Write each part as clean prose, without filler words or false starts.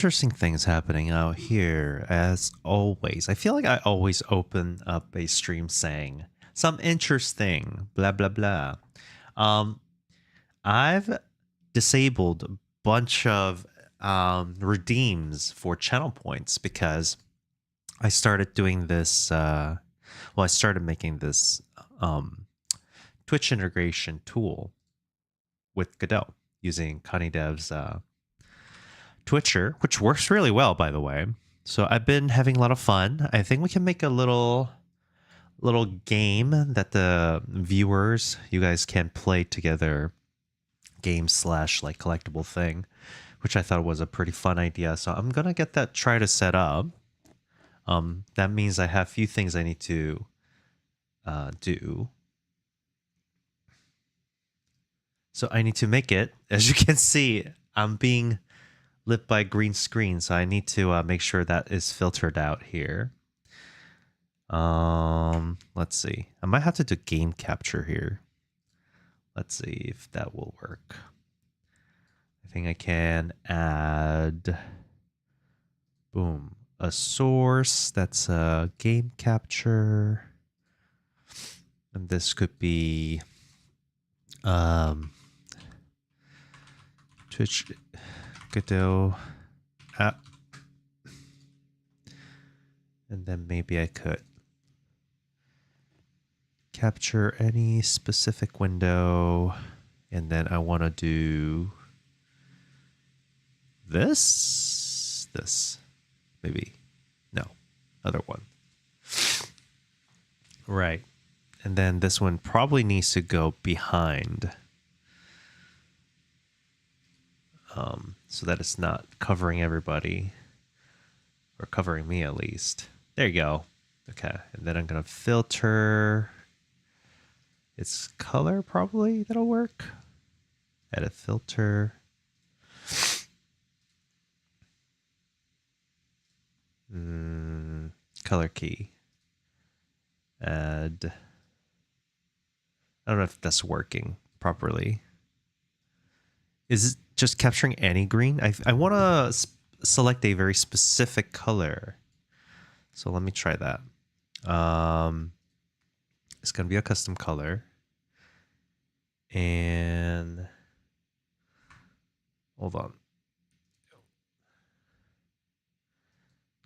Interesting things happening out here, as always. I feel like I always open up a stream saying some interesting, blah, blah, blah. Um, I've disabled a bunch of redeems for channel points because I started doing this. I started making this Twitch integration tool with Godot using ConnieDev's Twitcher, which works really well, by the way. So I've been having a lot of fun. I think we can make a little game that the viewers, you guys can play together, game slash like collectible thing, which I thought was a pretty fun idea. So I'm gonna get that try to set up. That means I have a few things I need to do. So I need to make it. As you can see, I'm being lit by green screen, so I need to make sure that is filtered out here. Let's see. I might have to do game capture here. Let's see if that will work. I think I can add, boom, a source that's a game capture. And this could be Twitch Godot app. And then maybe I could capture any specific window. And then I want to do this, maybe, no, other one. Right. And then this one probably needs to go behind. So that it's not covering everybody, or covering me at least. There you go. Okay, and then I'm gonna filter its color, probably that'll work. Edit filter. Color key. Add. I don't know if that's working properly. Is it just capturing any green? I want to select a very specific color. So let me try that. It's going to be a custom color. And hold on.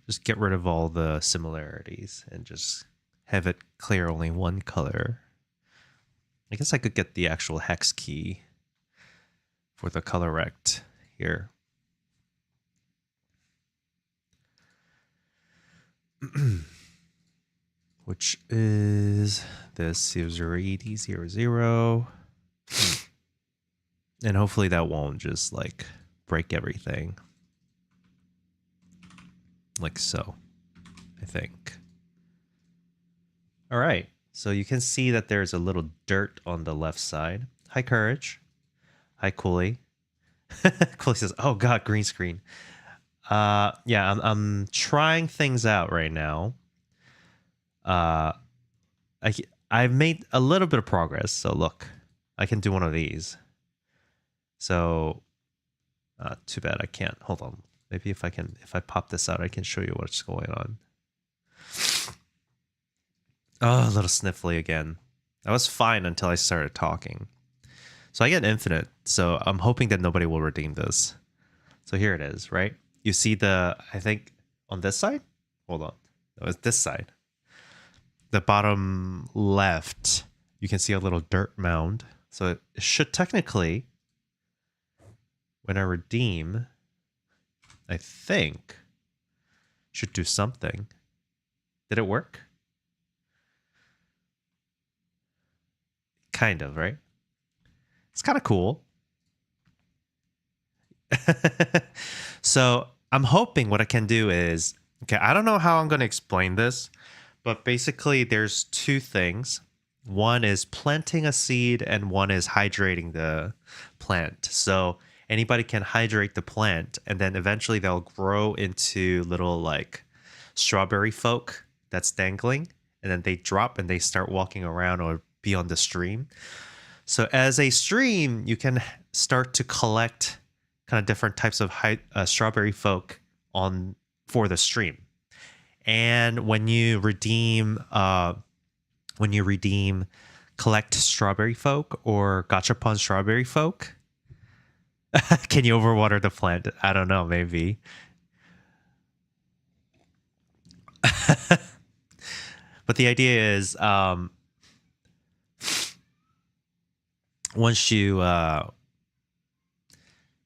Just get rid of all the similarities and just have it clear only one color. I guess I could get the actual hex key for the color rect here. Which is this 08000. And hopefully that won't just like break everything. Like so, I think. All right. So you can see that there's a little dirt on the left side. Hi, Courage. Hi, Cooley. Cooley says, "Oh God, green screen." Yeah, I'm trying things out right now. I've made a little bit of progress. So look, I can do one of these. So, too bad I can't. Hold on. Maybe if I pop this out, I can show you what's going on. Oh, a little sniffly again. I was fine until I started talking. So I get infinite. So I'm hoping that nobody will redeem this. So here it is, right? You see the, I think on this side? Hold on. No, it's this side. The bottom left, you can see a little dirt mound. So it should technically, when I redeem, I think, should do something. Did it work? Kind of, right? It's kind of cool. So I'm hoping what I can do is, okay, I don't know how I'm going to explain this, but basically there's two things. One is planting a seed and one is hydrating the plant. So anybody can hydrate the plant and then eventually they'll grow into little like strawberry folk that's dangling, and then they drop and they start walking around or be on the stream. So as a stream, you can start to collect kind of different types of strawberry folk on for the stream. And when you redeem collect strawberry folk or gachapon strawberry folk, can you overwater the plant? I don't know, maybe. But the idea is once you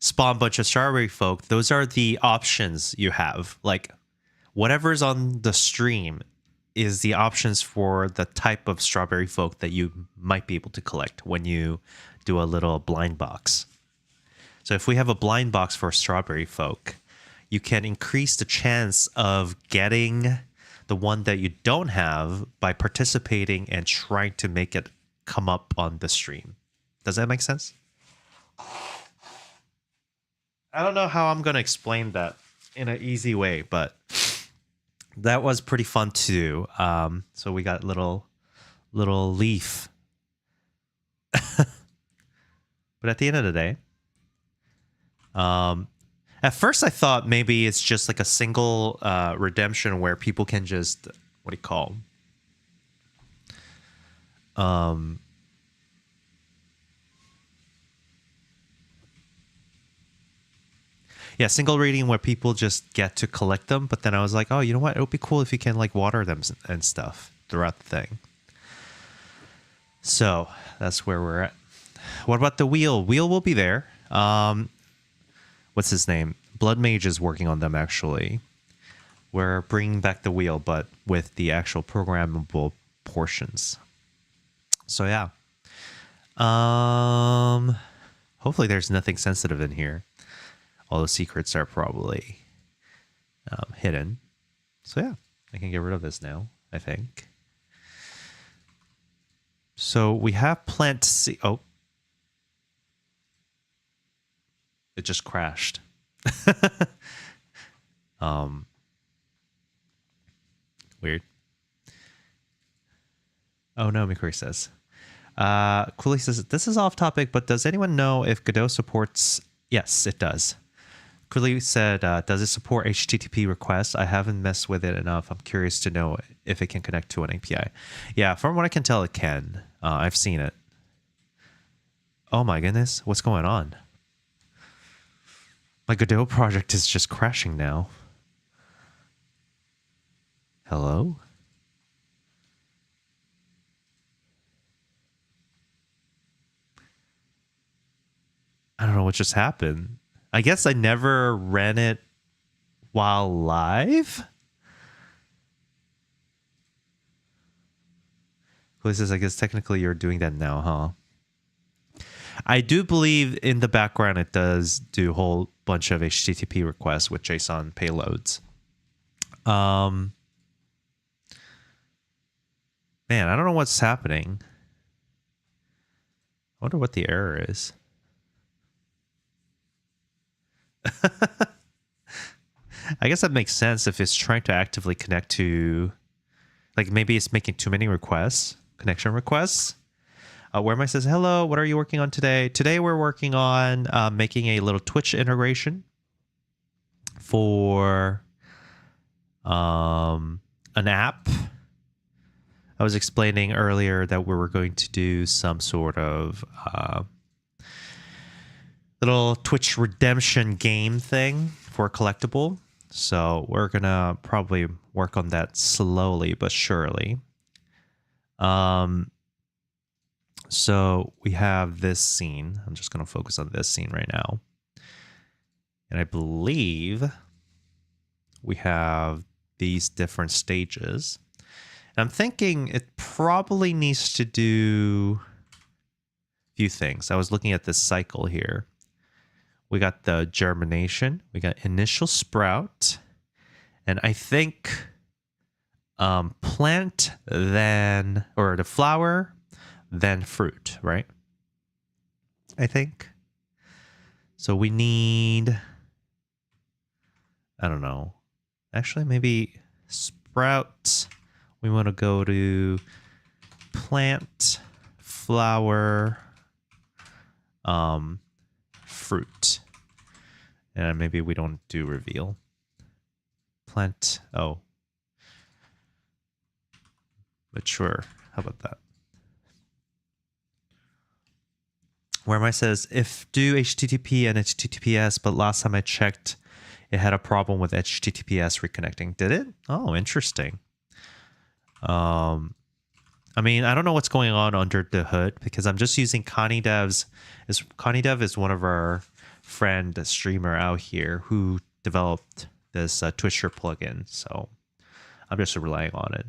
spawn a bunch of strawberry folk, those are the options you have. Like whatever's on the stream is the options for the type of strawberry folk that you might be able to collect when you do a little blind box. So if we have a blind box for strawberry folk, you can increase the chance of getting the one that you don't have by participating and trying to make it come up on the stream. Does that make sense? I don't know how I'm going to explain that in an easy way, but that was pretty fun to do. So we got little leaf. But at the end of the day, at first I thought maybe it's just like a single redemption where people can just, what do you call? Yeah, single reading where people just get to collect them. But then I was like, oh, you know what? It would be cool if you can like water them and stuff throughout the thing. So that's where we're at. What about the wheel? Wheel will be there. What's his name? Blood Mage is working on them, actually. We're bringing back the wheel, but with the actual programmable portions. So yeah. Hopefully there's nothing sensitive in here. All the secrets are probably hidden. So yeah, I can get rid of this now, I think. So we have plant C. Oh. It just crashed. Weird. Oh no, Mikuri says. Cooley says, this is off topic, but does anyone know if Godot supports... Yes, it does. Cooley said, does it support HTTP requests? I haven't messed with it enough. I'm curious to know if it can connect to an API. Yeah, from what I can tell, it can. I've seen it. Oh my goodness, what's going on? My Godot project is just crashing now. Hello? I don't know what just happened. I guess I never ran it while live? Who says, I guess technically you're doing that now, huh? I do believe in the background it does do a whole bunch of HTTP requests with JSON payloads. Man, I don't know what's happening. I wonder what the error is. I guess that makes sense if it's trying to actively connect to, like maybe it's making too many requests, connection requests. Where my says, hello, what are you working on today? Today we're working on making a little Twitch integration for an app. I was explaining earlier that we were going to do some sort of little Twitch redemption game thing for a collectible. So we're going to probably work on that slowly but surely. So we have this scene. I'm just going to focus on this scene right now. And I believe we have these different stages. And I'm thinking it probably needs to do a few things. I was looking at this cycle here. We got the germination. We got initial sprout. And I think plant, then, or the flower, then fruit, right? I think. So we need, I don't know. Actually, maybe sprout. We want to go to plant, flower, fruit. And maybe we don't do reveal. Plant. Oh. Mature. How about that? Where my says, if do HTTP and HTTPS, but last time I checked, it had a problem with HTTPS reconnecting. Did it? Oh, interesting. I mean, I don't know what's going on under the hood because I'm just using Connie Dev's. Connie Dev is one of our friend streamer out here who developed this Twisher plugin. So I'm just relying on it.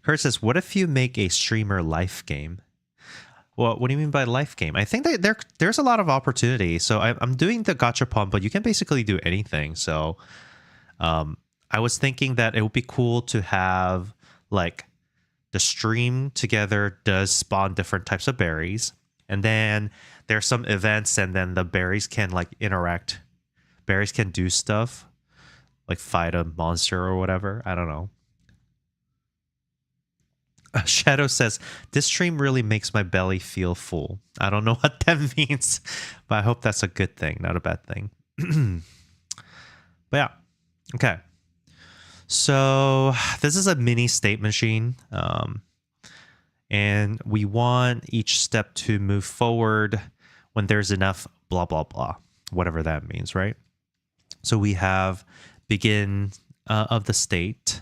Kurt says, what if you make a streamer life game? Well, what do you mean by life game? I think that there's a lot of opportunity. So I'm doing the gachapon, but you can basically do anything. So I was thinking that it would be cool to have like the stream together does spawn different types of berries. And then there's some events and then the berries can like interact. Berries can do stuff like fight a monster or whatever. I don't know. Shadow says, this stream really makes my belly feel full. I don't know what that means, but I hope that's a good thing, not a bad thing. But yeah, okay. So this is a mini state machine. And we want each step to move forward when there's enough blah, blah, blah, whatever that means, right? So we have begin of the state.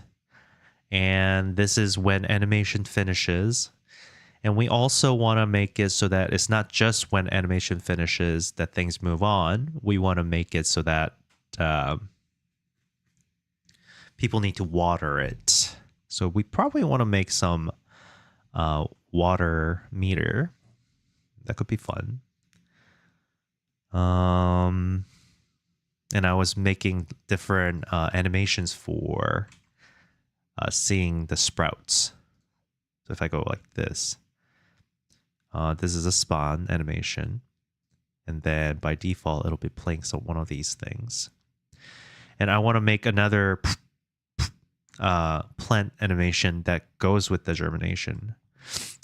And this is when animation finishes. And we also want to make it so that it's not just when animation finishes that things move on. We want to make it so that people need to water it. So we probably want to make some water meter. That could be fun. And I was making different animations for seeing the sprouts. So if I go like this, this is a spawn animation. And then by default, it'll be playing one of these things. And I want to make another plant animation that goes with the germination,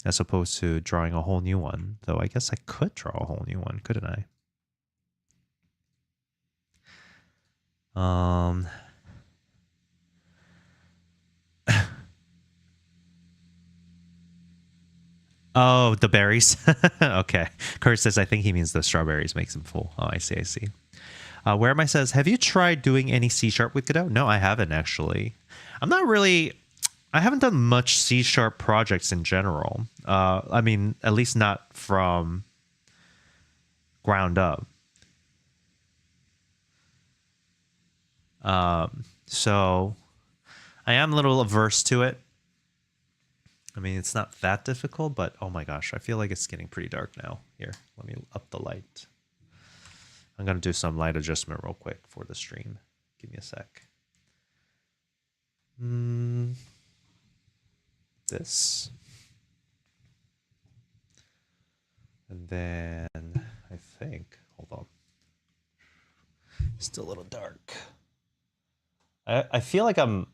as opposed to drawing a whole new one. Though I guess I could draw a whole new one, couldn't I? Oh, the berries. Okay. Kurt says, I think he means the strawberries makes him full. Oh, I see. I see. Where am I says, have you tried doing any C# with Godot? No, I haven't actually. I haven't done much C# projects in general. I mean, at least not from ground up. So I am a little averse to it. I mean, it's not that difficult, but oh my gosh, I feel like it's getting pretty dark now. Here, let me up the light. I'm going to do some light adjustment real quick for the stream. Give me a sec. This. And then I think, hold on. It's still a little dark. I feel like I'm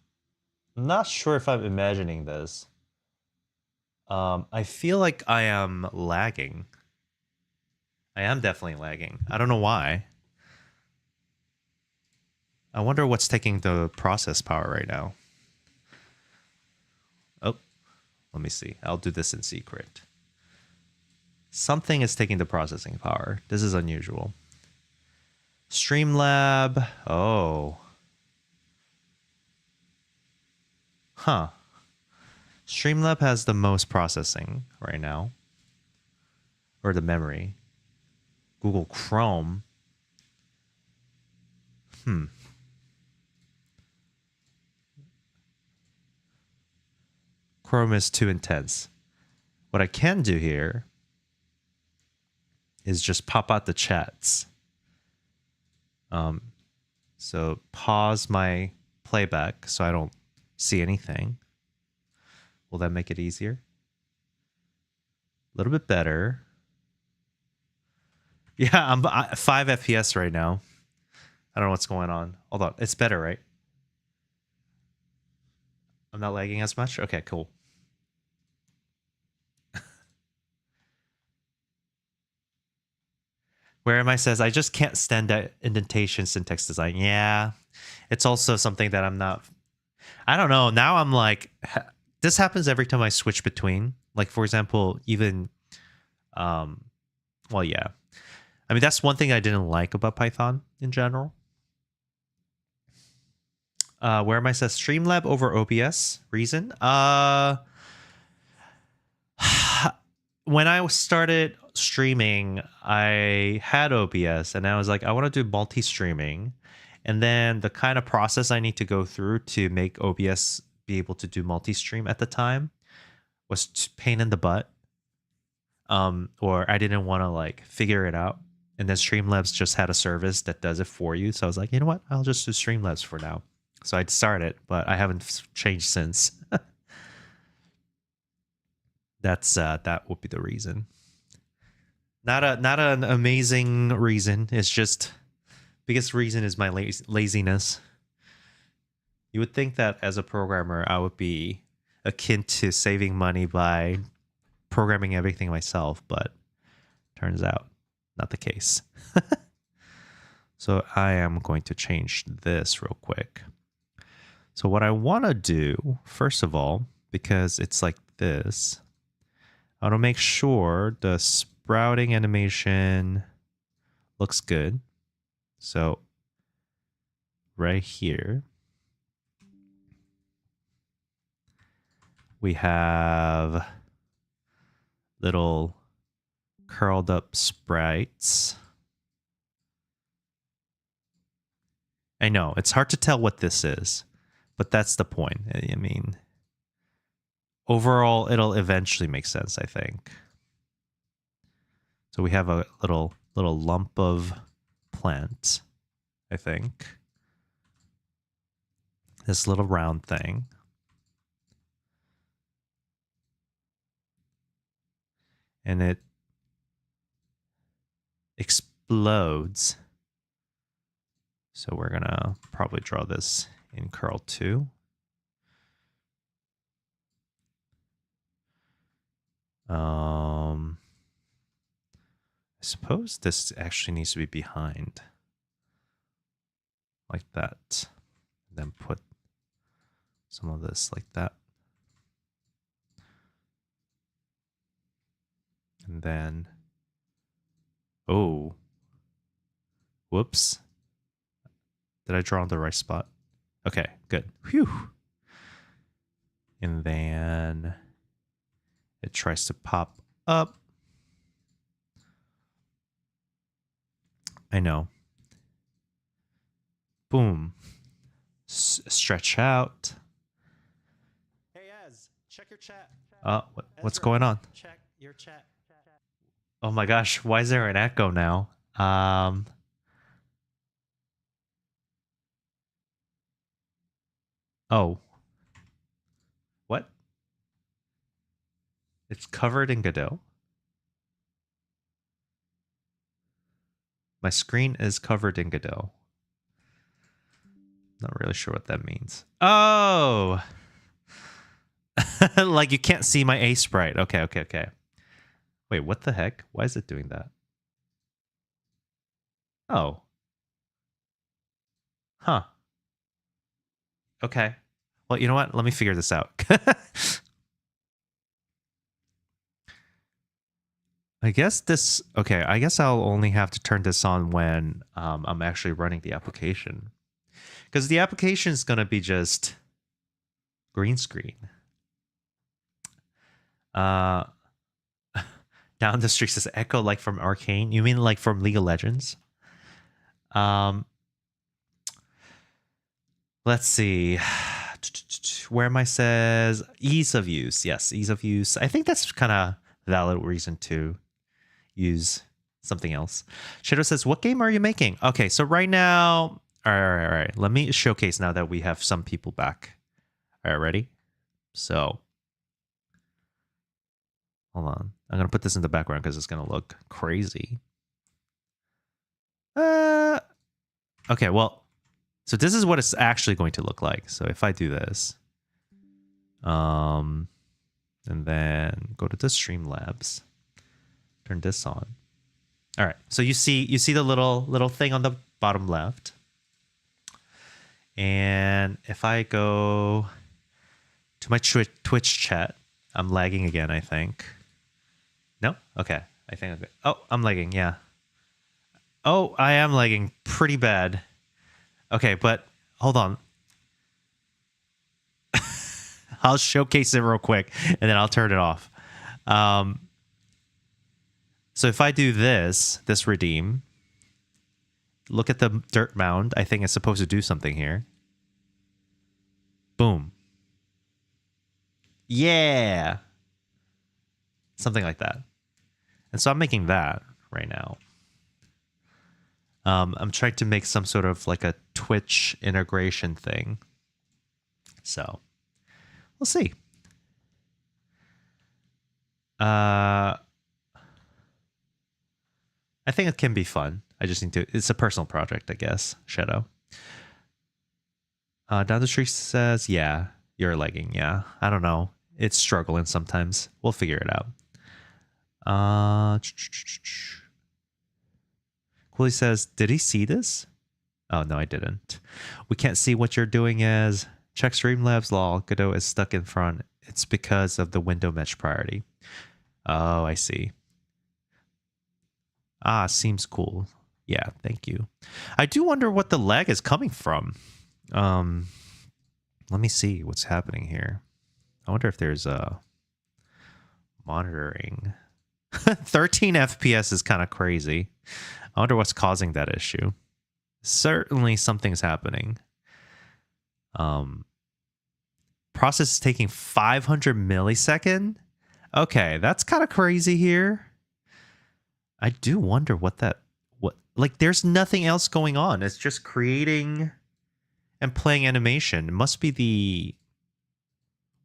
not sure if I'm imagining this. I feel like I am lagging. I am definitely lagging. I don't know why. I wonder what's taking the process power right now. Oh, let me see. I'll do this in secret. Something is taking the processing power. This is unusual. Streamlab. Oh. Huh. Streamlab has the most processing right now. Or the memory. Google Chrome. Chrome is too intense. What I can do here is just pop out the chats. So pause my playback so I don't see anything. Will that make it easier? A little bit better. Yeah, I'm 5 FPS right now. I don't know what's going on. Hold on. It's better, right? I'm not lagging as much? Okay, cool. Where am I says, I just can't stand that indentation syntax design. Yeah. It's also something that I'm not, I don't know. Now I'm like, this happens every time I switch between. Like, for example, even, well, yeah. I mean, that's one thing I didn't like about Python in general. Where am I says Streamlab over OBS? Reason? When I started streaming, I had OBS and I was like, I want to do multi-streaming. And then the kind of process I need to go through to make OBS be able to do multi-stream at the time was pain in the butt. Or I didn't want to like figure it out. And then Streamlabs just had a service that does it for you. So I was like, you know what? I'll just do Streamlabs for now. So I'd start it, but I haven't changed since. That's that would be the reason. Not an amazing reason. It's just biggest reason is my laziness. You would think that as a programmer, I would be akin to saving money by programming everything myself, but turns out not the case. So I am going to change this real quick. So what I want to do, first of all, because it's like this, I want to make sure the sprouting animation looks good. So right here, we have little curled up sprites. I know, it's hard to tell what this is, but that's the point. I mean, overall, it'll eventually make sense, I think. So we have a little lump of plant, I think. This little round thing. And it explodes. So we're gonna probably draw this in curl 2. I suppose this actually needs to be behind. Like that. Then put some of this like that. And then, oh, whoops. Did I draw on the right spot? Okay, good. Phew. And then it tries to pop up. I know. Boom. Stretch out. Hey, Az, check your chat. What's going on? Check your chat. Oh my gosh, why is there an echo now? Oh. What? It's covered in Godot? My screen is covered in Godot. Not really sure what that means. Oh! Like you can't see my A sprite. Okay. Wait, what the heck? Why is it doing that? Oh. Huh. Okay. Well, you know what? Let me figure this out. I guess this... Okay, I guess I'll only have to turn this on when I'm actually running the application. Because the application is going to be just green screen. Down the street says echo like from Arcane. You mean like from League of Legends? Let's see. Where am I says ease of use. Yes, ease of use. I think that's kind of valid reason to use something else. Shadow says, what game are you making? Okay, so right now, all right. Let me showcase now that we have some people back. All right, ready? So, hold on. I'm going to put this in the background because it's going to look crazy. Okay, well, so this is what it's actually going to look like. So if I do this, and then go to the Streamlabs, turn this on. All right. So you see the little thing on the bottom left. And if I go to my Twitch chat, I'm lagging again, I think. No? Okay. I think I'm good. Oh, I'm lagging. Yeah. Oh, I am lagging pretty bad. Okay, but hold on. I'll showcase it real quick and then I'll turn it off. So if I do this redeem, look at the dirt mound. I think it's supposed to do something here. Boom. Yeah. Something like that. And so I'm making that right now. I'm trying to make some sort of like a Twitch integration thing. So we'll see. I think it can be fun. I just need to. It's a personal project, I guess. Shadow. Down the street says, "Yeah, you're lagging." Yeah, I don't know. It's struggling sometimes. We'll figure it out. Cooley says, "Did he see this?" Oh no, I didn't. We can't see what you're doing as check Streamlabs lol. Godot is stuck in front. It's because of the window mesh priority. Oh, I see. Ah, seems cool. Yeah, thank you. I do wonder what the lag is coming from. Let me see what's happening here. I wonder if there's a monitoring. 13 FPS is kind of crazy. I wonder what's causing that issue. Certainly something's happening. Process is taking 500 millisecond. Okay, that's kind of crazy here. I do wonder what like there's nothing else going on. It's just creating and playing animation. It must be the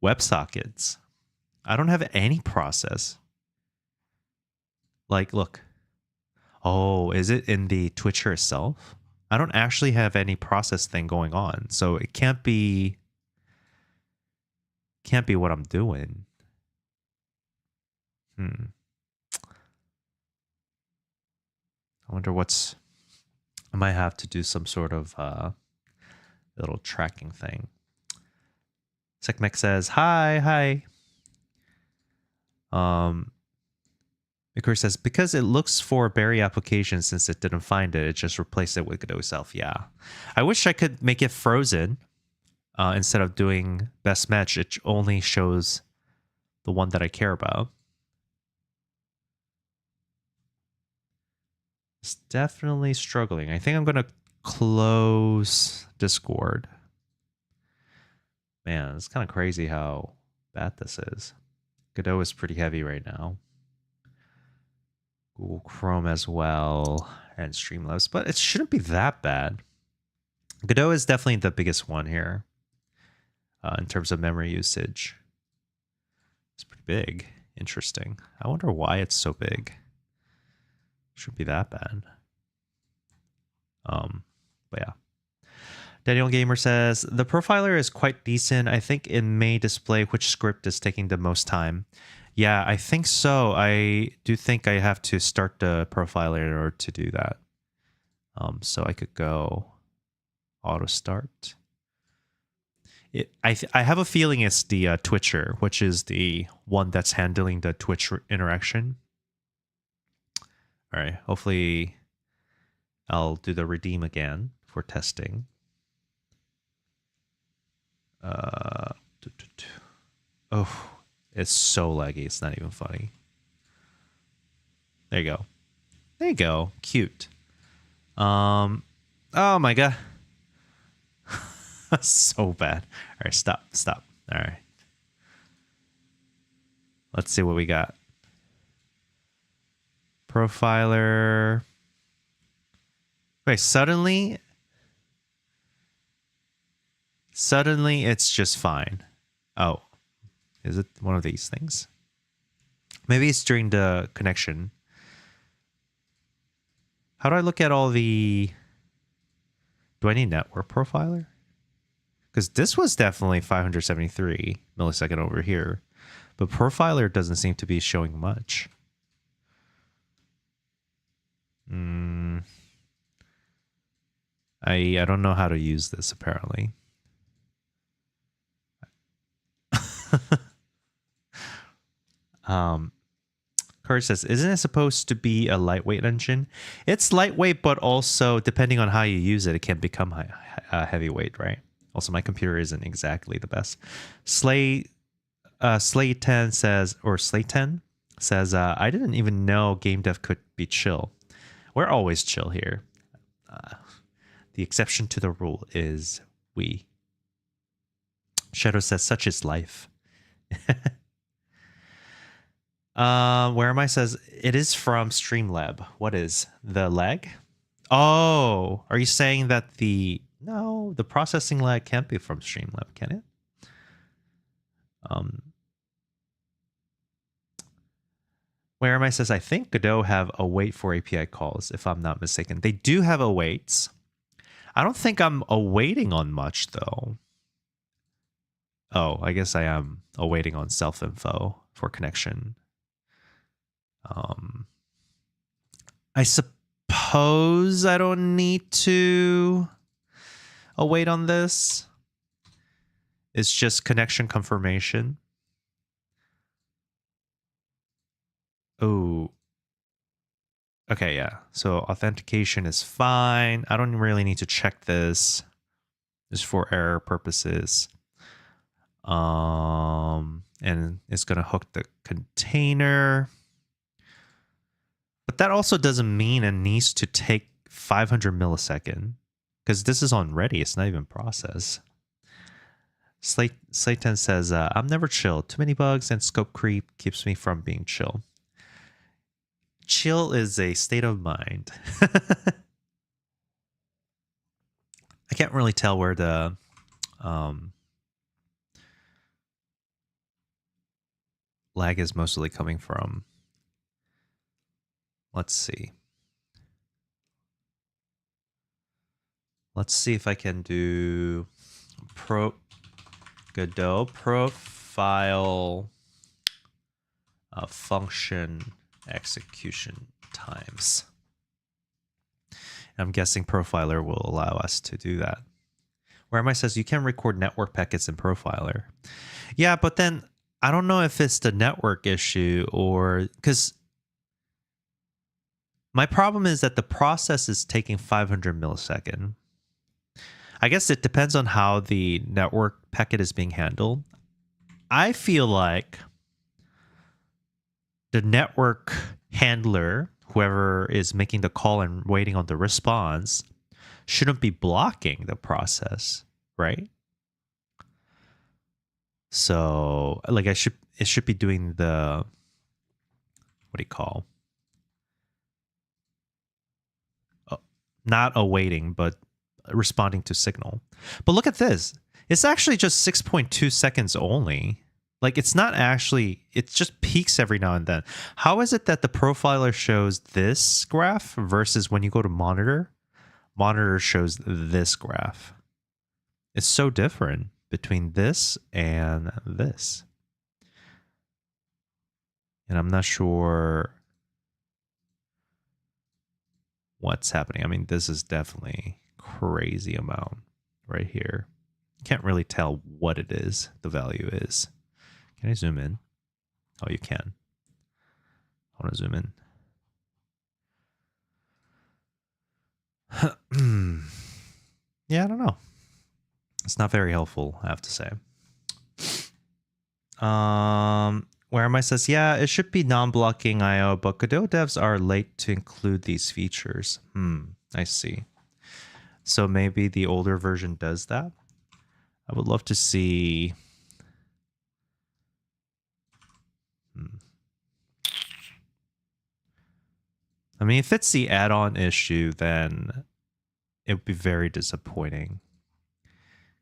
WebSockets. I don't have any process. Like, look. Oh, is it in the Twitcher itself? I don't actually have any process thing going on. So it can't be what I'm doing. I wonder I might have to do some sort of little tracking thing. Sekmek says, hi. Mikuri says, because it looks for berry application since it didn't find it, it just replaced it with Godot itself. Yeah. I wish I could make it frozen instead of doing best match. It only shows the one that I care about. It's definitely struggling. I think I'm going to close Discord. Man, it's kind of crazy how bad this is. Godot is pretty heavy right now. Google Chrome as well, and Streamlabs, but it shouldn't be that bad. Godot is definitely the biggest one here in terms of memory usage. It's pretty big. Interesting. I wonder why it's so big. Shouldn't be that bad. But yeah. Daniel Gamer says, the profiler is quite decent. I think it may display which script is taking the most time. Yeah, I think so. I do think I have to start the profiler in order to do that. So I could go auto start. I have a feeling it's the Twitcher, which is the one that's handling the Twitch interaction. All right, hopefully I'll do the redeem again for testing. Oh, it's so laggy. It's not even funny. There you go. There you go. Cute. Oh my god. So bad. All right, stop. All right. Let's see what we got. Profiler. Wait, suddenly it's just fine. Oh, is it one of these things? Maybe it's during the connection. How do I look at all the... Do I need network profiler? Because this was definitely 573 millisecond over here. But profiler doesn't seem to be showing much. Mm, I don't know how to use this apparently. um, Kurt says, "Isn't it supposed to be a lightweight engine? It's lightweight, but also depending on how you use it, it can become heavyweight, right? Also, my computer isn't exactly the best." Slay 10 says, or Slay 10 says, "I didn't even know game dev could be chill. We're always chill here. Uh, the exception to the rule is we." Shadow says, "Such is life." Where am I says, "It is from Streamlab." What is the lag? Oh, are you saying that the processing lag can't be from Streamlab, can it? Where am I says, "I think Godot have await for API calls, if I'm not mistaken." They do have awaits. I don't think I'm awaiting on much though. Oh, I guess I am awaiting on self-info for connection. I suppose I don't need to await on this. It's just connection confirmation. Oh. Okay, yeah. So authentication is fine. I don't really need to check this. Just for error purposes. And it's gonna hook the container. But that also doesn't mean it needs to take 500 millisecond. Because this is on ready, it's not even processed. Slate10 says, "I'm never chill. Too many bugs and scope creep keeps me from being chill." Chill is a state of mind. I can't really tell where the lag is mostly coming from. Let's see. Let's see if I can do Godot profile function execution times. I'm guessing Profiler will allow us to do that. Where am I says you can record network packets in Profiler. Yeah, but then I don't know if it's the network issue or because my problem is that the process is taking 500 millisecond. I guess it depends on how the network packet is being handled. I feel like the network handler, whoever is making the call and waiting on the response, shouldn't be blocking the process, right? So like it should be doing the, what do you call? Not awaiting, but responding to signal. But look at this. It's actually just 6.2 seconds only. Like it's not actually, it just peaks every now and then. How is it that the profiler shows this graph versus when you go to monitor shows this graph? It's so different between this and this. And I'm not sure what's happening. I mean, this is definitely crazy amount right here. Can't really tell what it is, the value is. Can I zoom in? Oh, you can. I want to zoom in. Yeah, I don't know. It's not very helpful, I have to say. Where am I says, yeah, it should be non-blocking IO, but Godot devs are late to include these features. I see. So maybe the older version does that. I would love to see. I mean, if it's the add-on issue, then it would be very disappointing.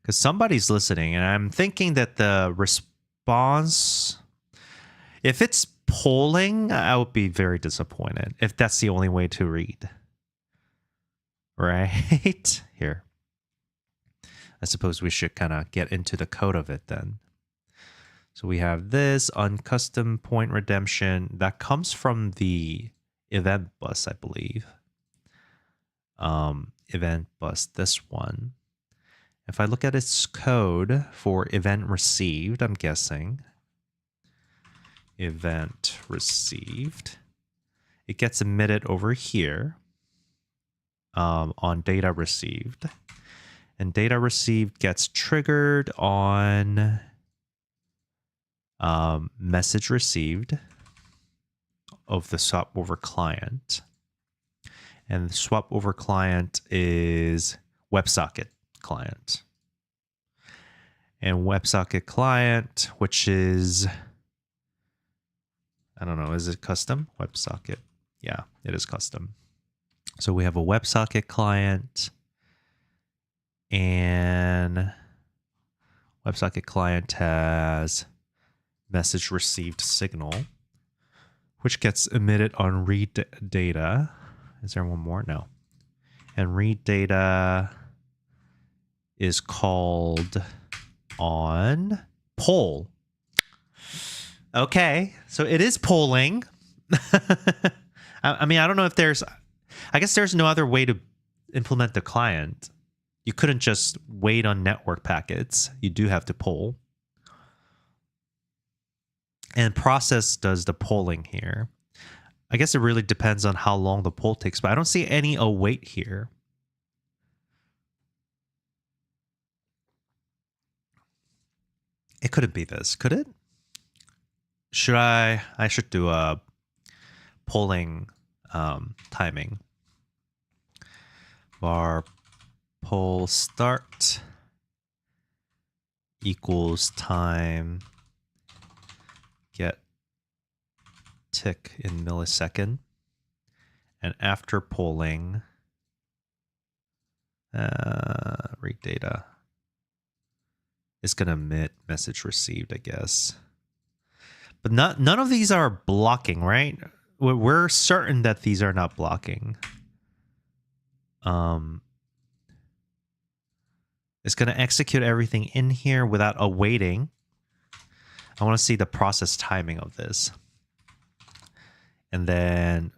Because somebody's listening, and I'm thinking that the response, if it's polling, I would be very disappointed if that's the only way to read. Right? Here. I suppose we should kind of get into the code of it then. So we have this uncustom point redemption that comes from the event bus, I believe. event bus, this one. If I look at its code for event received, I'm guessing event received, it gets emitted over here on data received, and data received gets triggered on message received of the swap over client. And the swap over client is WebSocket client. And WebSocket client, which is, I don't know, is it custom? WebSocket. Yeah, it is custom. So we have a WebSocket client, and WebSocket client has message received signal, which gets emitted on read data. Is there one more? No. And read data is called on poll. Okay, so it is polling. I mean, I don't know if there's, I guess there's no other way to implement the client. You couldn't just wait on network packets. You do have to poll. And process does the polling here. I guess it really depends on how long the poll takes, but I don't see any await here. It couldn't be this, could it? Should I should do a polling timing. Var poll start equals time get tick in millisecond, and after polling read data is going to emit message received, I guess. But none of these are blocking, right? We're certain that these are not blocking. It's going to execute everything in here without awaiting. I want to see the process timing of this. And then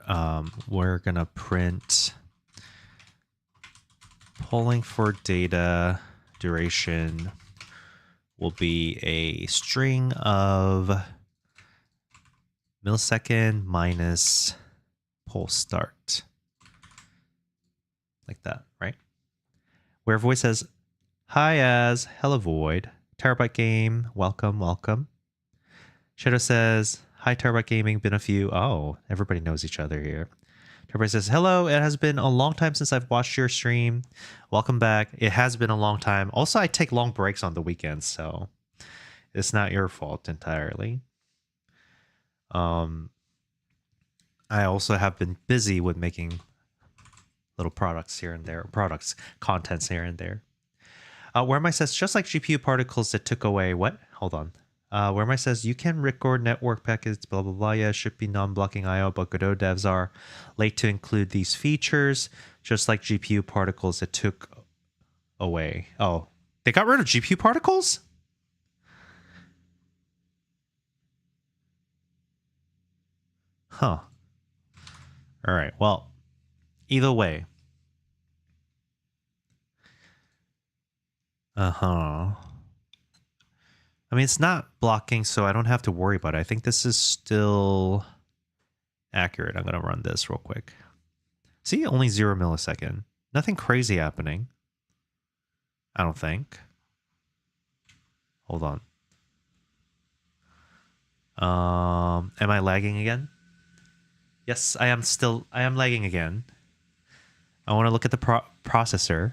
we're going to print polling for data duration will be a string of millisecond minus poll start. Like that, right? Where void says, hi as, hello void, Terabyte Game, welcome, welcome. Shadow says, hi Terabyte Gaming, been a few. Oh, everybody knows each other here. Terabyte says, hello, it has been a long time since I've watched your stream. Welcome back. It has been a long time. Also, I take long breaks on the weekends, so it's not your fault entirely. I also have been busy with making little products here and there, contents here and there. Where my says, just like GPU particles that took away, what? Hold on. Where my says, you can record network packets, blah, blah, blah. Yeah, should be non-blocking IO, but Godot devs are late to include these features, just like GPU particles that took away. Oh, they got rid of GPU particles? Huh. All right. Well, either way. I mean, it's not blocking, so I don't have to worry about it. I think this is still accurate. I'm going to run this real quick. See, only 0 millisecond. Nothing crazy happening. I don't think. Hold on. Am I lagging again? Yes, I am lagging again. I want to look at the processor.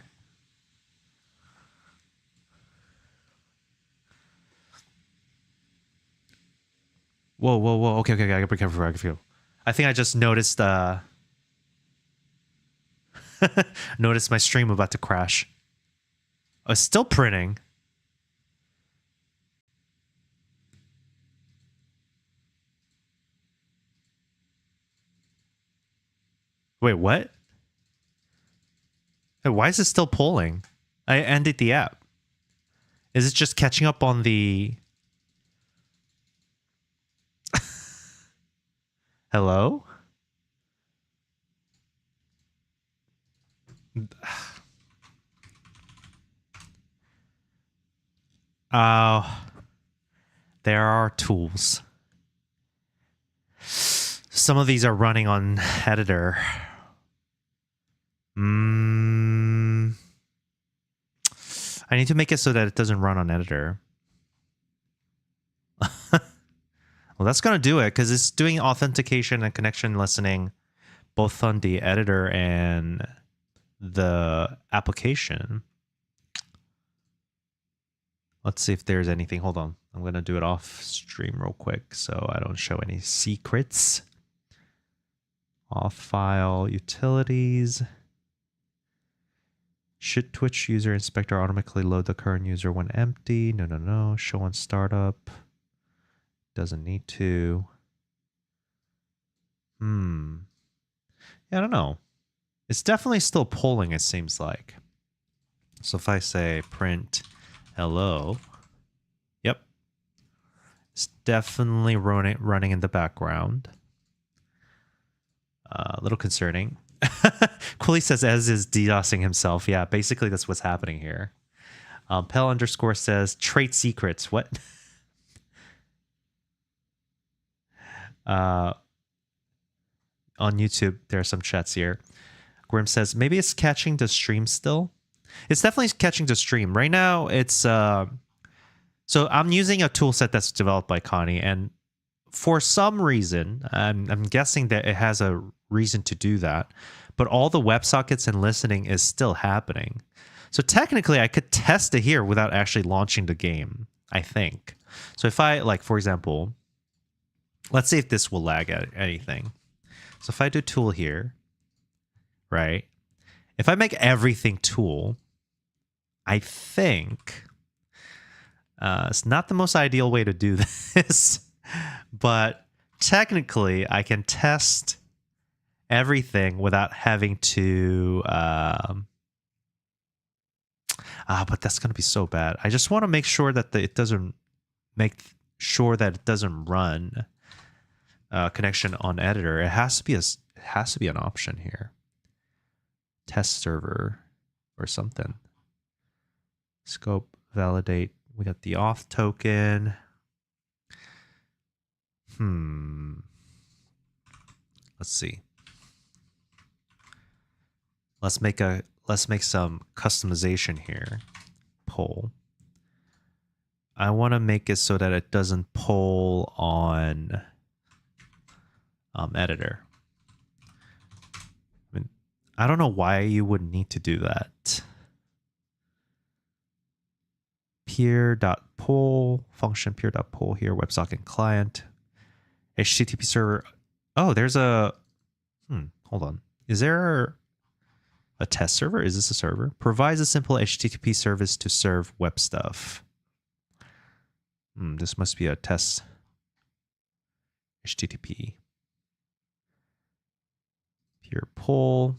Whoa, whoa, whoa. Okay, okay, I gotta be careful. I think I just noticed noticed my stream about to crash. Oh, it's still printing. Wait, what? Hey, why is it still polling? I ended the app. Is it just catching up on the... Hello? Oh, there are tools. Some of these are running on editor. I need to make it so that it doesn't run on editor. Well, that's going to do it because it's doing authentication and connection listening both on the editor and the application. Let's see if there's anything. Hold on. I'm going to do it off stream real quick so I don't show any secrets. Off file utilities. Should Twitch user inspector automatically load the current user when empty? No. Show on startup. Doesn't need to. Yeah, I don't know. It's definitely still polling, it seems like. So if I say print hello, yep. It's definitely running in the background. A little concerning. Quilly says as is DDoSing himself. Yeah, basically that's what's happening here. Pell underscore says trade secrets. What? On YouTube, there are some chats here. Grim says maybe it's catching the stream still. It's definitely catching the stream right now. It's so I'm using a tool set that's developed by Connie, and for some reason, I'm guessing that it has a reason to do that, but all the WebSockets and listening is still happening. So technically, I could test it here without actually launching the game, I think. So if I, like, for example, let's see if this will lag at anything. So if I do tool here, right? If I make everything tool, I think it's not the most ideal way to do this, but technically I can test everything without having to but that's going to be so bad. I just want to make sure that it doesn't run connection on editor. It has to be an option here. Test server or something. Scope validate. We got the auth token. Let's see. Let's make some customization here. Poll. I want to make it so that it doesn't poll on editor. I mean, I don't know why you would need to do that. Peer.poll function, peer.poll here, WebSocket client, HTTP server. Oh, there's a hold on. Is there a test server? Is this a server? Provides a simple HTTP service to serve web stuff. This must be a test HTTP. Peer poll.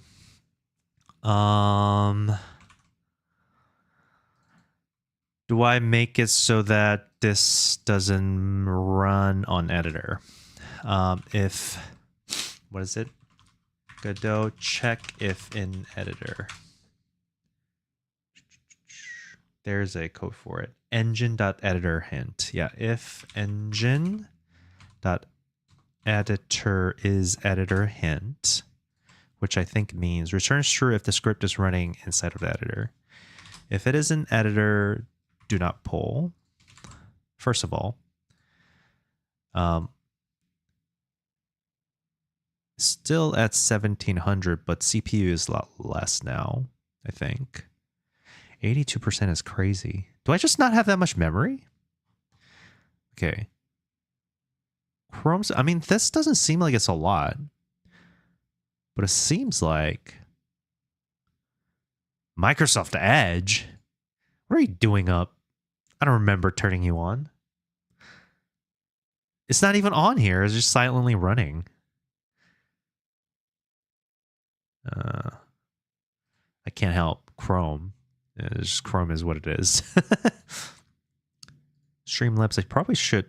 Do I make it so that this doesn't run on editor? If, what is it? Godot check if in editor. There's a code for it. Engine.editor hint. Yeah, if engine.editor is editor hint, which I think means returns true if the script is running inside of the editor. If it is an editor, do not poll. First of all, still at 1700, but CPU is a lot less now, I think. 82% is crazy. Do I just not have that much memory? Okay. Chrome's, I mean, this doesn't seem like it's a lot, but it seems like Microsoft Edge. What are you doing up? I don't remember turning you on. It's not even on here. It's just silently running. I can't help Chrome. It's just Chrome is what it is. Streamlabs, I probably should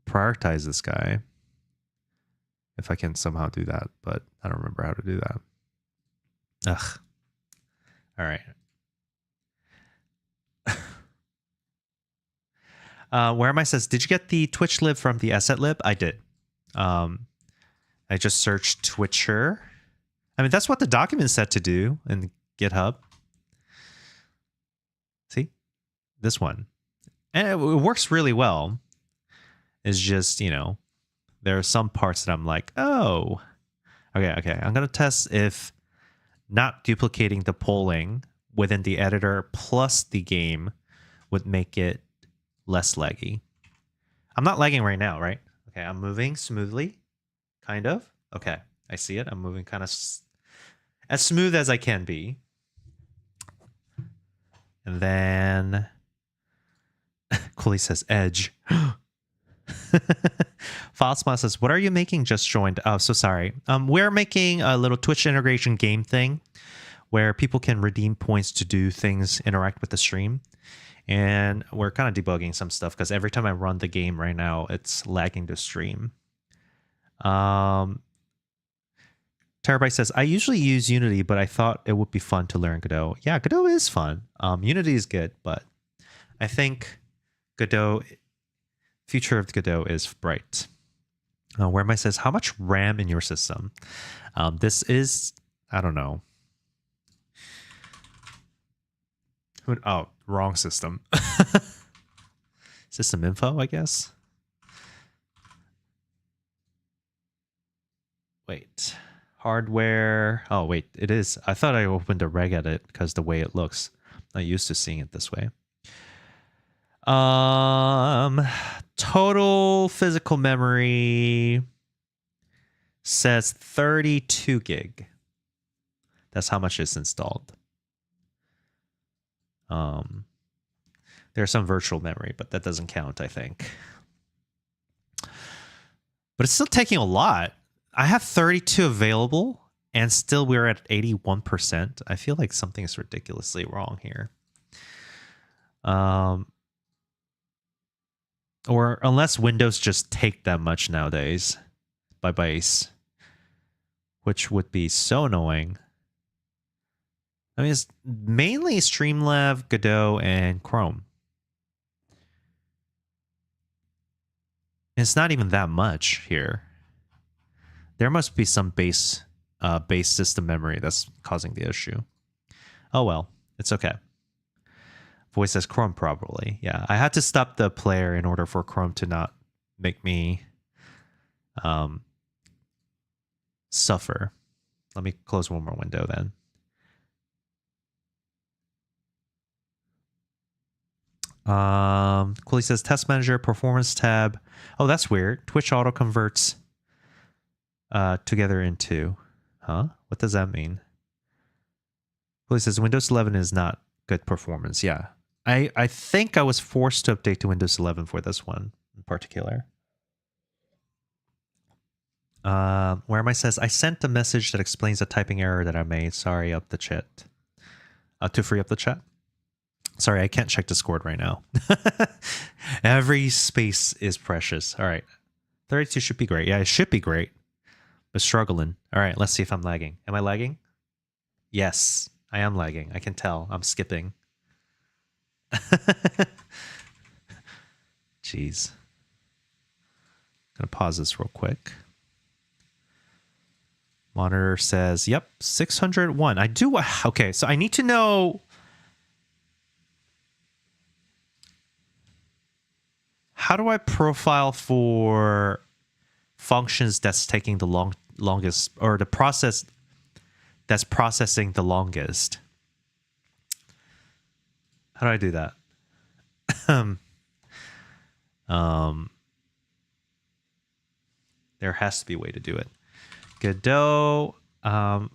prioritize this guy. If I can somehow do that, but I don't remember how to do that. Ugh. All right. Where am I says, did you get the Twitch lib from the asset lib? I did. I just searched Twitcher. I mean, that's what the document said to do in GitHub. See? This one. And it works really well. It's just, you know, there are some parts that I'm like, oh. Okay. I'm going to test if not duplicating the polling within the editor plus the game would make it less laggy. I'm not lagging right now, right? Okay, I'm moving smoothly. Kind of. Okay, I see it. I'm moving kind of as smooth as I can be. And then Cooley says edge. Falsma says, what are you making? Just joined. Oh, so sorry. We're making a little Twitch integration game thing where people can redeem points to do things, interact with the stream. And we're kind of debugging some stuff because every time I run the game right now, it's lagging the stream. Terabyte says, I usually use Unity, but I thought it would be fun to learn Godot. Yeah, Godot is fun. Unity is good, but I think Godot, future of Godot is bright. Where am I says, how much RAM in your system? This is, I don't know. Oh, wrong system. System info, I guess. Wait. Hardware. Oh, wait, it is. I thought I opened a regedit because the way it looks. I'm not used to seeing it this way. Total physical memory says 32 gig. That's how much is installed. There's some virtual memory, but that doesn't count, I think. But it's still taking a lot. I have 32 available, and still we're at 81%. I feel like something is ridiculously wrong here. Or unless Windows just take that much nowadays by base, which would be so annoying. I mean, it's mainly Streamlab, Godot, and Chrome. It's not even that much here. There must be some base system memory that's causing the issue. Oh well, it's okay. Voice says Chrome probably. Yeah, I had to stop the player in order for Chrome to not make me suffer. Let me close one more window then. Cooley says test manager, performance tab. Oh, that's weird. Twitch auto converts together into. Huh? What does that mean? Cooley says Windows 11 is not good performance. Yeah. I think I was forced to update to Windows 11 for this one in particular. Where am I says I sent a message that explains a typing error that I made. Sorry, up the chat. To free up the chat. Sorry, I can't check Discord right now. Every space is precious. All right. 32 should be great. Yeah, it should be great. But struggling. All right, let's see if I'm lagging. Am I lagging? Yes, I am lagging. I can tell. I'm skipping. Jeez. Gonna pause this real quick. Monitor says, yep, 601. I do. Okay, so I need to know. How do I profile for functions that's taking the longest, or the process that's processing the longest? How do I do that? There has to be a way to do it. Godot,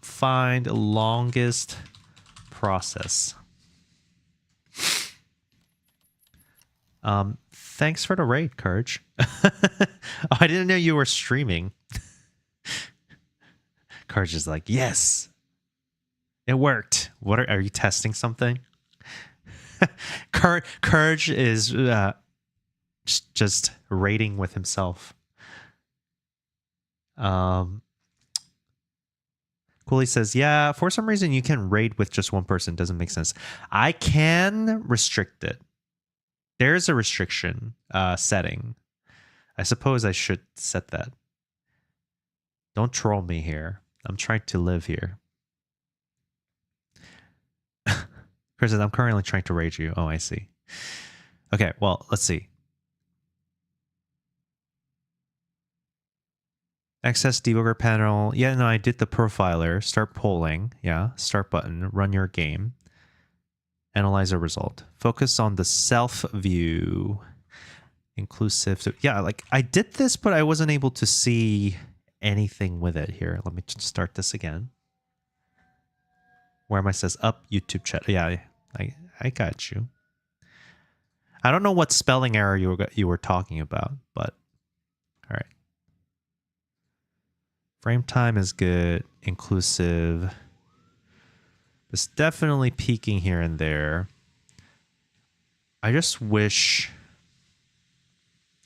find longest process. Thanks for the raid, Courage. Oh, I didn't know you were streaming. Courage is like, yes, it worked. What are you testing something? Courage is just raiding with himself. Cooley says, yeah, for some reason you can raid with just one person. Doesn't make sense. I can restrict it. There's a restriction setting. I suppose I should set that. Don't troll me here. I'm trying to live here. Chris says, I'm currently trying to raid you. Oh, I see. Okay, well, let's see. Access debugger panel. Yeah, no, I did the profiler. Start polling. Yeah, start button. Run your game. Analyze a result. Focus on the self view. Inclusive. Yeah, like I did this, but I wasn't able to see anything with it here. Let me just start this again. Where am I says up YouTube chat. Yeah, I got you. I don't know what spelling error you were talking about, but all right. Frame time is good. Inclusive. It's definitely peaking here and there. I just wish...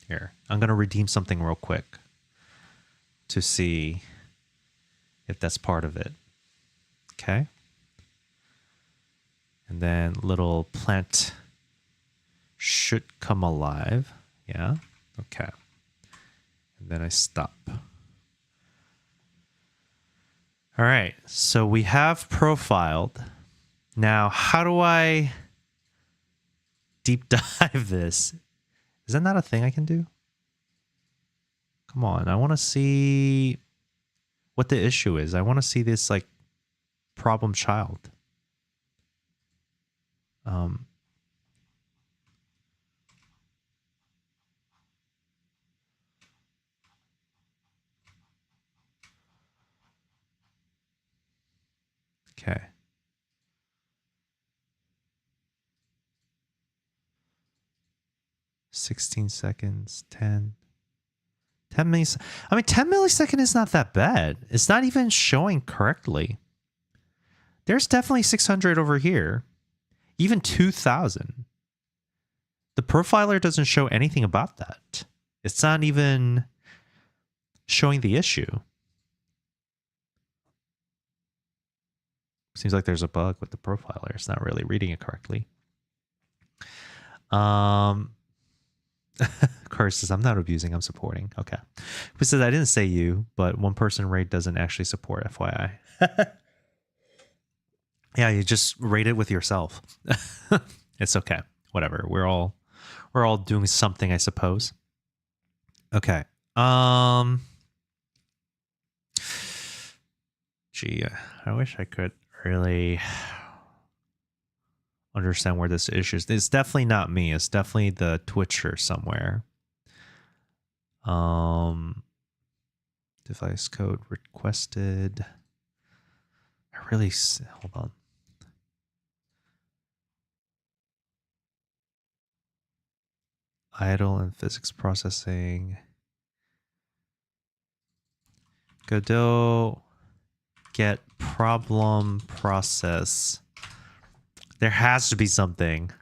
Here, I'm going to redeem something real quick to see if that's part of it. Okay. And then little plant should come alive. Yeah. Okay. And then I stop. All right. So we have profiled. Now, how do I deep dive this? Is that not a thing I can do? Come on. I want to see what the issue is. I want to see this like problem child. Okay. 16 seconds, 10 milliseconds. I mean, 10 milliseconds is not that bad. It's not even showing correctly. There's definitely 600 over here. Even 2000. The profiler doesn't show anything about that. It's not even showing the issue. Seems like there's a bug with the profiler. It's not really reading it correctly. Curse says, I'm not abusing, I'm supporting. Okay. Who says, I didn't say you, but one person raid doesn't actually support, FYI. Yeah, you just rate it with yourself. It's okay. Whatever. We're all doing something, I suppose. Okay. Gee, I wish I could really understand where this issue is. It's definitely not me. It's definitely the Twitcher somewhere. Device code requested. Hold on. Idle and physics processing. Godot get problem process. There has to be something.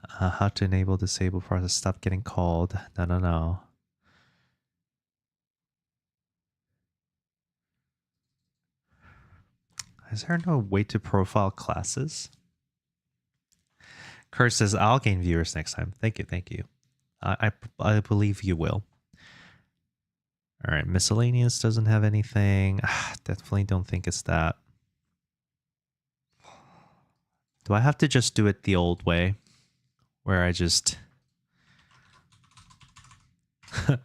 How to enable disable process. Stop getting called. No. Is there no way to profile classes? Kurt says, I'll gain viewers next time. Thank you. I believe you will. All right, miscellaneous doesn't have anything. Definitely don't think it's that. Do I have to just do it the old way? Where I just...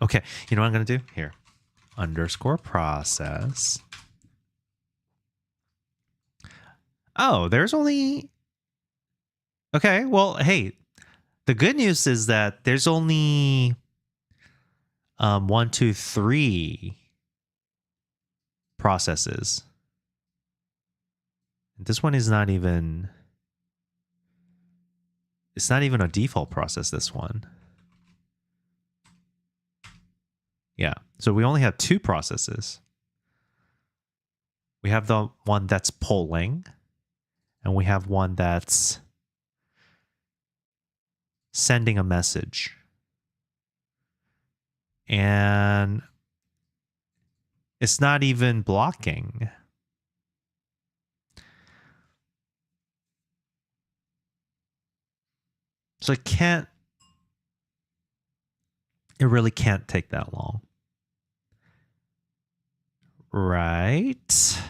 Okay, you know what I'm going to do? Here. Underscore process. Oh, there's only... Okay, well, hey. The good news is that there's only... 1, 2, 3 processes. This one is not even... It's not even a default process, this one. Yeah, so we only have 2 processes. We have the one that's polling, and we have one that's sending a message. And It's not even blocking. So it can't, it really can't take that long. Right?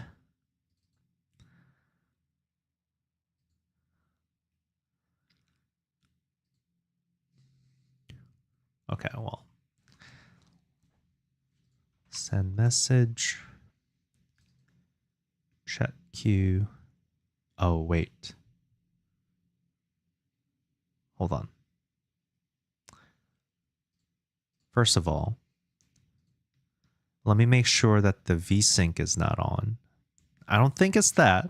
Okay, well. Send message. Chat queue. Oh, wait. Hold on. First of all, let me make sure that the VSync is not on. I don't think it's that.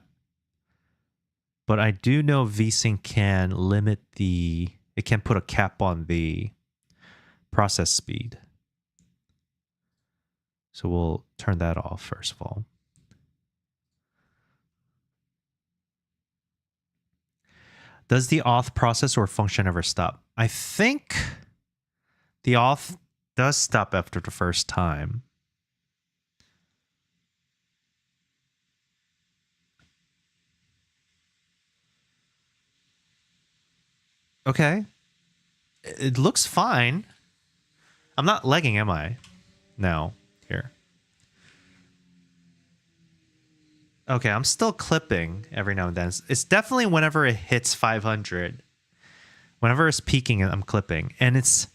But I do know VSync can limit the... It can put a cap on the process speed. So we'll turn that off first of all. Does the auth process or function ever stop? I think the auth does stop after the first time. Okay. It looks fine. I'm not lagging, am I? No. Here. Okay, I'm still clipping every now and then. It's definitely whenever it hits 500. Whenever it's peaking, I'm clipping. And it's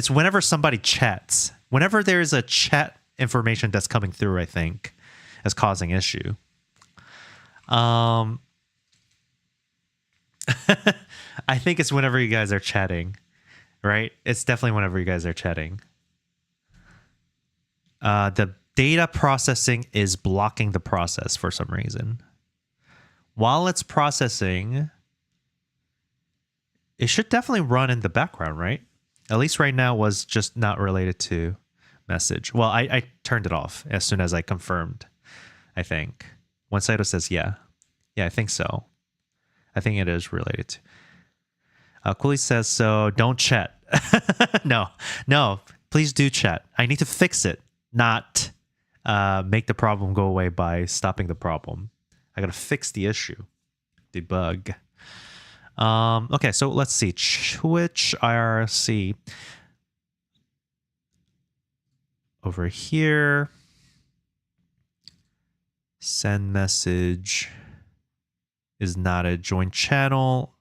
whenever somebody chats. Whenever there's a chat information that's coming through, I think, is causing issue. I think it's whenever you guys are chatting, right? It's definitely whenever you guys are chatting. The data processing is blocking the process for some reason. While it's processing, it should definitely run in the background, right? At least right now was just not related to message. Well, I turned it off as soon as I confirmed, I think. One Saito says, yeah. Yeah, I think so. I think it is related to. Cooley says, so don't chat. No, please do chat. I need to fix it, not make the problem go away by stopping the problem. I gotta fix the issue. Debug. Okay, so let's see. Twitch IRC. Over here. Send message is not a joint channel.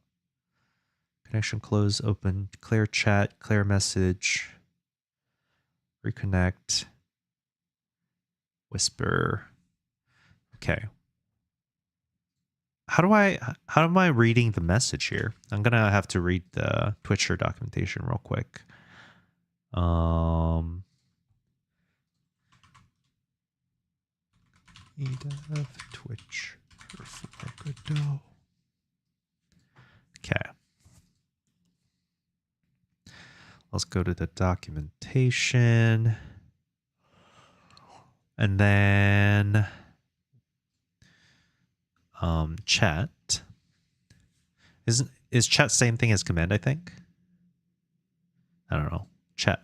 Connection close, open, clear chat, clear message. Reconnect. Whisper. Okay. How am I reading the message here? I'm gonna have to read the Twitcher documentation real quick. EDF Twitch for Godot. Okay. Let's go to the documentation. And then chat. Is chat same thing as command, I think? I don't know. Chat.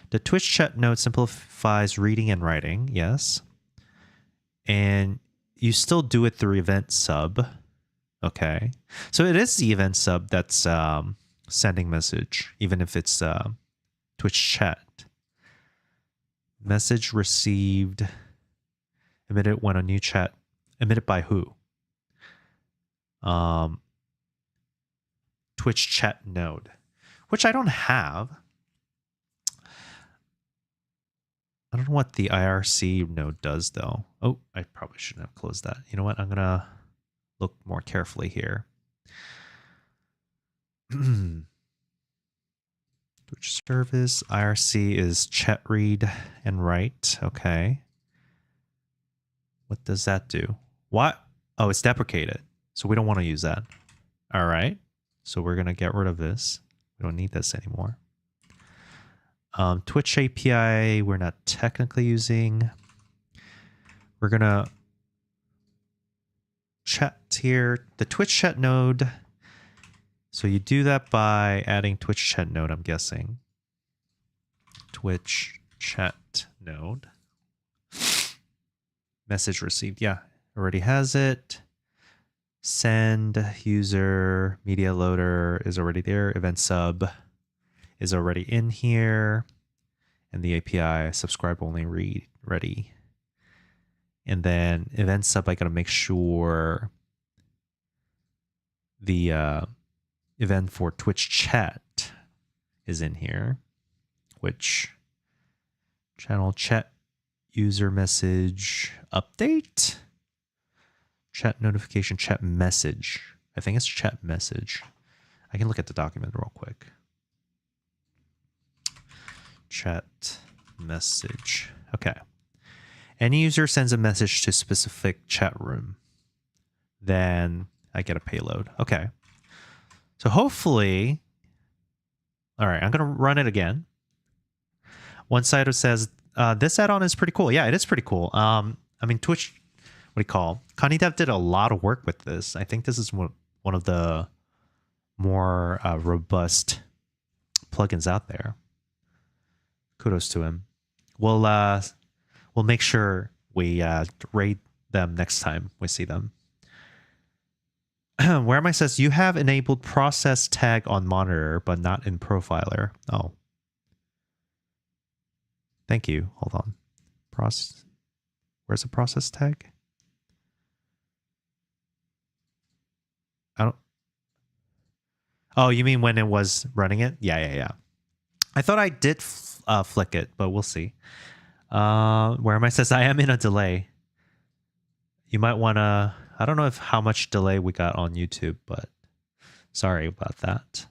The Twitch chat node simplifies reading and writing, yes. And you still do it through event sub. Okay. So it is the event sub that's sending message, even if it's Twitch chat. Message received. Emitted when a new chat. Emitted by who? Twitch chat node, which I don't have. I don't know what the IRC node does though. Oh, I probably shouldn't have closed that. You know what? I'm gonna look more carefully here. Twitch service IRC is chat read and write. Okay. What does that do? What? Oh, it's deprecated. So we don't want to use that. All right. So we're going to get rid of this. We don't need this anymore. Twitch API, we're not technically using. We're going to chat here. The Twitch chat node. So you do that by adding Twitch chat node, I'm guessing. Twitch chat node. Message received. Yeah, already has it. Send user media loader is already there. Event sub is already in here. And the API subscribe only read ready. And then event sub, I gotta make sure the event for Twitch chat is in here. Which channel chat user message update? Chat notification, chat message. I think it's chat message. I can look at the document real quick. Chat message. Okay. Any user sends a message to specific chat room, then I get a payload. Okay. So hopefully, all right, I'm going to run it again. One side says, this add-on is pretty cool. Yeah, it is pretty cool. I mean, Twitch, what do you call? ConnieDev did a lot of work with this. I think this is one of the more robust plugins out there. Kudos to him. We'll make sure we rate them next time we see them. Where am I says you have enabled process tag on monitor, but not in profiler. Oh. Thank you. Hold on. Where's the process tag? I don't. Oh, you mean when it was running it? Yeah. I thought I did flick it, but we'll see. Where am I says I am in a delay. You might want to. I don't know how much delay we got on YouTube, but sorry about that.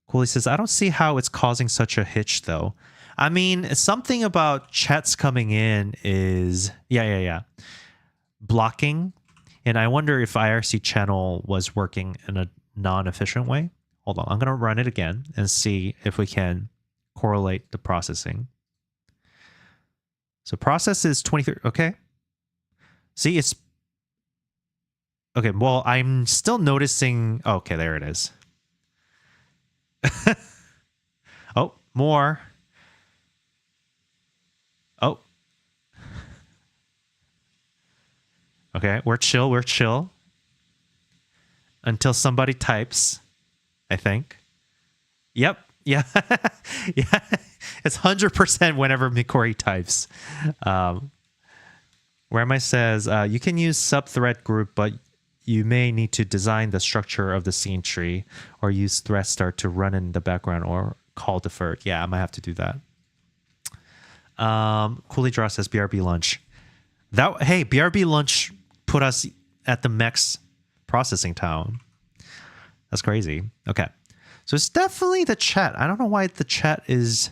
Cooley says, I don't see how it's causing such a hitch, though. I mean, something about chats coming in is, blocking. And I wonder if IRC channel was working in a non-efficient way. Hold on, I'm going to run it again and see if we can correlate the processing. So process is 23, okay. See, it's, okay, well, I'm still noticing, okay, there it is. Oh, more. Oh. Okay, we're chill. Until somebody types, I think. Yep, yeah. Yeah, it's 100% whenever Mikori types. Where am I says, you can use sub-thread group, but you may need to design the structure of the scene tree or use thread start to run in the background or call deferred. Yeah, I might have to do that. Cooley Draw says BRB lunch. Hey, BRB lunch put us at the max processing time. That's crazy. Okay. So it's definitely the chat. I don't know why the chat is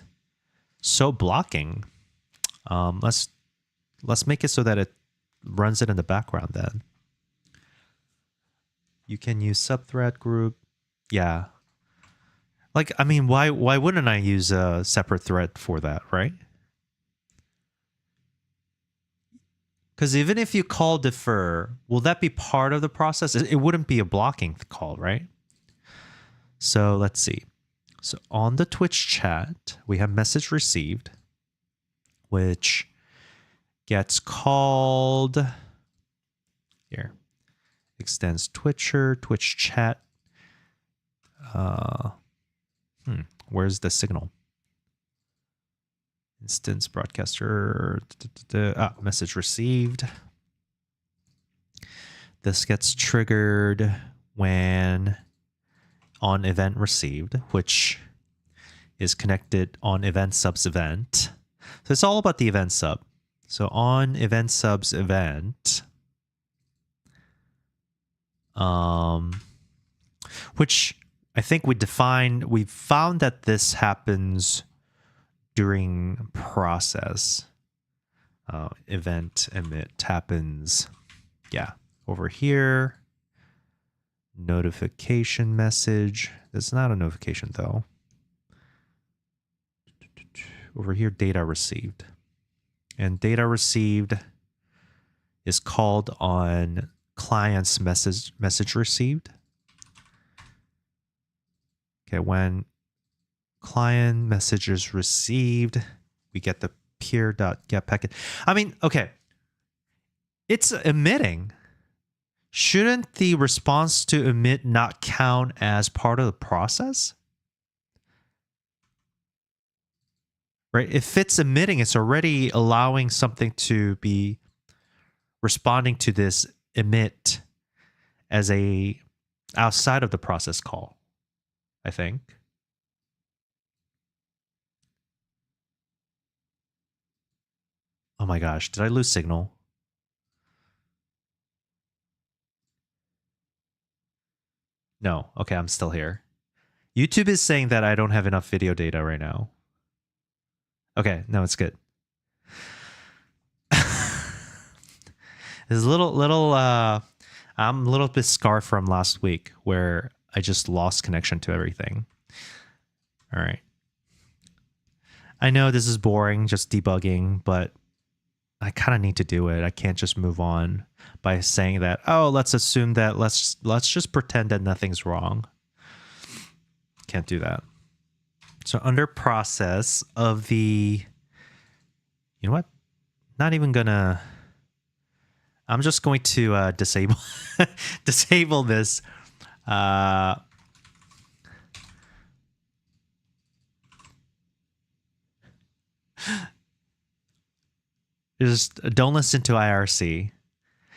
so blocking. Let's make it so that it runs it in the background then. You can use subthread group. Yeah. Like, I mean, why wouldn't I use a separate thread for that, right? Because even if you call defer, will that be part of the process? It wouldn't be a blocking call, right? So let's see. So on the Twitch chat, we have message received, which gets called here. Extends Twitcher, Twitch chat. Where's the signal? Instance broadcaster. Message received. This gets triggered when on event received, which is connected on event subs event. So it's all about the event sub. So on event subs event, which I think we found that this happens during process. Event emit happens, yeah, over here. Notification message. It's not a notification though. Over here, data received. And data received is called on client's message received. Okay, when client message is received, we get the peer.getPacket. I mean, okay. It's emitting. Shouldn't the response to emit not count as part of the process? Right? If it's emitting, it's already allowing something to be responding to this emit as a outside of the process call, I think. Oh my gosh, did I lose signal? No. Okay, I'm still here. YouTube is saying that I don't have enough video data right now. Okay, no, it's good. There's a little I'm a little bit scarred from last week where I just lost connection to everything. All right. I know this is boring, just debugging, but I kind of need to do it. I can't just move on by saying that, oh, let's assume that let's just pretend that nothing's wrong. Can't do that. So under process of the, you know what? Not even gonna, I'm just going to disable disable this. Just don't listen to IRC.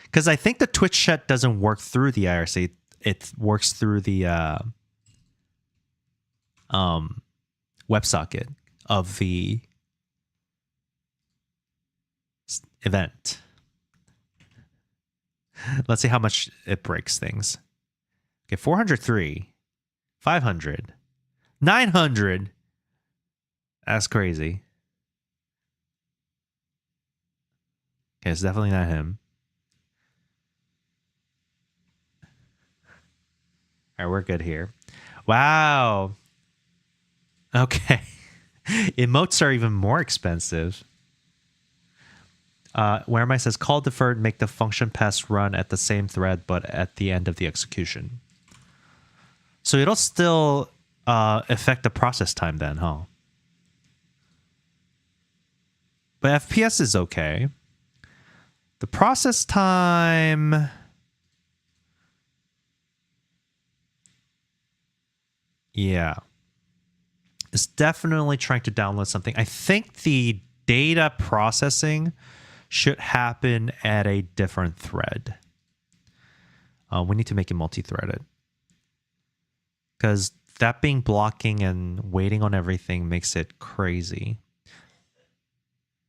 Because I think the Twitch chat doesn't work through the IRC. It works through the WebSocket of the event. Let's see how much it breaks things. Okay, 403, 500, 900. That's crazy. Okay, it's definitely not him. All right, we're good here. Wow. Okay. Emotes are even more expensive. Where am I says call deferred, make the function pass run at the same thread, but at the end of the execution. So it'll still affect the process time then, huh? But FPS is okay. The process time... Yeah. It's definitely trying to download something. I think the data processing should happen at a different thread. We need to make it multi-threaded. Because that being blocking and waiting on everything makes it crazy.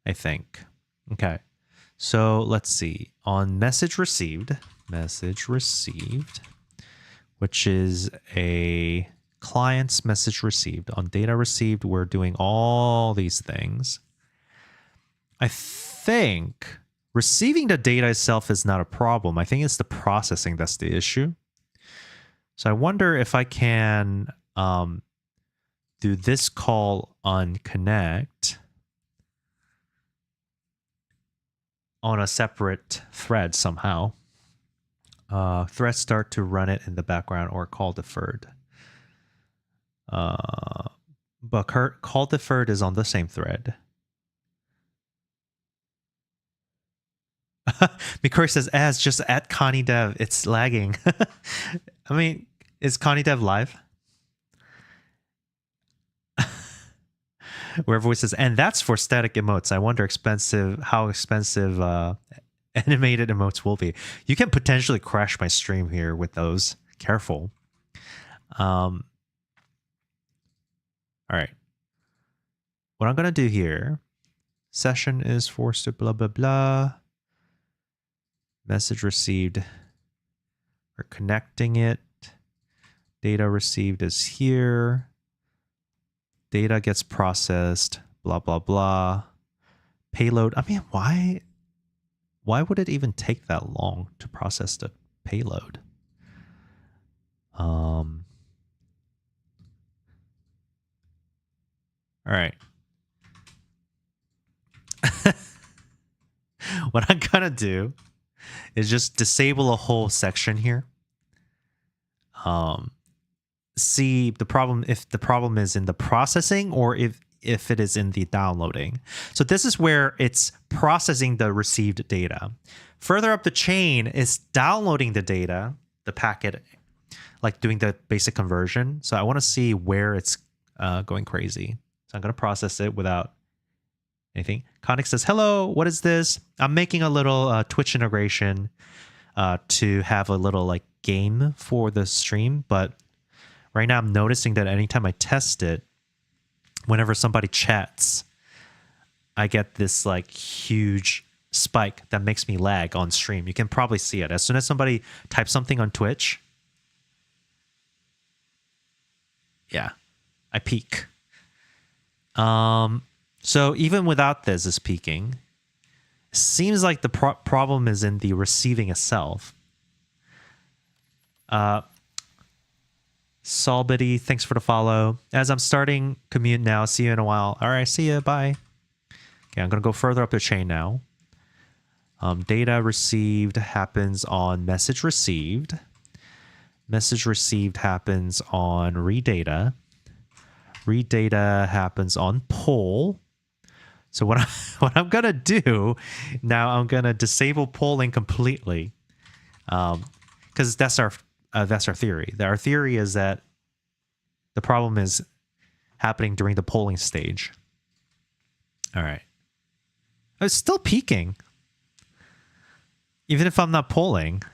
I think. Okay. So let's see. On message received, which is a client's message received. On data received, we're doing all these things. I think receiving the data itself is not a problem. I think it's the processing that's the issue. So I wonder if I can do this call on connect on a separate thread somehow. Thread start to run it in the background or call deferred. But call deferred is on the same thread. Mikori says, as just at Connie Dev, it's lagging. I mean, is Connie Dev live? Where voice says, and that's for static emotes. I wonder how expensive animated emotes will be. You can potentially crash my stream here with those. Careful. All right. What I'm going to do here, session is forced to blah, blah, blah. Message received. We're connecting it. Data received is here. Data gets processed. Blah, blah, blah. Payload. I mean, why would it even take that long to process the payload? All right. What I'm gonna do is just disable a whole section here. See the problem, if the problem is in the processing or if if it is in the downloading. So this is where it's processing the received data. Further up the chain is downloading the data, the packet, like doing the basic conversion. So I want to see where it's going crazy. So I'm going to process it without anything. Conic says, hello, what is this? I'm making a little Twitch integration to have a little like game for the stream. But right now I'm noticing that anytime I test it, whenever somebody chats, I get this like huge spike that makes me lag on stream. You can probably see it. As soon as somebody types something on Twitch, yeah, I peak. So even without this is peaking. Seems like the problem is in the receiving itself. Solbity, thanks for the follow. As I'm starting commute now, see you in a while. All right, see you, bye. Okay, I'm gonna go further up the chain now. Data received happens on message received. Message received happens on read data. Read data happens on poll. So what I'm gonna do now, I'm gonna disable polling completely, because that's our theory. Our theory is that the problem is happening during the polling stage. All right, it's still peaking, even if I'm not polling.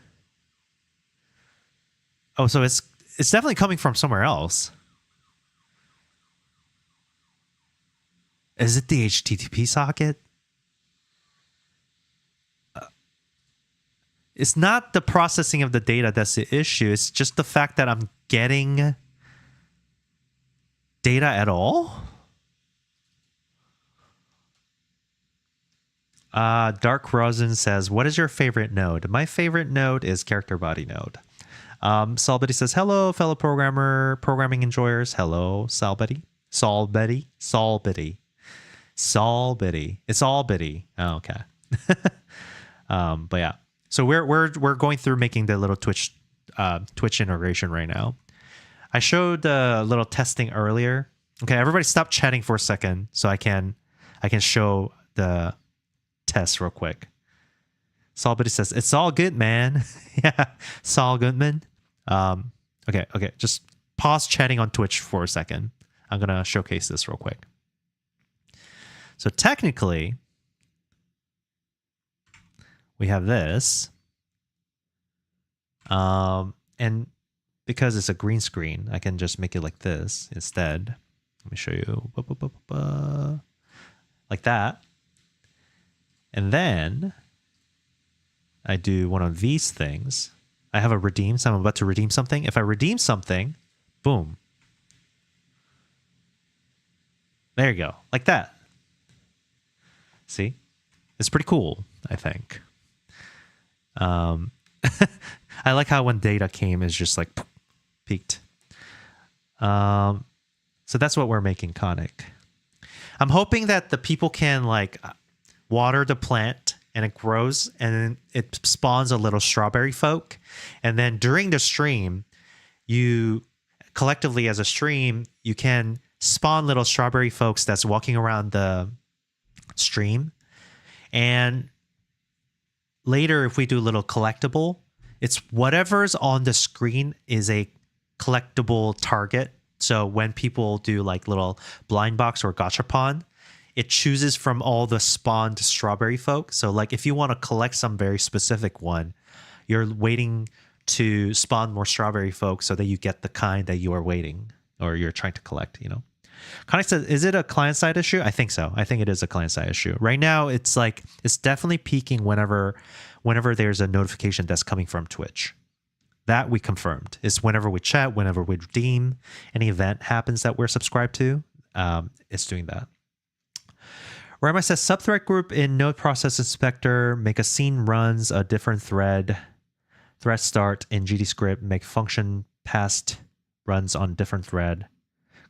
Oh, so it's definitely coming from somewhere else. Is it the HTTP socket? It's not the processing of the data that's the issue. It's just the fact that I'm getting data at all. Dark Rosin says, what is your favorite node? My favorite node is character body node. Salbetty says, hello, fellow programming enjoyers. Hello, Salbetty. Salbetty. It's all bitty. Oh, okay. But yeah. So we're going through making the little Twitch integration right now. I showed a little testing earlier. Okay, everybody stop chatting for a second so I can show the test real quick. Salbetty says, it's all good, man. Yeah, Saul Goodman. Okay, just pause chatting on Twitch for a second. I'm gonna showcase this real quick. So technically, we have this. And because it's a green screen, I can just make it like this instead. Let me show you. Like that. And then I do one of these things. I have a redeem, so I'm about to redeem something. If I redeem something, boom. There you go. Like that. See? It's pretty cool, I think. I like how when data came is just like peaked. So that's what we're making, Conic. I'm hoping that the people can like water the plant and it grows and it spawns a little strawberry folk. And then during the stream, you collectively as a stream, you can spawn little strawberry folks that's walking around the stream. And later, if we do a little collectible, it's whatever's on the screen is a collectible target. So when people do like little blind box or gachapon, it chooses from all the spawned strawberry folk. So like if you want to collect some very specific one, you're waiting to spawn more strawberry folk so that you get the kind that you are waiting or you're trying to collect, you know. Connect says, is it a client-side issue? I think so. I think it is a client-side issue. Right now, it's like, it's definitely peaking whenever there's a notification that's coming from Twitch. That we confirmed. It's whenever we chat, whenever we redeem, any event happens that we're subscribed to, it's doing that. Rama says, subthread group in node process inspector, make a scene runs a different thread start in GDScript, make function past runs on different thread.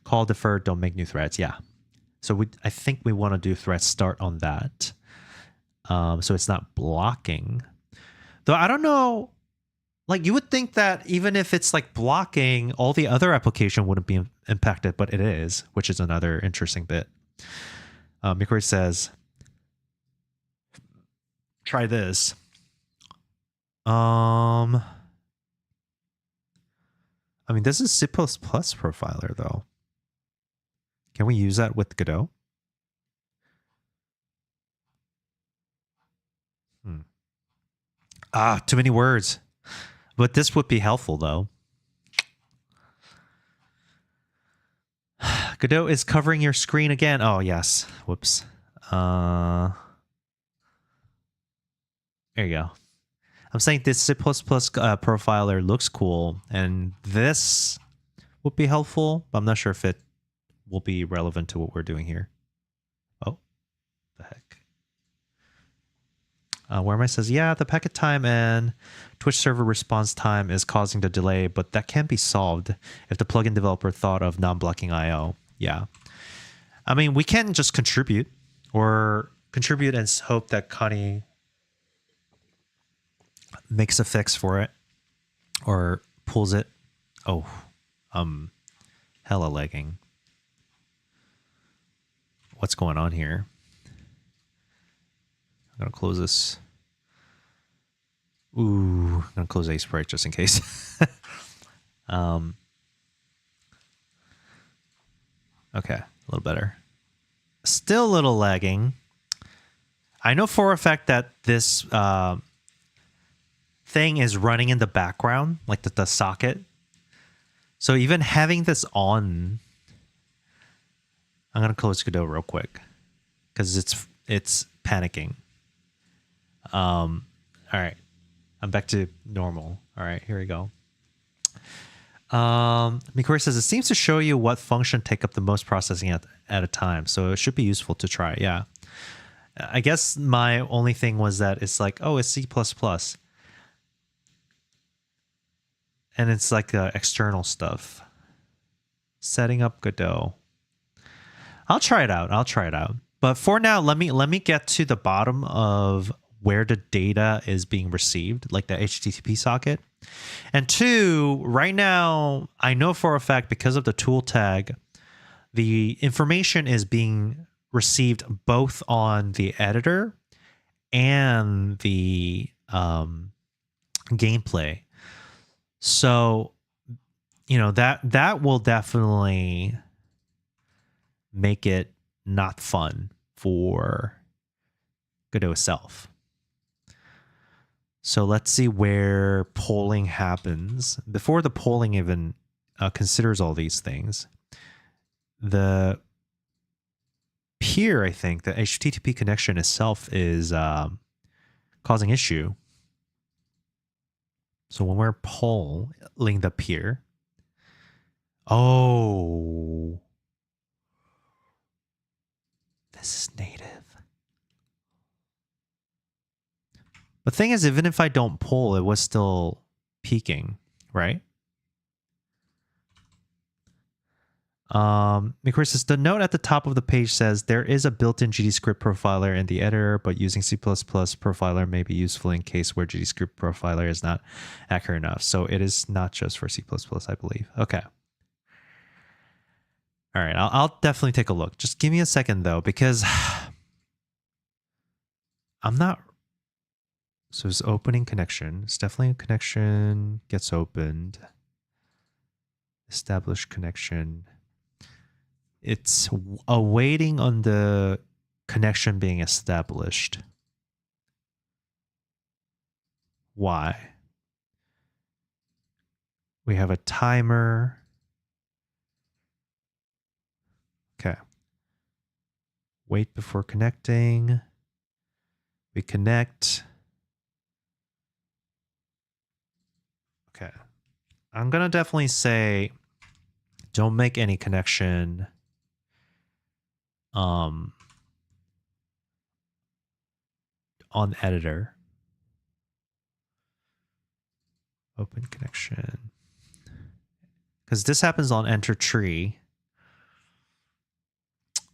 Call deferred, don't make new threads. Yeah. So I think we want to do thread start on that. So it's not blocking. Though I don't know, like you would think that even if it's like blocking, all the other application wouldn't be impacted, but it is, which is another interesting bit. Mikori says, try this. I mean, this is C++ profiler, though. Can we use that with Godot? Too many words. But this would be helpful, though. Godot is covering your screen again. Oh, yes. Whoops. There you go. I'm saying this C++ profiler looks cool, and this would be helpful, but I'm not sure if it will be relevant to what we're doing here. Oh, the heck. Where says, yeah, the packet time and Twitch server response time is causing the delay, but that can be solved if the plugin developer thought of non-blocking I/O. Yeah. I mean, we can just contribute and hope that Connie makes a fix for it or pulls it. Oh, hella lagging. What's going on here? I'm going to close this. Ooh, I'm going to close Sprite just in case. Okay, a little better. Still a little lagging. I know for a fact that this thing is running in the background, like the socket. So even having this on, I'm going to close Godot real quick because it's panicking. All right. I'm back to normal. All right, here we go. Mikori says, it seems to show you what function take up the most processing at a time. So it should be useful to try. Yeah. I guess my only thing was that it's like, oh, it's C++. And it's like external stuff. Setting up Godot. I'll try it out. But for now, let me get to the bottom of where the data is being received, like the HTTP socket. And two, right now, I know for a fact because of the tool tag, the information is being received both on the editor and the gameplay. So, that will definitely make it not fun for Godot itself. So let's see where polling happens. Before the polling even considers all these things, the peer, I think, the HTTP connection itself is causing issue. So when we're polling the peer, oh, this is native. The thing is, even if I don't poll, it was still peaking, right? Mikori says, the note at the top of the page says there is a built-in GDScript profiler in the editor, but using C++ profiler may be useful in case where GDScript profiler is not accurate enough. So it is not just for C++, I believe. Okay. All right, I'll definitely take a look. Just give me a second, though, because I'm not... So it's opening connection. It's definitely a connection gets opened. Establish connection. It's awaiting on the connection being established. Why? We have a timer. Okay. Wait before connecting. We connect. Okay. I'm going to definitely say don't make any connection on editor. Open connection. Because this happens on enter tree.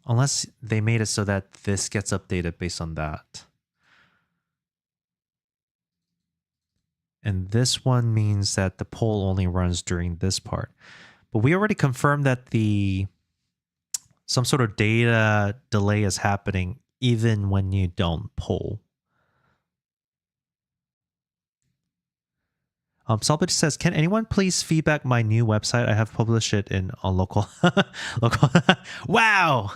Unless they made it so that this gets updated based on that. And this one means that the poll only runs during this part. But we already confirmed that the some sort of data delay is happening even when you don't pull. Somebody says, "Can anyone please feedback my new website? I have published it in a local." local. Wow.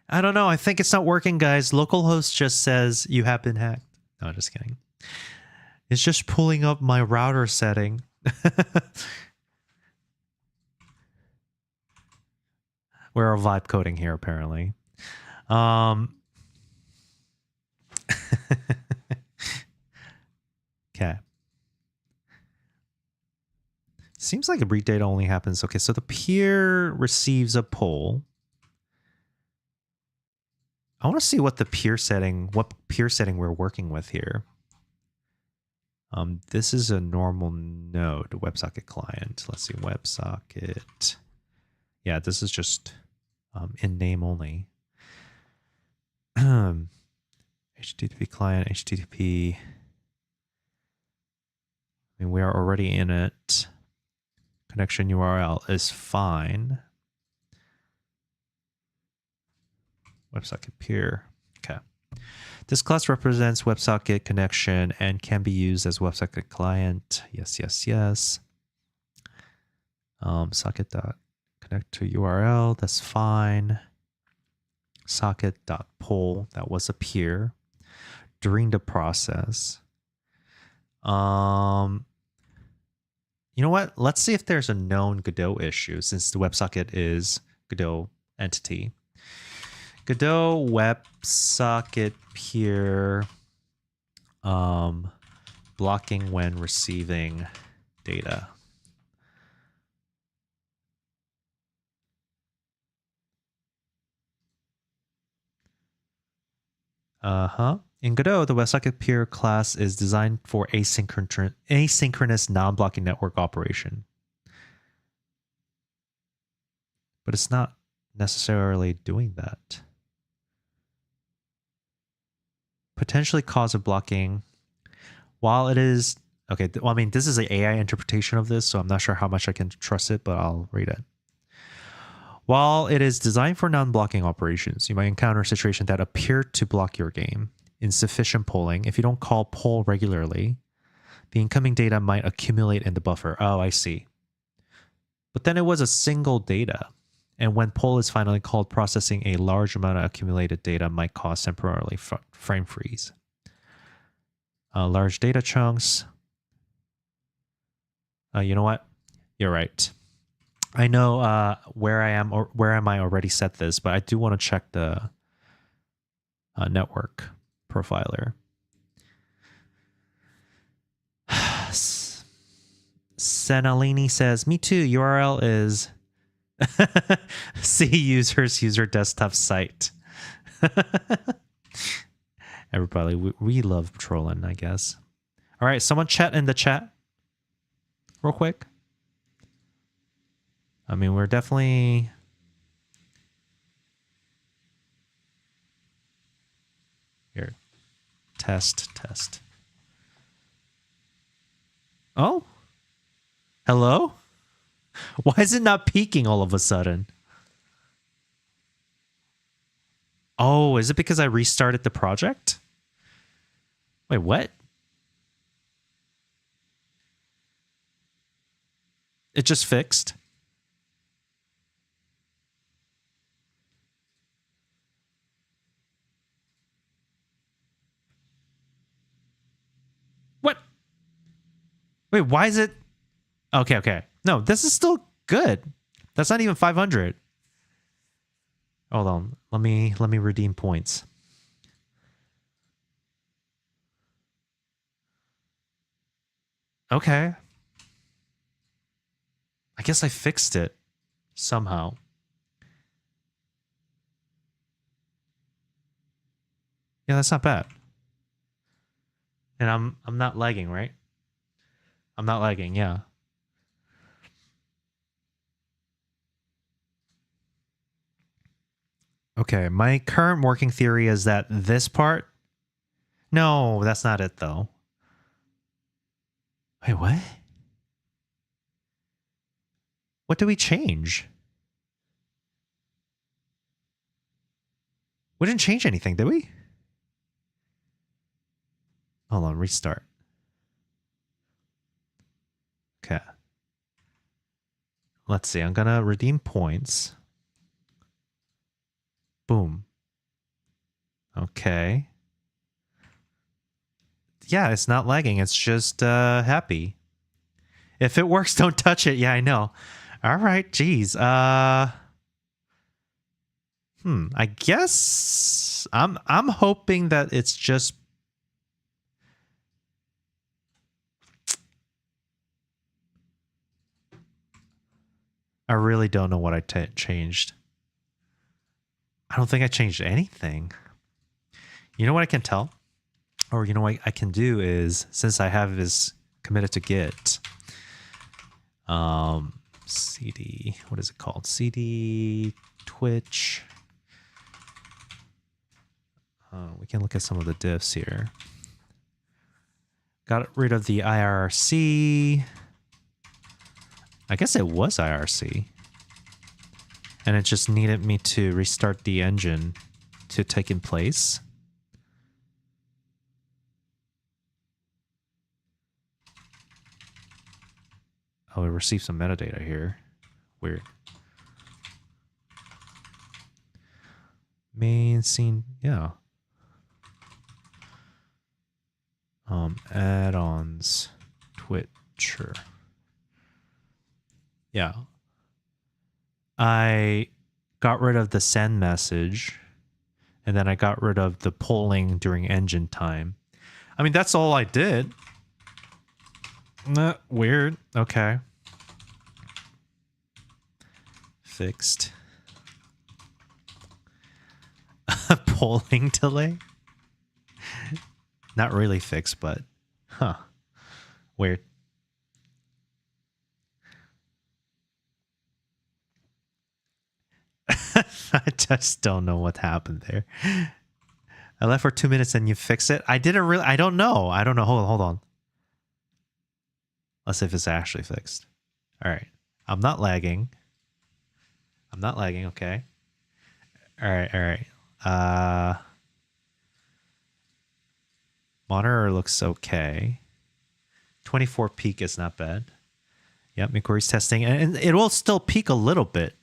I don't know. I think it's not working, guys. Localhost just says you have been hacked. No, just kidding. It's just pulling up my router setting. We're vibe coding here, apparently. Okay. Seems like a read data only happens. Okay, so the peer receives a poll. I want to see what peer setting we're working with here. This is a normal node, WebSocket client. Let's see, WebSocket. Yeah, this is just in name only. HTTP client, HTTP. I mean, we are already in it. Connection URL is fine. WebSocket peer. Okay. This class represents WebSocket connection and can be used as WebSocket client. Yes, yes, yes. Socket.connect to URL. That's fine. Socket.pull. That was a peer during the process. You know what? Let's see if there's a known Godot issue since the WebSocket is Godot entity. Godot WebSocket peer blocking when receiving data. In Godot, the WebSocket peer class is designed for asynchronous non-blocking network operation. But it's not necessarily doing that. Potentially cause of blocking. While it is... Okay, well, I mean, this is an AI interpretation of this, so I'm not sure how much I can trust it, but I'll read it. While it is designed for non-blocking operations, you might encounter situations that appear to block your game. Insufficient polling. If you don't call poll regularly, the incoming data might accumulate in the buffer. Oh, I see. But then it was a single data. And when poll is finally called, processing a large amount of accumulated data might cause temporarily frame freeze. Large data chunks. You know what? You're right. I know where I am or where am I already set this, but I do want to check the network profiler. Senalini says, "Me too. URL is C users user desktop site." Everybody, we love trolling, I guess. All right, someone chat in the chat real quick. I mean, we're definitely... Here. Test. Oh? Hello? Why is it not peaking all of a sudden? Oh, is it because I restarted the project? Wait, what? It just fixed? What? Wait, why is it... Okay. No, this is still good. That's not even 500. Hold on. Let me redeem points. Okay. I guess I fixed it somehow. Yeah, that's not bad. And I'm not lagging, right? I'm not lagging, yeah. Okay, my current working theory is that this part... No, that's not it, though. Wait, what? What did we change? We didn't change anything, did we? Hold on, restart. Okay. Let's see. I'm going to redeem points. Boom. Okay. Yeah, it's not lagging. It's just happy. If it works, don't touch it. Yeah, I know. All right, geez. I guess I'm hoping that it's just I really don't know what I changed. I don't think I changed anything. You know what I can tell? Or you know what I can do is, since I have this committed to Git, CD, what is it called? CD Twitch. We can look at some of the diffs here. Got rid of the IRC. I guess it was IRC. And it just needed me to restart the engine to take in place. Oh, we received some metadata here. Weird. Main scene, yeah. Add-ons, Twitcher. Yeah. I got rid of the send message, and then I got rid of the polling during engine time. I mean, that's all I did. Weird. Okay. Fixed. Polling delay? Not really fixed, but weird. I just don't know what happened there. I left for 2 minutes and you fix it. I don't know. Hold on. Let's see if it's actually fixed. All right. I'm not lagging. Okay. All right. Monitor looks okay. 24 peak is not bad. Yep, McQuery's testing. And it will still peak a little bit,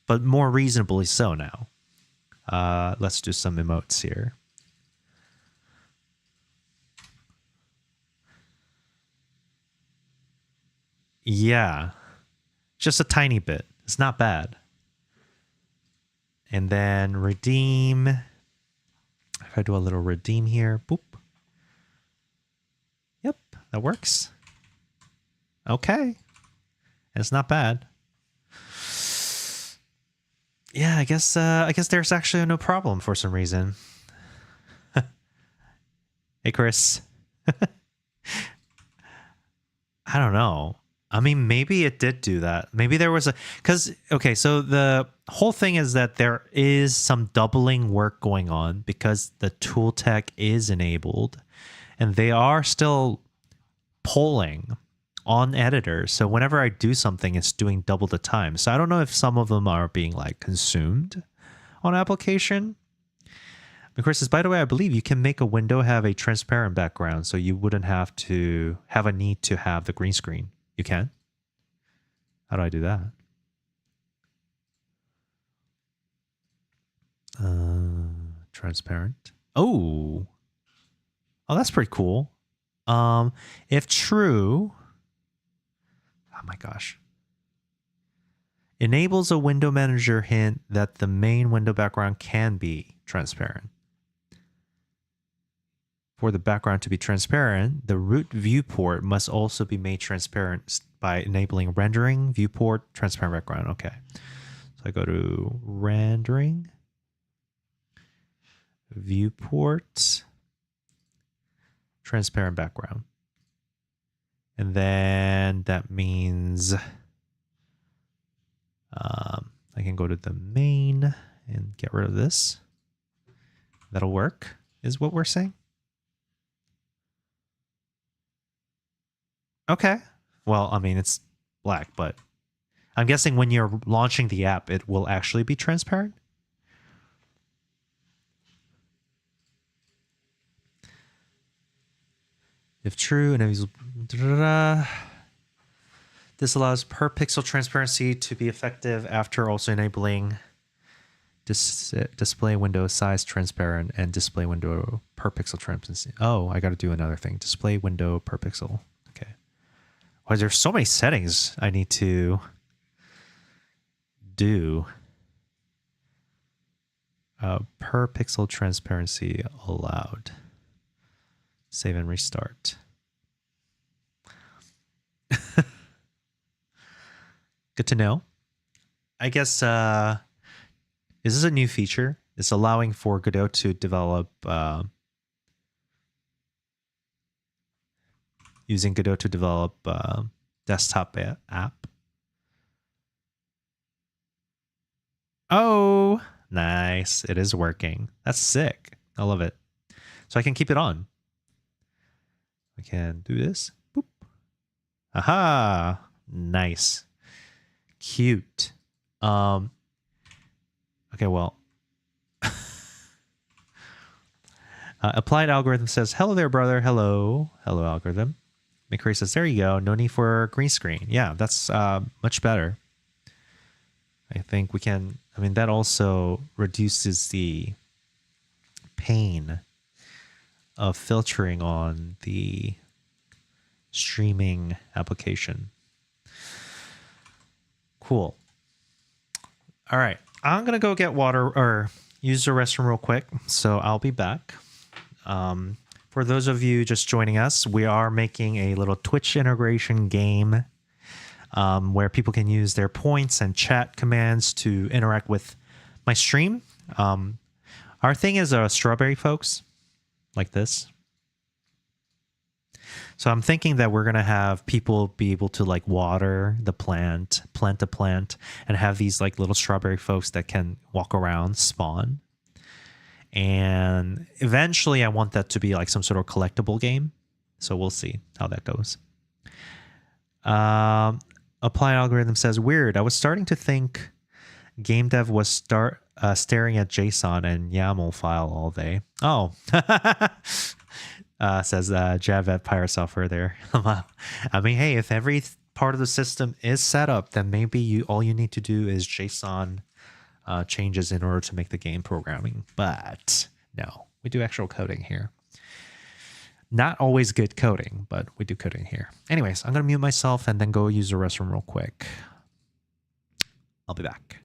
but more reasonably so now. Let's do some emotes here. Yeah, just a tiny bit. It's not bad. And then redeem. If I do a little redeem here, boop. Yep, that works. Okay. It's not bad. Yeah, I guess there's actually no problem for some reason. Hey, Chris. I don't know. I mean, maybe it did do that. Maybe there was okay, so the whole thing is that there is some doubling work going on because the tool tech is enabled and they are still polling on editors. So whenever I do something, it's doing double the time. So I don't know if some of them are being like consumed on application. Of course, by the way, I believe you can make a window have a transparent background so you wouldn't have to have a need to have the green screen. You can? How do I do that? Transparent. Oh, that's pretty cool. If true, oh my gosh. Enables a window manager hint that the main window background can be transparent. For the background to be transparent, the root viewport must also be made transparent by enabling rendering, viewport, transparent background. Okay. So I go to rendering, viewport, transparent background. And then that means I can go to the main and get rid of this. That'll work, is what we're saying. Okay. Well, I mean, it's black, but I'm guessing when you're launching the app, it will actually be transparent. If true, this allows per pixel transparency to be effective after also enabling display window size transparent and display window per pixel transparency. Oh, I got to do another thing. Display window per pixel. Okay. Why there's so many settings I need to do. Per pixel transparency allowed. Save and restart. Good to know. I guess is this a new feature? It's allowing for Godot to develop using Godot to develop desktop app. Oh, nice. It is working. That's sick. I love it. So I can keep it on. I can do this. Boop. Aha. Nice. Cute. Okay, well. Applied algorithm says, hello there, brother. Hello. Hello, algorithm. McCray says, there you go. No need for green screen. Yeah, that's much better. I think we can, I mean, that also reduces the pain of filtering on the streaming application. Cool. All right. I'm going to go get water or use the restroom real quick. So I'll be back. For those of you just joining us, we are making a little Twitch integration game where people can use their points and chat commands to interact with my stream. Our thing is strawberry folks like this. So I'm thinking that we're going to have people be able to like water the plant a plant, and have these like little strawberry folks that can walk around, spawn. And eventually I want that to be like some sort of collectible game. So we'll see how that goes. Apply algorithm says, weird. I was starting to think game dev was staring at JSON and YAML file all day. Oh, says Javet Pirate Software there. I mean, hey, if every part of the system is set up, then maybe all you need to do is JSON changes in order to make the game programming. But no, we do actual coding here. Not always good coding, but we do coding here. Anyways, I'm going to mute myself and then go use the restroom real quick. I'll be back.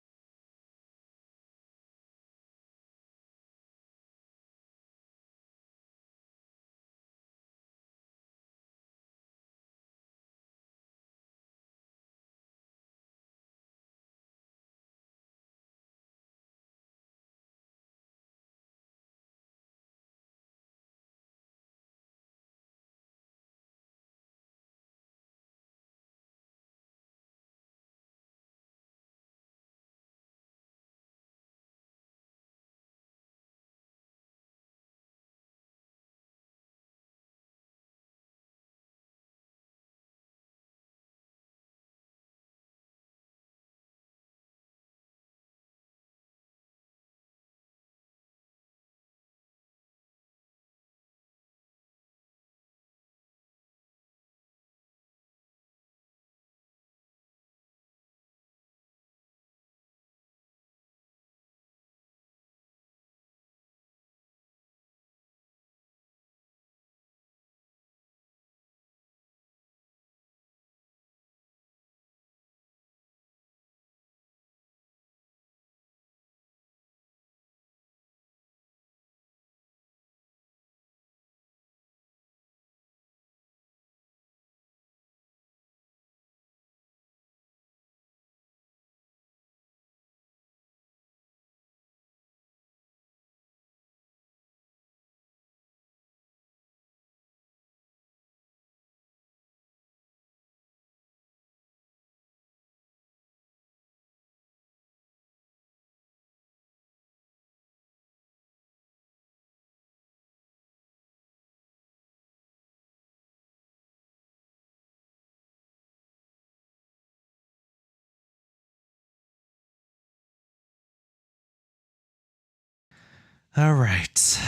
All right.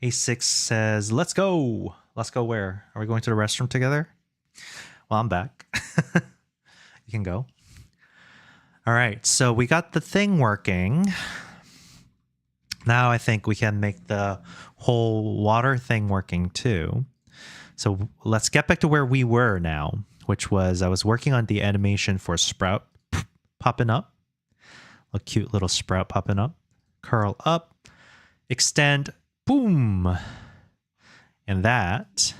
A6 says, let's go. Let's go where? Are we going to the restroom together? Well, I'm back. You can go. All right, so we got the thing working. Now I think we can make the whole water thing working too. So let's get back to where we were now, which was I was working on the animation for Sprout popping up. A cute little sprout popping up. Curl up. Extend. Boom. And that,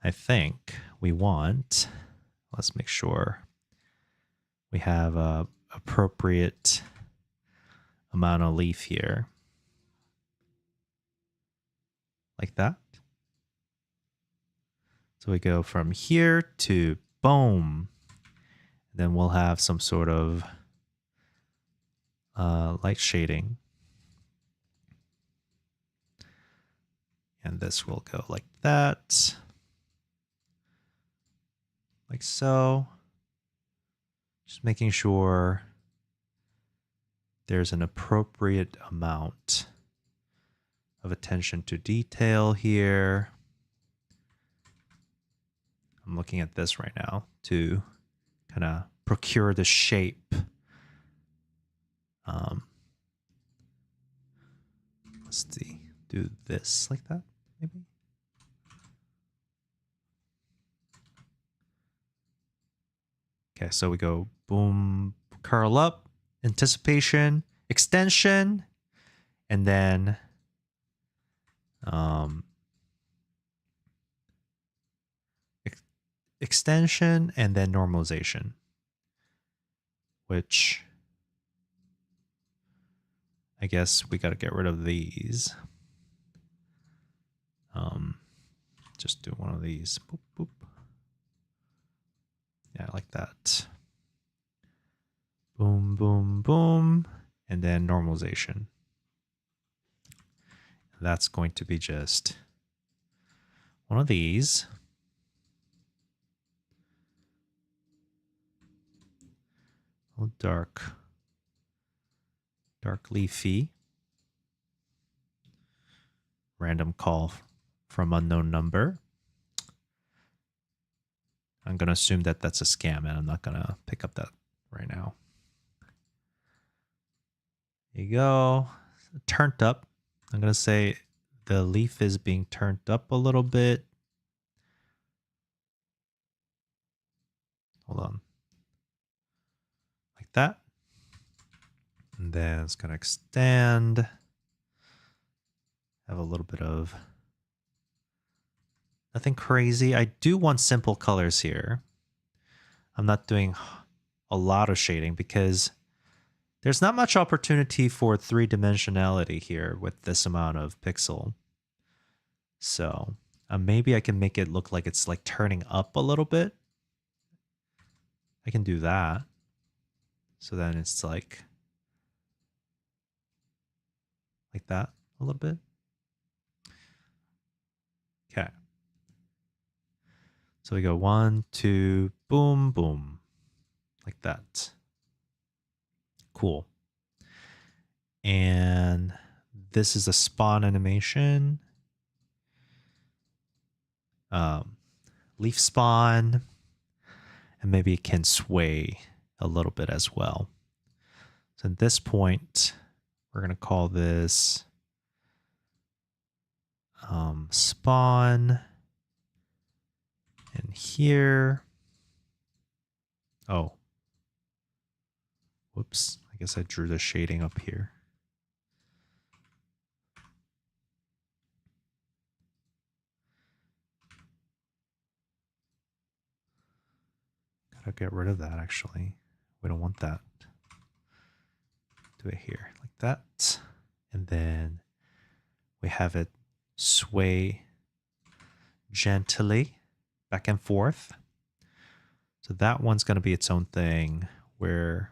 I think we want, let's make sure we have a appropriate amount of leaf here. Like that. So we go from here to boom. Then we'll have some sort of light shading. And this will go like that. Like so. Just making sure there's an appropriate amount of attention to detail here. I'm looking at this right now to kind of procure the shape. Let's see, do this like that, maybe. Okay, so we go boom, curl up, anticipation, extension, and then extension, and then normalization, which I guess we got to get rid of these. Just do one of these. Boop, boop. Yeah, like that. Boom, boom, boom. And then normalization. That's going to be just one of these. Oh, dark leafy. Random call from unknown number. I'm going to assume that that's a scam, and I'm not going to pick up that right now. There you go. Turned up. I'm going to say the leaf is being turned up a little bit. Hold on. Like that. And then it's going to extend. Have a little bit of nothing crazy. I do want simple colors here. I'm not doing a lot of shading because there's not much opportunity for three-dimensionality here with this amount of pixel. So maybe I can make it look like it's like turning up a little bit. I can do that. So then it's like that a little bit. Okay. So we go 1, 2, boom, boom. Like that. Cool. And this is a spawn animation. Leaf spawn. And maybe it can sway a little bit as well. So at this point, we're going to call this spawn. And here, oh, whoops, I guess I drew the shading up here. Gotta get rid of that, actually. We don't want that. Do it here, like that. And then we have it sway gently back and forth. So that one's going to be its own thing where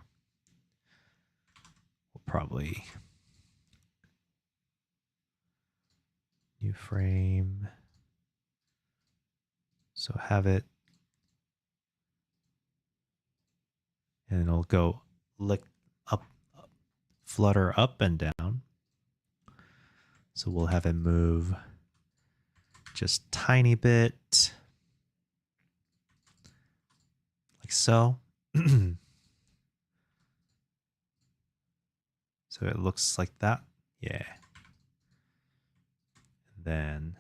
we'll probably new frame. So have it, and it'll go lick up, flutter up and down. So we'll have it move just tiny bit, like so. So it looks like that. Yeah. And then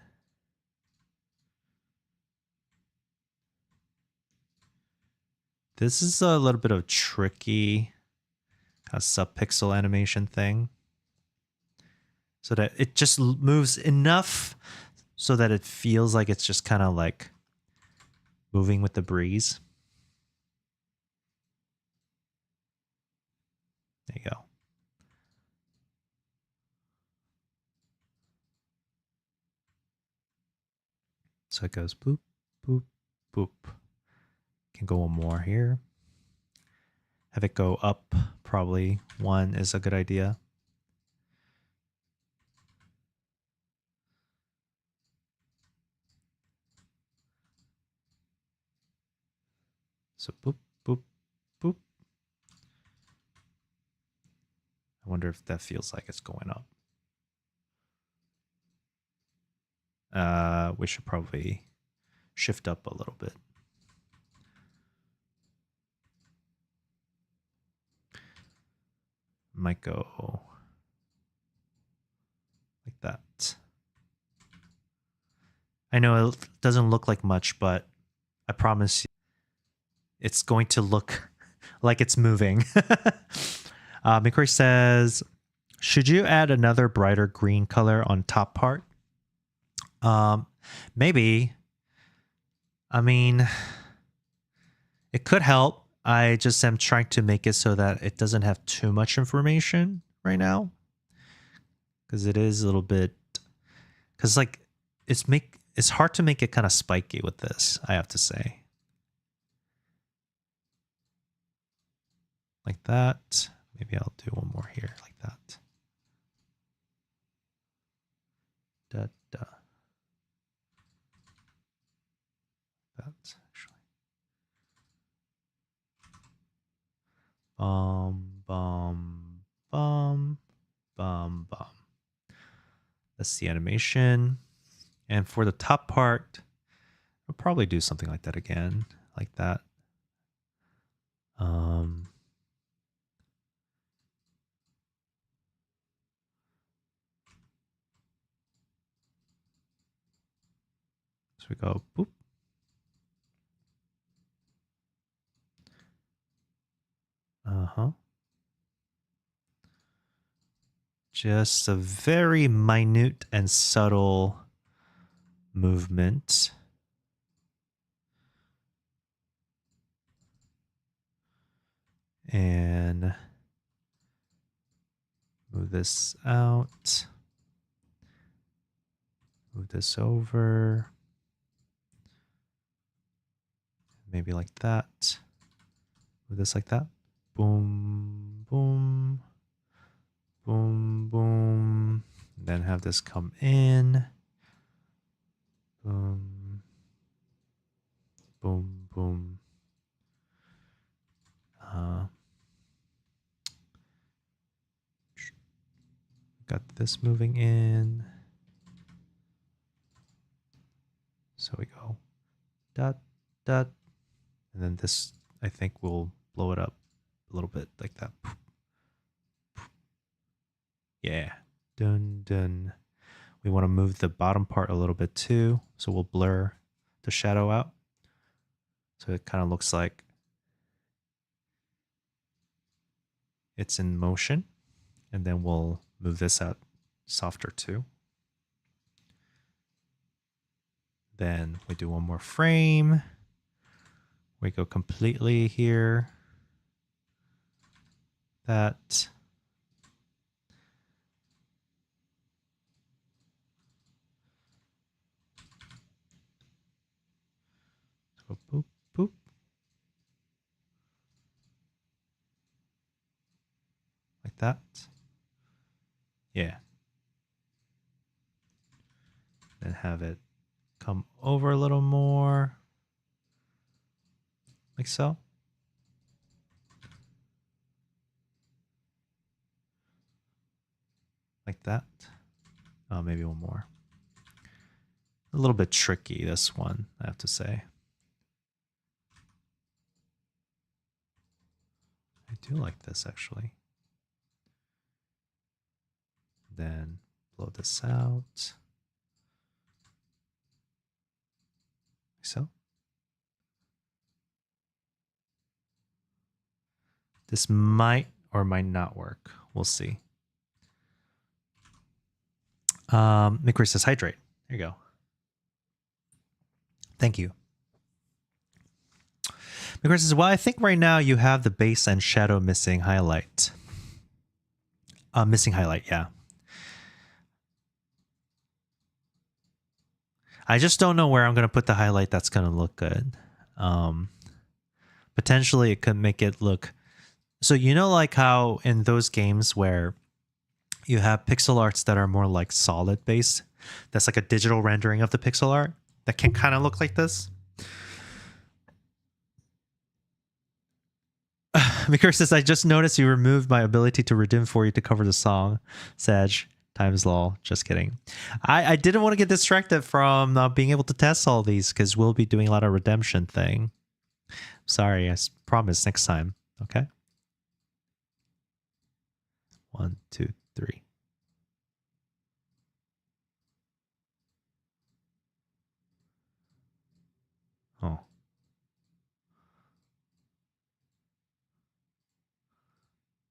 this is a little bit of tricky kind of subpixel animation thing. So that it just moves enough so that it feels like it's just kind of like moving with the breeze. There you go. So it goes boop, boop, boop. Can go one more here. Have it go up. Probably one is a good idea. So boop, boop, boop. I wonder if that feels like it's going up. We should probably shift up a little bit. Might go like that. I know it doesn't look like much, but I promise you it's going to look like it's moving. McCray says, should you add another brighter green color on top part? Maybe. I mean, it could help. I just am trying to make it so that it doesn't have too much information right now. Because it is a little bit, because like it's hard to make it kind of spiky with this, I have to say. Like that. Maybe I'll do one more here, like that. Da, da. That, actually. Bum, bum, bum, bum. That's the animation. And for the top part, I'll probably do something like that again, like that. So we go boop. Just a very minute and subtle movement. And move this out. Move this over. Maybe like that. Move this like that. Boom, boom, boom, boom. Then have this come in. Boom, boom, boom. Got this moving in. So we go dot, dot. And then this, I think, will blow it up a little bit like that. Yeah. Dun, dun. We want to move the bottom part a little bit too. So we'll blur the shadow out. So it kind of looks like it's in motion. And then we'll move this out softer too. Then we do one more frame. We go completely here. That. Go boop, boop. Like that. Yeah. Then have it come over a little more. Like so. Like that. Oh, maybe one more. A little bit tricky, this one, I have to say. I do like this, actually. Then blow this out. So. This might or might not work. We'll see. Mikri says hydrate. There you go. Thank you. Mikri says, well, I think right now you have the base and shadow missing highlight. Missing highlight, yeah. I just don't know where I'm going to put the highlight that's going to look good. Potentially it could make it look... So you know like how in those games where you have pixel arts that are more like solid based, that's like a digital rendering of the pixel art that can kind of look like this? Mikir says, I just noticed you removed my ability to redeem for you to cover the song. Sag, times lol. Just kidding. I didn't want to get distracted from being able to test all these because we'll be doing a lot of redemption thing. Sorry, I promise next time. Okay. 1, 2, 3. Oh.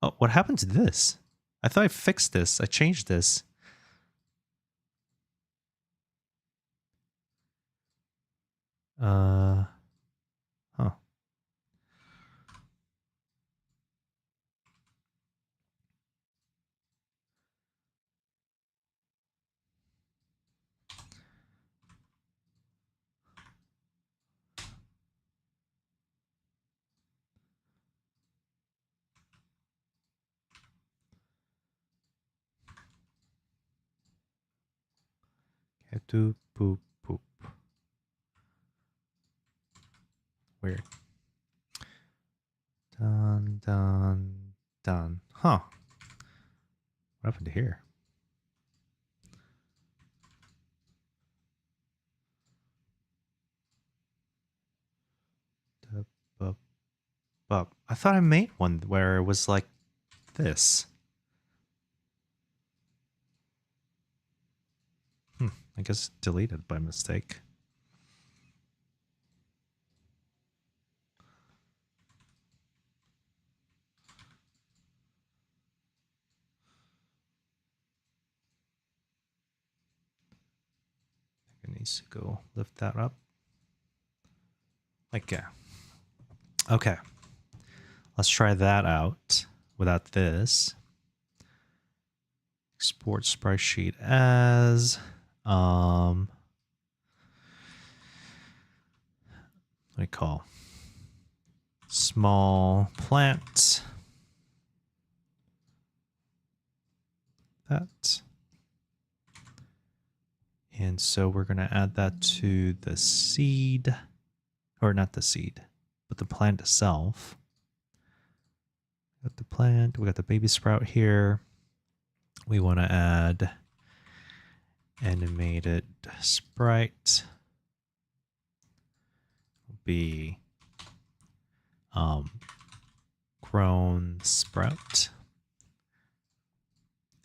Oh, what happened to this? I thought I fixed this. I changed this. Huh. Okay, do boop boop. Weird. Done, done, done. Huh. What happened to here? I thought I made one where it was like this. I guess deleted by mistake. It needs to go lift that up. Okay. Okay. Let's try that out without this. Export sprite sheet as what do we call small plant. That. And so we're going to add that to the seed, or not the seed, but the plant itself. Got the plant, we got the baby sprout here. We want to add animated sprite. Be grown sprout.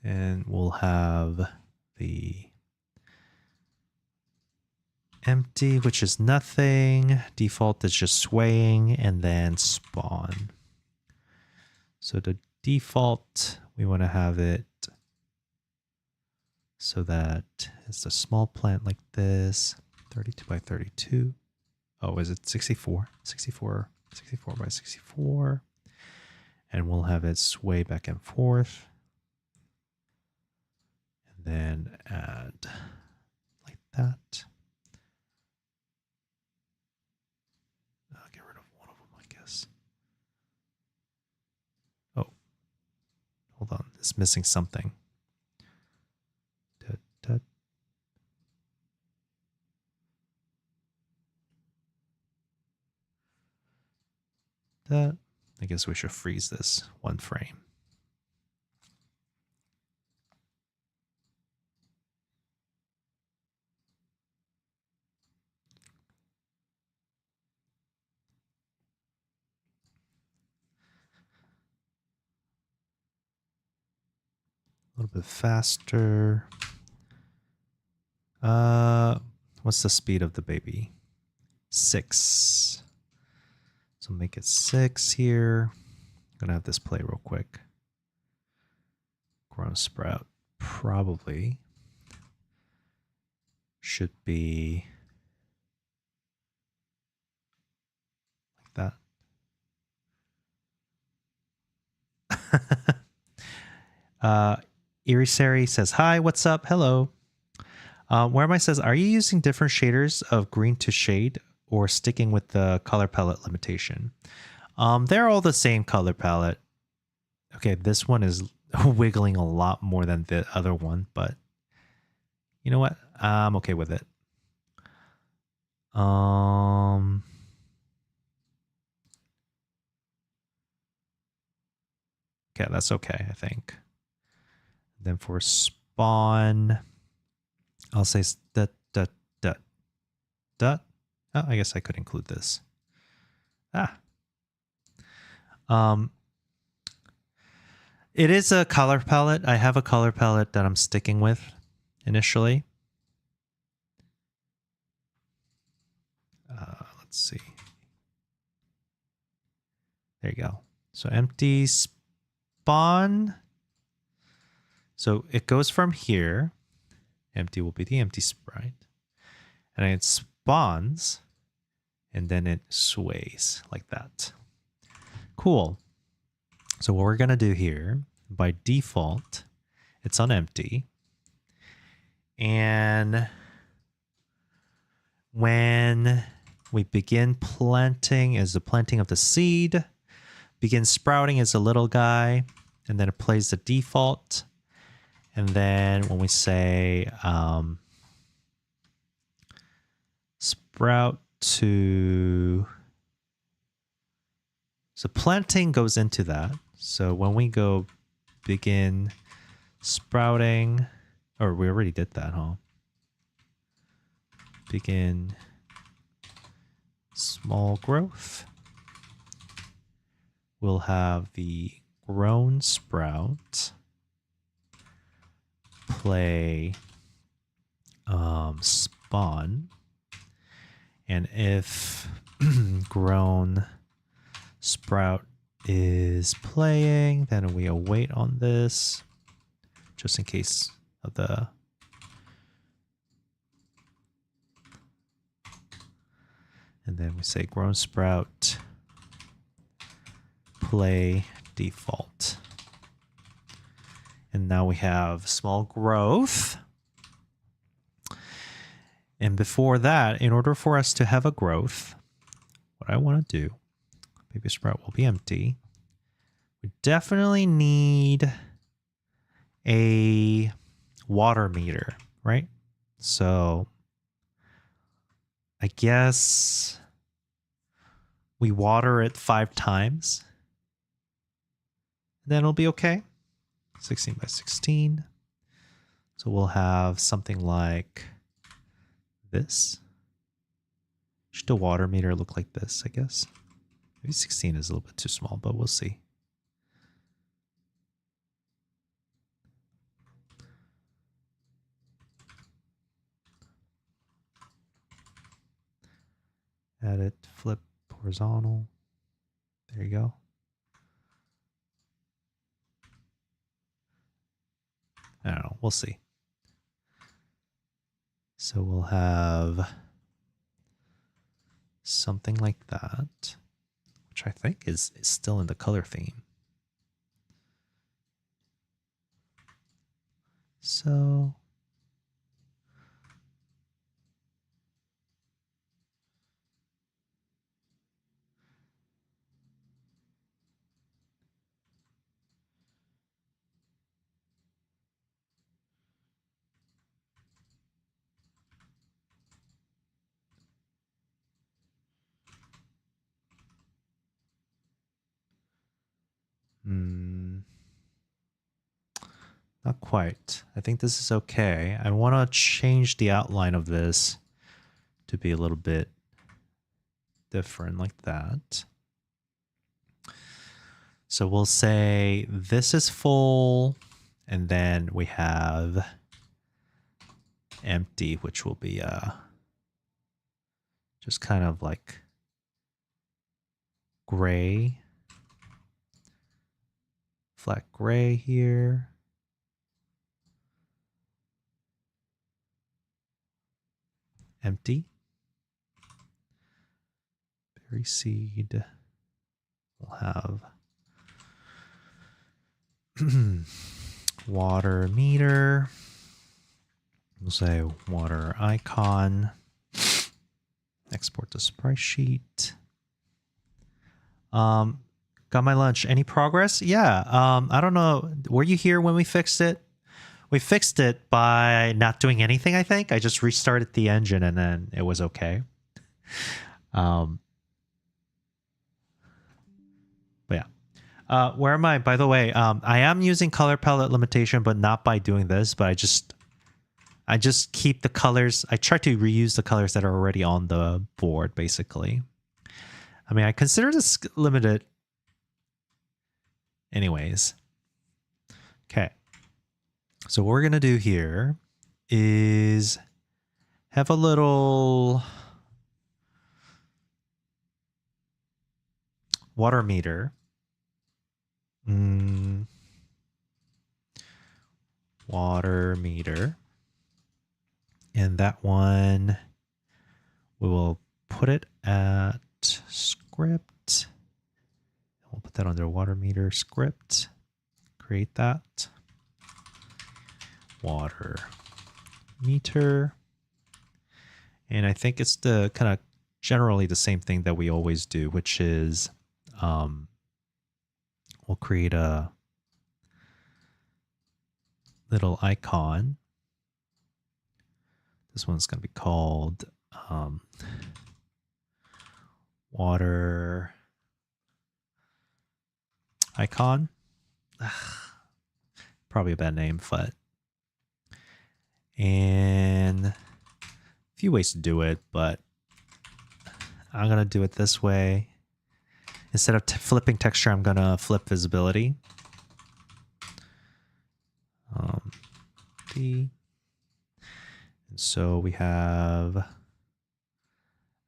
And we'll have the empty, which is nothing. Default is just swaying, and then spawn. So the default, we want to have it so that it's a small plant like this, 32 by 32. Oh, is it 64? 64 by 64. And we'll have it sway back and forth. And then add like that. I'll get rid of one of them, I guess. Oh, hold on. It's missing something. That. I guess we should freeze this one frame. little bit faster. What's the speed of the baby? 6. So make it 6 here. I'm gonna have this play real quick. Grown sprout probably should be like that. Irisari says, hi, what's up? Hello. Whereby says, are you using different shaders of green to shade or sticking with the color palette limitation? They're all the same color palette. Okay, this one is wiggling a lot more than the other one, but you know what? I'm okay with it. Okay, that's okay, I think. Then for spawn, I'll say dot dot dot dot. Oh, I guess I could include this. It is a color palette. I have a color palette that I'm sticking with initially. Let's see. There you go. So empty spawn. So it goes from here. Empty will be the empty sprite. And it spawns. And then it sways like that. Cool. So what we're going to do here, by default, it's on empty. And when we begin planting is the planting of the seed. Begin sprouting is a little guy. And then it plays the default. And then when we say sprout to... So planting goes into that. So when we go begin sprouting, or we already did that, huh? Begin small growth. We'll have the grown sprout play spawn. And if grown sprout is playing, then we await on this just in case of the and then we say grown sprout play default. And now we have small growth. And before that, in order for us to have a growth, what I want to do, baby sprout will be empty. We definitely need a water meter, right? So I guess we water it 5 times. Then it'll be okay. 16 by 16. So we'll have something like this. Should the water meter look like this, I guess? Maybe 16 is a little bit too small, but we'll see. Edit, flip, horizontal. There you go. I don't know. We'll see. So we'll have something like that, which I think is still in the color theme. So not quite. I think this is okay. I want to change the outline of this to be a little bit different like that. So we'll say this is full And then we have empty, which will be just kind of like gray, flat gray here. Empty. Berry seed. We'll have water meter. We'll say water icon. Export to sprite sheet. Got my lunch. Any progress? Yeah. I don't know. Were you here when we fixed it? We fixed it by not doing anything, I think. I just restarted the engine and then it was okay. But yeah. Where am I? By the way, I am using color palette limitation, but not by doing this, but I just keep the colors. I try to reuse the colors that are already on the board, basically. I mean, I consider this limited anyways. Okay. So what we're going to do here is have a little water meter. Water meter. And that one, we will put it at script. We'll put that under water meter script. Create that. Water meter. And I think it's the kind of generally the same thing that we always do, which is we'll create a little icon. This one's going to be called water icon. Probably a bad name, but and a few ways to do it, but I'm going to do it this way. Instead of flipping texture, I'm going to flip visibility. And so we have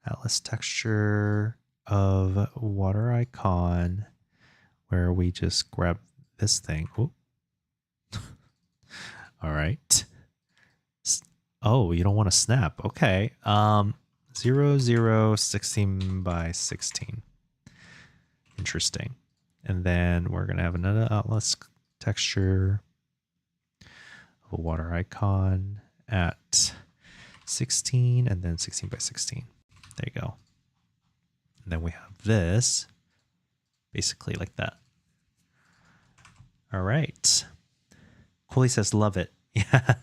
Atlas texture of water icon where we just grab this thing. Ooh. All right. Oh, you don't want to snap. Okay. 0, 0, 16 by 16. Interesting. And then we're going to have another Atlas texture of a water icon at 16 and then 16 by 16. There you go. And then we have this basically like that. All right. Cooley says, love it. Yeah.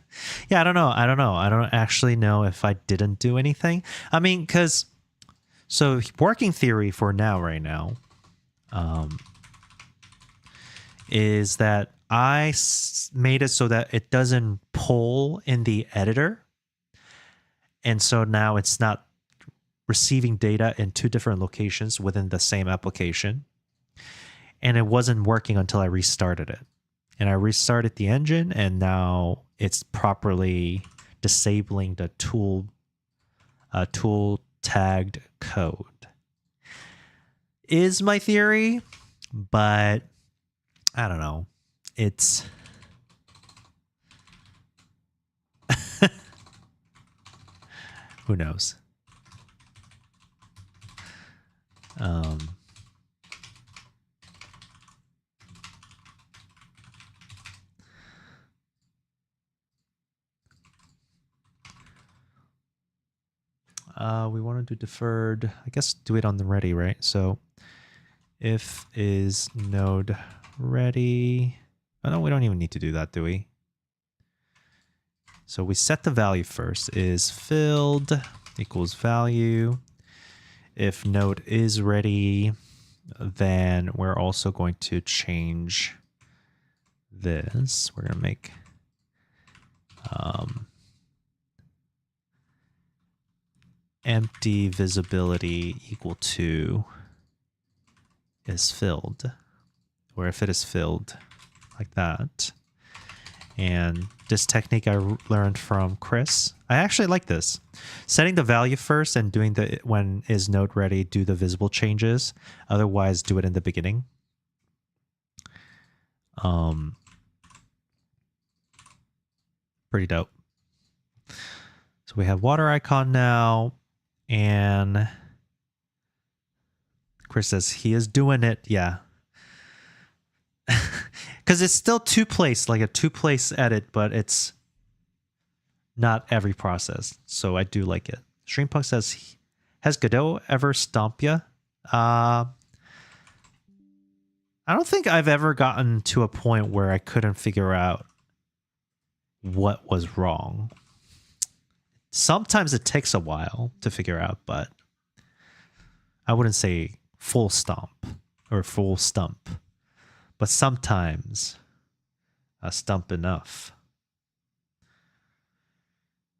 Yeah, I don't know. I don't actually know if I didn't do anything. I mean, because, so working theory for now, right now, is that I made it so that it doesn't pull in the editor. And so now it's not receiving data in two different locations within the same application. And it wasn't working until I restarted it. And I restarted the engine, and now it's properly disabling the tool tagged code. Is my theory, but I don't know. It's who knows? We want to do deferred. I guess do it on the ready, right? So if is node ready. Oh, no, we don't even need to do that, do we? So we set the value first. Is filled equals value. If node is ready, then we're also going to change this. We're going to make empty visibility equal to is filled, or if it is filled like that. And this technique I learned from Chris. I actually like this. Setting the value first and doing the when is node ready, do the visible changes. Otherwise, do it in the beginning. Pretty dope. So we have water icon now, and Chris says he is doing it. Yeah. Because it's still two-place, like a two-place edit, but it's not every process. So I do like it. Streampunk says, has Godot ever stomped ya? I don't think I've ever gotten to a point where I couldn't figure out what was wrong. Sometimes it takes a while to figure out, but I wouldn't say full stomp or full stump. But sometimes a stump enough.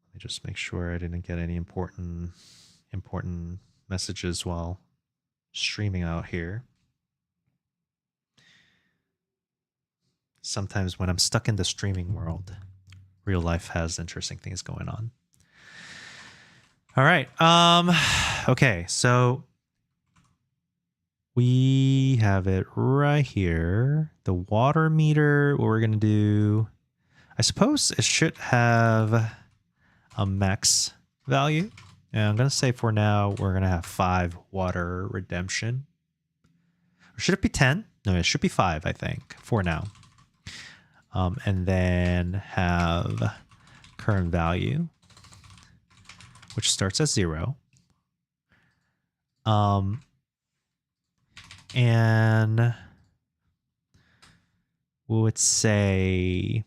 Let me just make sure I didn't get any important messages while streaming out here. Sometimes when I'm stuck in the streaming world, real life has interesting things going on. All right. Okay, so we have it right here. The water meter, what we're going to do, I suppose it should have a max value. And I'm going to say for now, we're going to have 5 water redemption. Or should it be 10? No, it should be 5, I think, for now. And then have current value, which starts at 0. And we would say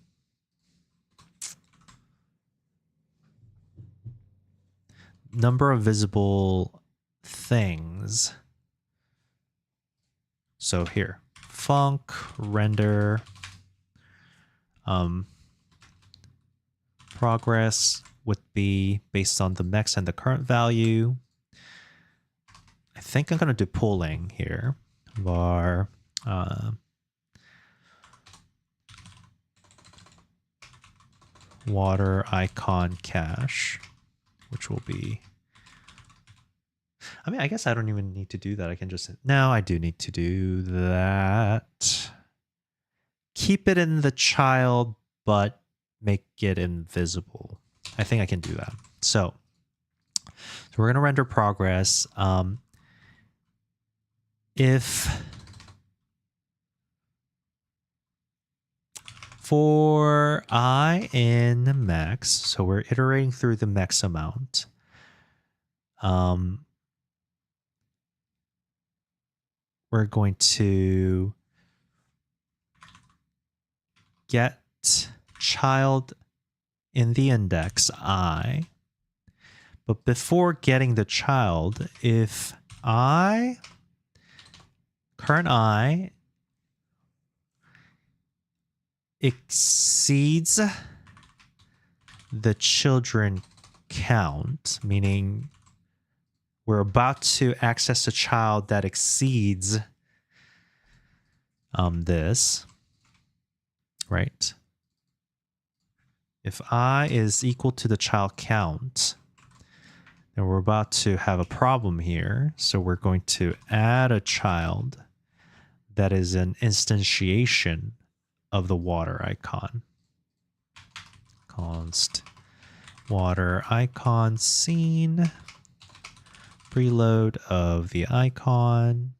number of visible things. So here, func render progress would be based on the max and the current value. I think I'm going to do pooling here. Var water icon cache, which will be, I mean, I guess I don't even need to do that. I can just, no, I do need to do that. Keep it in the child, but make it invisible. I think I can do that. So we're going to render progress. If for I in max, so we're iterating through the max amount. We're going to get child in the index I. But before getting the child, if I, current I, exceeds the children count, meaning we're about to access a child that exceeds this, right? If I is equal to the child count, then we're about to have a problem here. So we're going to add a child that is an instantiation of the water icon. Const water icon scene preload of the icon.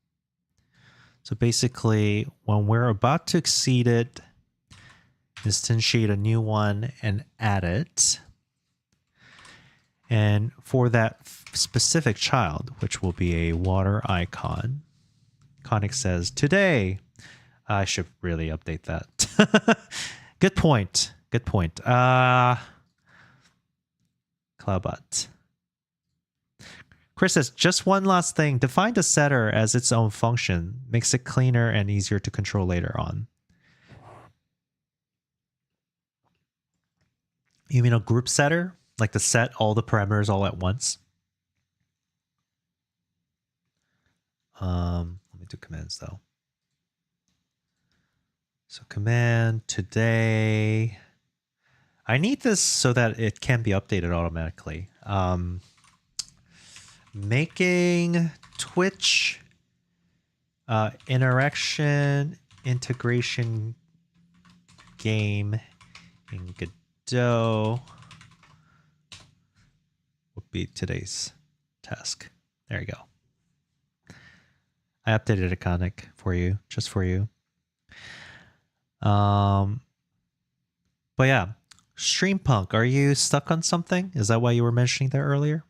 So basically, when we're about to exceed it, instantiate a new one and add it. And for that specific child, which will be a water icon, Conic says, today, I should really update that. Good point. Good point. Cloudbot. Chris says, just one last thing. Define the setter as its own function. Makes it cleaner and easier to control later on. You mean a group setter? Like to set all the parameters all at once? Let me do commands though. So command today I need this so that it can be updated automatically. Making Twitch interaction integration game in Godot would be today's task. There you go. I updated a conic for you, just for you. But yeah, Streampunk, are you stuck on something? Is that why you were mentioning that earlier?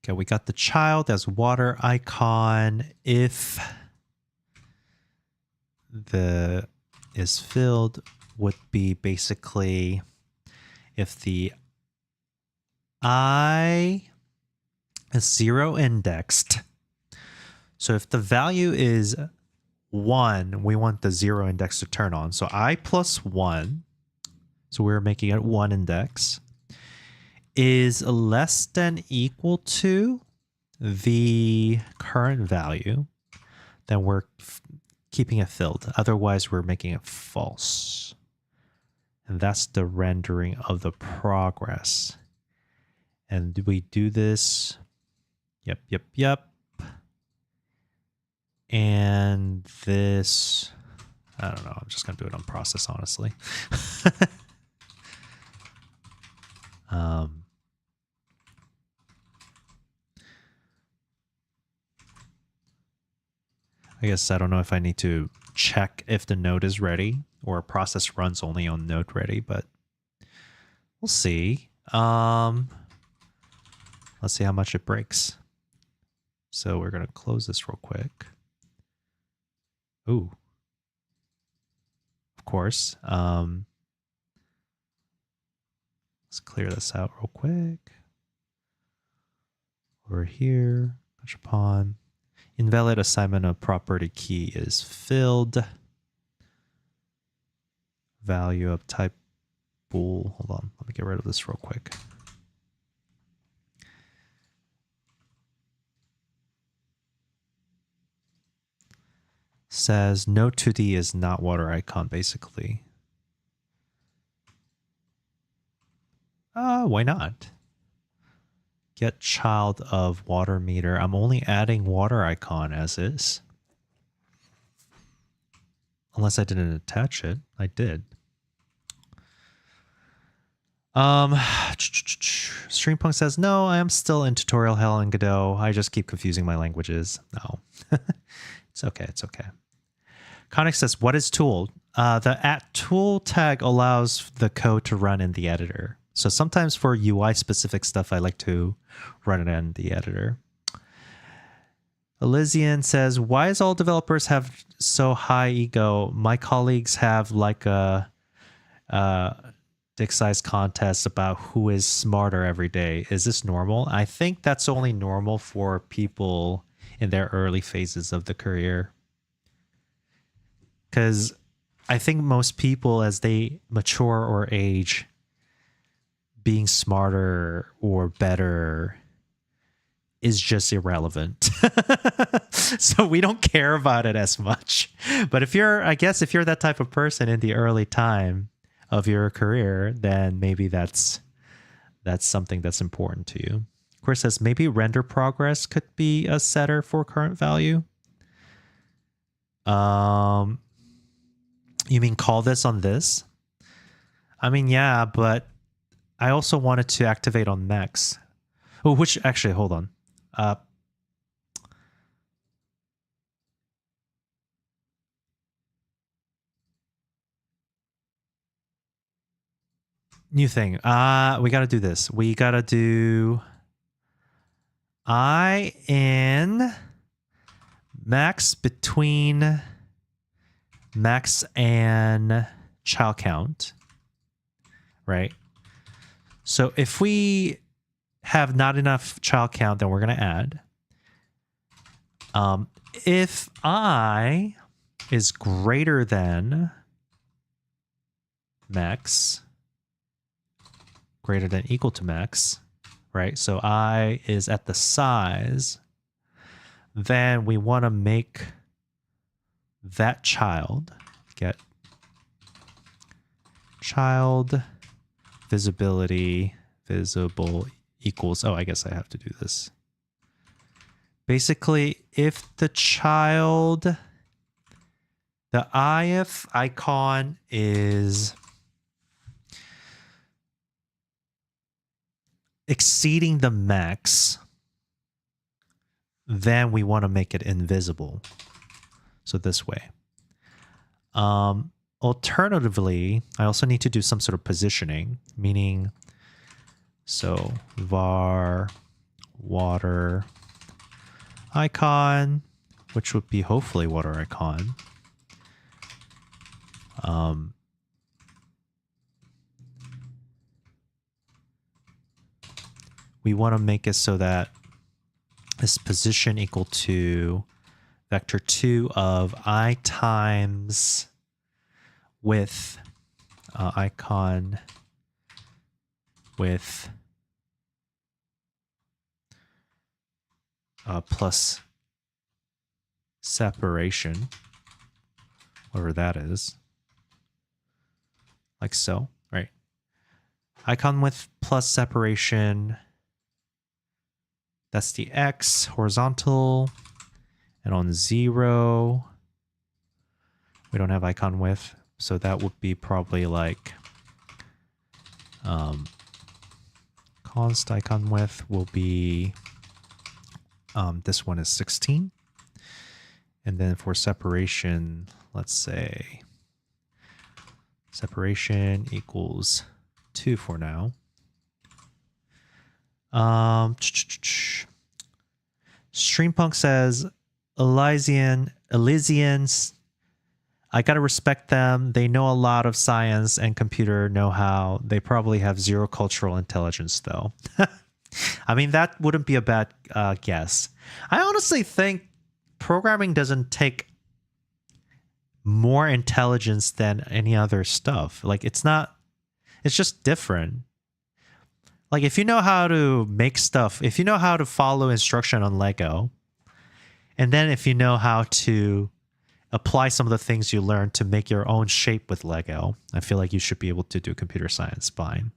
Okay, we got the child as water icon. If the is filled would be basically if the I is 0 indexed. So if the value is 1, we want the 0 index to turn on. So I plus 1, so we're making it 1 index, is less than equal to the current value, then we're keeping it filled. Otherwise, we're making it false. And that's the rendering of the progress. And we do this. Yep. And this, I don't know. I'm just going to do it on process, honestly. I guess I don't know if I need to check if the node is ready or a process runs only on node ready, but we'll see. Let's see how much it breaks. So we're going to close this real quick. Ooh. Of course. Let's clear this out real quick. Over here, touch upon. Invalid assignment of property key is filled. Value of type bool. Hold on, let me get rid of this real quick. Says no 2D is not water icon, basically. Why not? Get child of water meter. I'm only adding water icon as is. Unless I didn't attach it. I did. Streampunk says, no, I am still in tutorial hell in Godot. I just keep confusing my languages. No. It's okay. It's okay. Conic says, what is tool? The @tool tag allows the code to run in the editor. So sometimes for UI specific stuff, I like to run it in the editor. Elysian says, why is all developers have so high ego? My colleagues have like a dick size contest about who is smarter every day. Is this normal? I think that's only normal for people in their early phases of the career. Because I think most people, as they mature or age, being smarter or better is just irrelevant. So we don't care about it as much. But if you're, I guess if you're that type of person in the early time of your career, then maybe that's something that's important to you. Chris says maybe render progress could be a setter for current value. You mean call this on this? I mean, yeah, but I also wanted to activate on Max. Oh, which actually, hold on. New thing. We got to do this. We got to do I in max between max and child count, right? So if we have not enough child count, then we're going to add. If I is greater than max, greater than equal to max, right? So I is at the size, then we want to make that child get child visibility visible equals, oh, I guess I have to do this. Basically, if the child, the IF icon is exceeding the max, then we want to make it invisible. So this way. Alternatively, I also need to do some sort of positioning, meaning, so var water icon, which would be hopefully water icon. We want to make it so that this position equal to vector 2 of I times width icon with plus separation, whatever that is, like so, right? Icon width plus separation, that's the X, horizontal, and on 0, we don't have icon width, so that would be probably like const icon width will be, this one is 16. And then for separation, let's say separation equals 2 for now. Streampunk says, Elysians, I gotta respect them. They know a lot of science and computer know-how. They probably have zero cultural intelligence, though. I mean, that wouldn't be a bad guess. I honestly think programming doesn't take more intelligence than any other stuff. Like, it's just different. Like, if you know how to make stuff, if you know how to follow instruction on Lego, and then if you know how to apply some of the things you learned to make your own shape with Lego, I feel like you should be able to do computer science fine.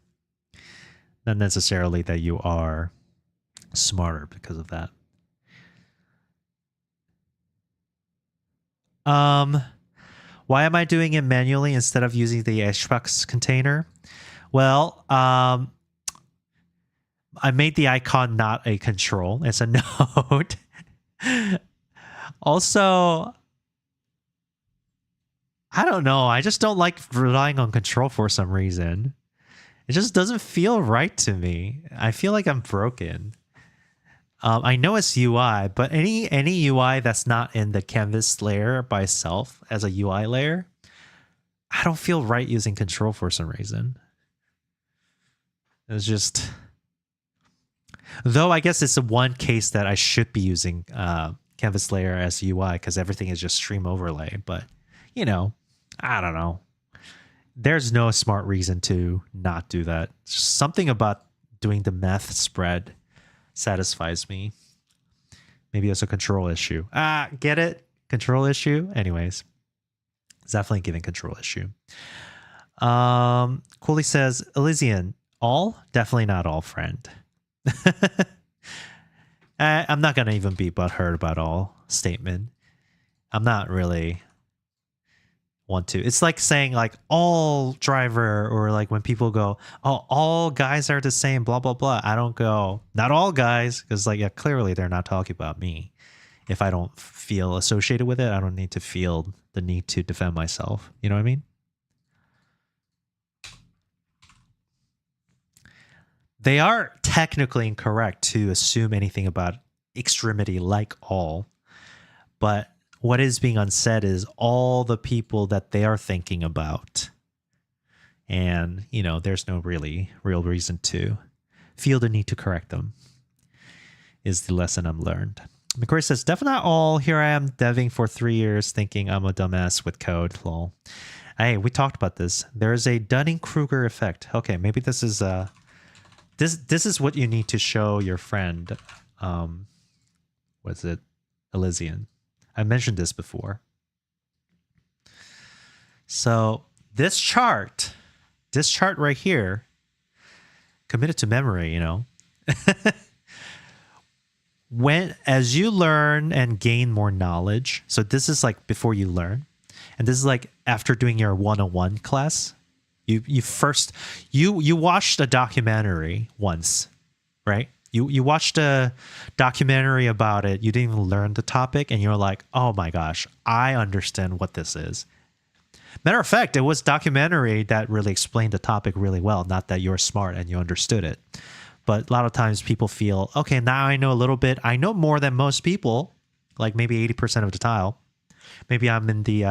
Not necessarily that you are smarter because of that. Why am I doing it manually instead of using the HBox container? Well, I made the icon not a control. It's a node. Also, I don't know. I just don't like relying on control for some reason. It just doesn't feel right to me. I feel like I'm broken. I know it's UI, but any UI that's not in the canvas layer by itself as a UI layer, I don't feel right using control for some reason. It's just... Though I guess it's the one case that I should be using canvas layer as UI because everything is just stream overlay. But, you know, I don't know. There's no smart reason to not do that. Something about doing the math spread satisfies me. Maybe it's a control issue. Get it? Control issue? Anyways, it's definitely giving control issue. Cooley says, Elysian, all? Definitely not all, friend. I'm not going to even be butthurt about all statement. I'm not really want to. It's like saying like all driver, or like when people go, oh, all guys are the same, blah, blah, blah. I don't go, not all guys, because like, yeah, clearly they're not talking about me. If I don't feel associated with it, I don't need to feel the need to defend myself. You know what I mean? They are technically incorrect to assume anything about extremity like all, but what is being unsaid is all the people that they are thinking about. And, you know, there's no real reason to feel the need to correct them, is the lesson I'm learned. McCoy says, definitely not all. Here I am deving for 3 years thinking I'm a dumbass with code. Lol. Hey, we talked about this. There is a Dunning-Kruger effect. Okay, maybe this is... This is what you need to show your friend. What's it? Elysian. I mentioned this before. So this chart this chart right here, committed to memory, when as you learn and gain more knowledge, so this is like before you learn, and this is like after doing your 101 class, you first you watched a documentary once, right? You watched a documentary about it, you didn't even learn the topic, and you're like, oh my gosh, I understand what this is. Matter of fact, it was documentary that really explained the topic really well, not that you're smart and you understood it. But a lot of times people feel, okay, now I know a little bit. I know more than most people, like maybe 80% of the tile. Maybe I'm in the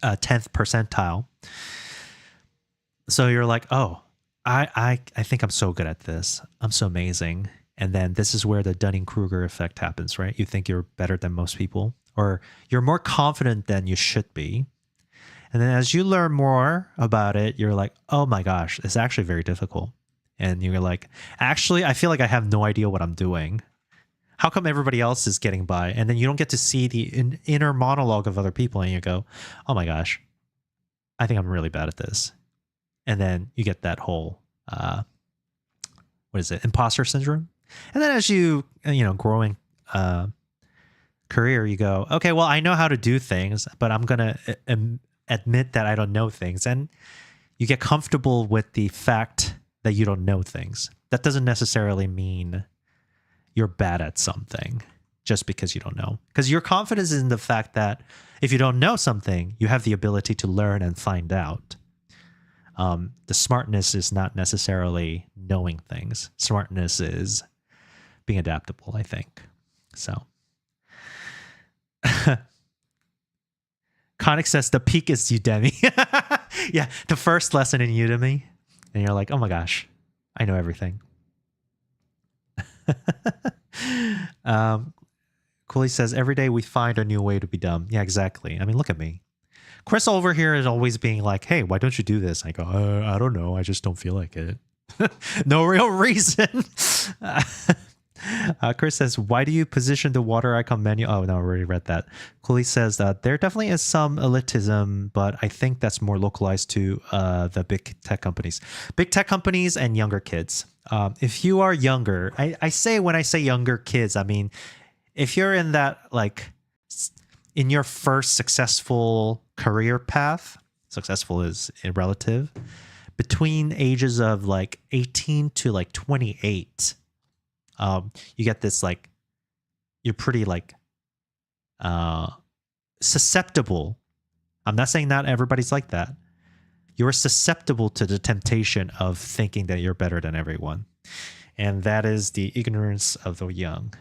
10th percentile. So you're like, oh, I think I'm so good at this. I'm so amazing. And then this is where the Dunning-Kruger effect happens, right? You think you're better than most people, or you're more confident than you should be. And then as you learn more about it, you're like, oh my gosh, it's actually very difficult. And you're like, actually, I feel like I have no idea what I'm doing. How come everybody else is getting by? And then you don't get to see the inner monologue of other people. And you go, oh my gosh, I think I'm really bad at this. And then you get that whole, imposter syndrome. And then as you growing career, you go, okay, well, I know how to do things, but I'm going to admit that I don't know things. And you get comfortable with the fact that you don't know things. That doesn't necessarily mean you're bad at something just because you don't know. Because your confidence is in the fact that if you don't know something, you have the ability to learn and find out. The smartness is not necessarily knowing things. Smartness is being adaptable, I think. So. Conic says the peak is Udemy. Yeah, the first lesson in Udemy. And you're like, oh my gosh, I know everything. Cooley says, every day we find a new way to be dumb. Yeah, exactly. I mean, look at me. Chris over here is always being like, hey, why don't you do this? I go, I don't know. I just don't feel like it. No real reason. Chris says, why do you position the water icon menu? Oh, no, I already read that. Cooley says that there definitely is some elitism, but I think that's more localized to the big tech companies. Big tech companies and younger kids. If you are younger, I say when I say younger kids, I mean, if you're in that, like, in your first successful career path, successful is relative, between ages of like 18 to like 28, you get this, like, you're pretty like susceptible. I'm not saying not everybody's like that. You're susceptible to the temptation of thinking that you're better than everyone. And that is the ignorance of the young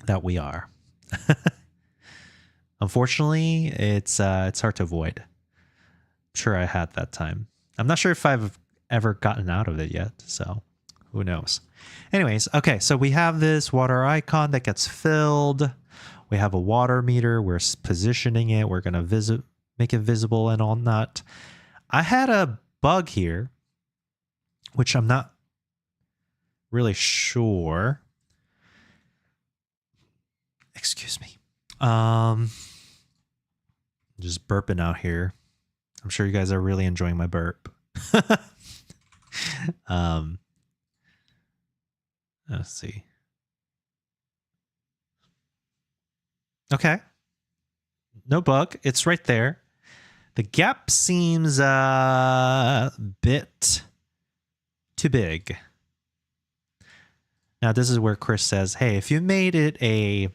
that we are. Unfortunately, it's hard to avoid. I'm sure I had that time. I'm not sure if I've ever gotten out of it yet, so who knows. Anyways, okay, so we have this water icon that gets filled. We have a water meter. We're positioning it. We're going to make it visible and all that. I had a bug here, which I'm not really sure. Excuse me. Just burping out here. I'm sure you guys are really enjoying my burp. Let's see. Okay. No bug. It's right there. The gap seems a bit too big. Now, this is where Chris says, hey, if you made it a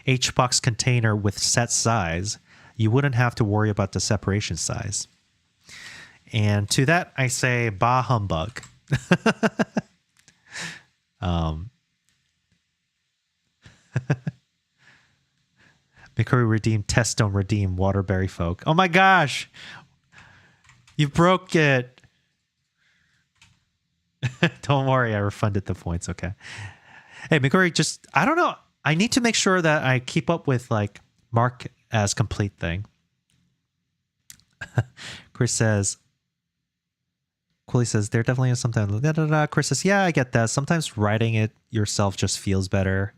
HBox container with set size, you wouldn't have to worry about the separation size. And to that, I say, bah humbug. McCurry redeemed, test don't redeem, Waterbury folk. Oh my gosh! You broke it! Don't worry, I refunded the points, okay. Hey, McCurry, just, I don't know. I need to make sure that I keep up with, like, mark as complete thing. Chris says, Cooley says, there definitely is sometimes. Chris says, yeah, I get that. Sometimes writing it yourself just feels better.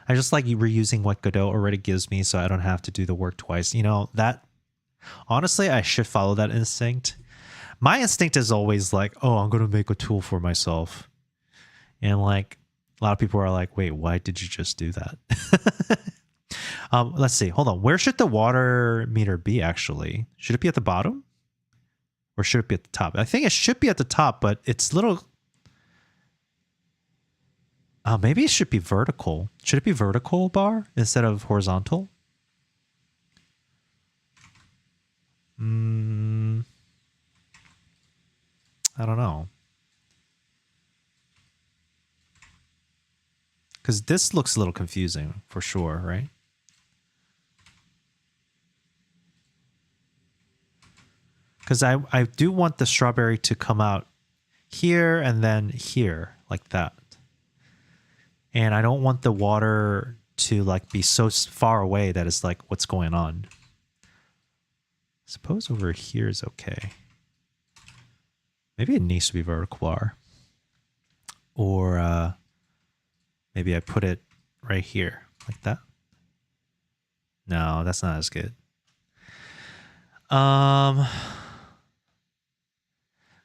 I just like reusing what Godot already gives me so I don't have to do the work twice. You know, that, honestly, I should follow that instinct. My instinct is always like, oh, I'm going to make a tool for myself. And like a lot of people are like, wait, why did you just do that? Let's see. Hold on. Where should the water meter be actually? Should it be at the bottom? Or should it be at the top? I think it should be at the top, but it's little... maybe it should be vertical. Should it be vertical bar instead of horizontal? I don't know. Because this looks a little confusing for sure, right? Because I do want the strawberry to come out here and then here, like that. And I don't want the water to like be so far away that it's like, what's going on? Suppose over here is okay. Maybe it needs to be vertical bar. Or maybe I put it right here, like that. No, that's not as good.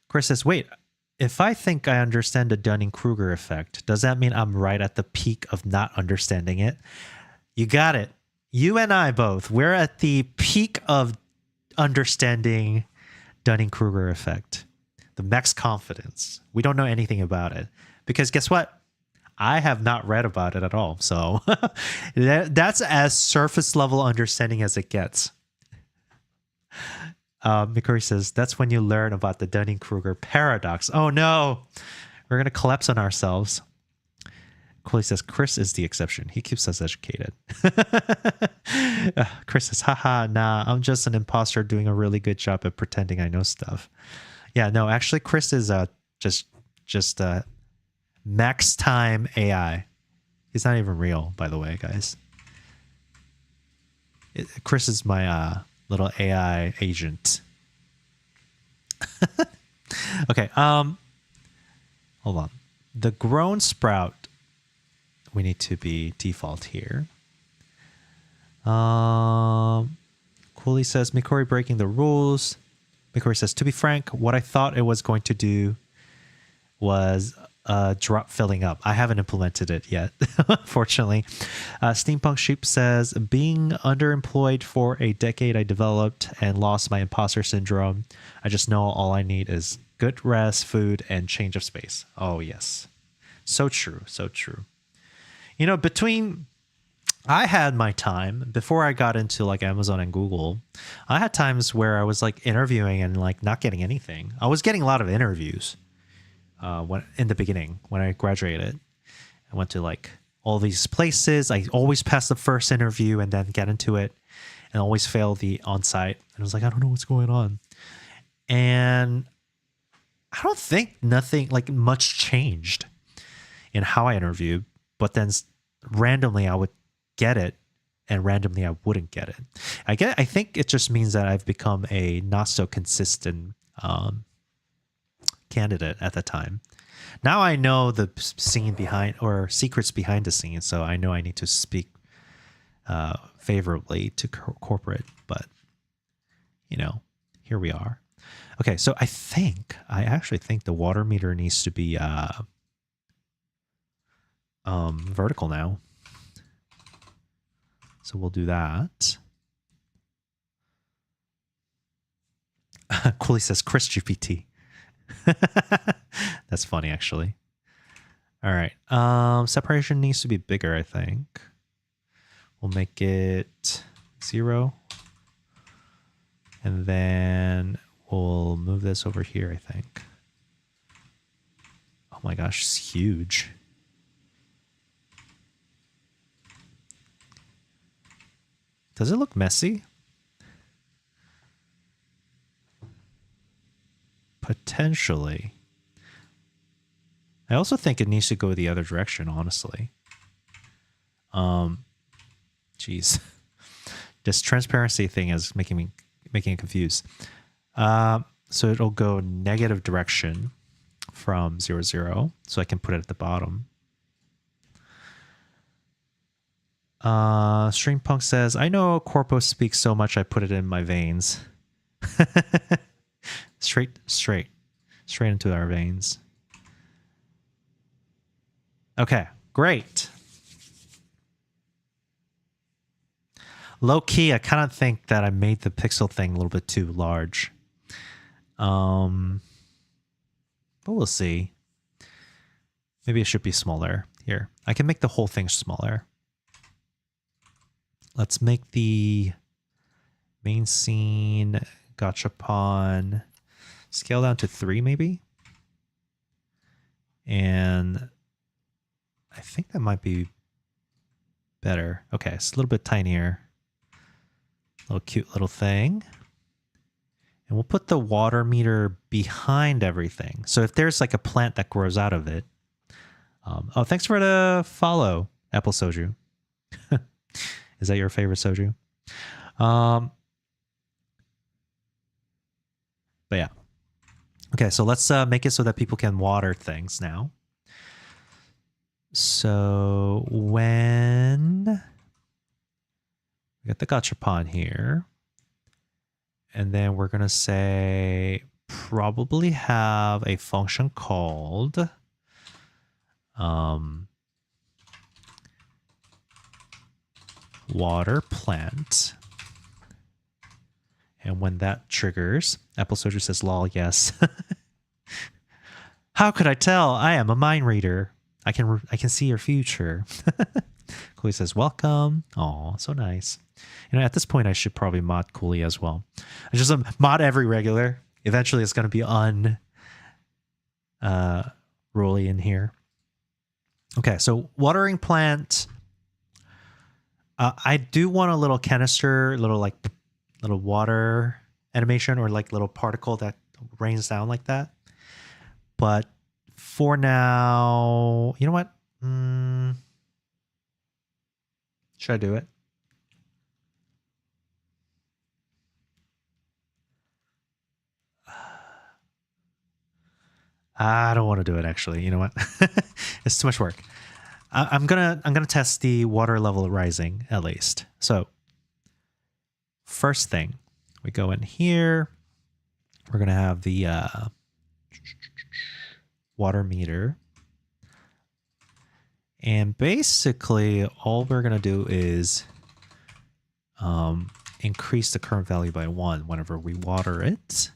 Chris says, wait, if I think I understand the Dunning-Kruger effect, does that mean I'm right at the peak of not understanding it? You got it. You and I both. We're at the peak of understanding Dunning-Kruger effect. The max confidence. We don't know anything about it. Because guess what? I have not read about it at all. So that's as surface level understanding as it gets. Mikori says, that's when you learn about the Dunning-Kruger paradox. Oh no, we're going to collapse on ourselves. Cooley says, Chris is the exception. He keeps us educated. Chris says, haha, nah, I'm just an imposter doing a really good job at pretending I know stuff. Yeah, no, actually, Chris is just max time AI. He's not even real, by the way, guys. Chris is my little AI agent. Okay, hold on. The grown sprout, we need to be default here. Cooley says, Mikori breaking the rules. Mikori says, to be frank, what I thought it was going to do was drop filling up. I haven't implemented it yet, fortunately. Steampunk Sheep says, being underemployed for a decade, I developed and lost my imposter syndrome. I just know all I need is good rest, food, and change of space. Oh, yes. So true. So true. You know, I had my time before I got into like Amazon and Google. I had times where I was like interviewing and like not getting anything. I was getting a lot of interviews. When in the beginning, when I graduated, I went to like all these places. I always pass the first interview and then get into it, and always fail the on-site. And I was like, I don't know what's going on. And I don't think nothing like much changed in how I interviewed, but then randomly I would get it and randomly I wouldn't get it. I think it just means that I've become a not so consistent candidate at the time. Now I know the scene behind or secrets behind the scenes, so I know I need to speak favorably to corporate, but you know, here we are. Okay, so I actually think the water meter needs to be vertical now. So we'll do that. Cooley says Chris GPT. That's funny, actually. All right. Separation needs to be bigger, I think. We'll make it 0. And then we'll move this over here, I think. Oh my gosh, it's huge. Does it look messy? Potentially. I also think it needs to go the other direction, honestly. Geez. This transparency thing is making it confused. So it'll go negative direction from 0, 0. So I can put it at the bottom. Streampunk says, I know Corpo speaks so much I put it in my veins. Straight into our veins. Okay, great. Low key, I kind of think that I made the pixel thing a little bit too large. But we'll see. Maybe it should be smaller. Here, I can make the whole thing smaller. Let's make the main scene gachapon scale down to 3 maybe. And I think that might be better. Okay, it's a little bit tinier. Little cute little thing. And we'll put the water meter behind everything. So if there's like a plant that grows out of it. Oh, thanks for the follow, Apple Soju. Is that your favorite soju? But yeah. Okay, so let's make it so that people can water things now. So when we got the gachapon here, and then we're going to say probably have a function called water plant. And when that triggers, Apple Soju says, lol, yes. How could I tell? I am a mind reader. I can see your future. Cooley says, welcome. Oh, so nice. You know, at this point, I should probably mod Cooley as well. I just mod every regular. Eventually, it's going to be rolly in here. Okay, so watering plant. I do want a little canister, little water animation or like little particle that rains down like that. But for now, you know what? Should I do it? I don't want to do it actually. You know what? It's too much work. I'm gonna test the water level rising at least. So first thing, we go in here. We're gonna have the water meter. And basically all we're going to do is increase the current value by 1 whenever we water it.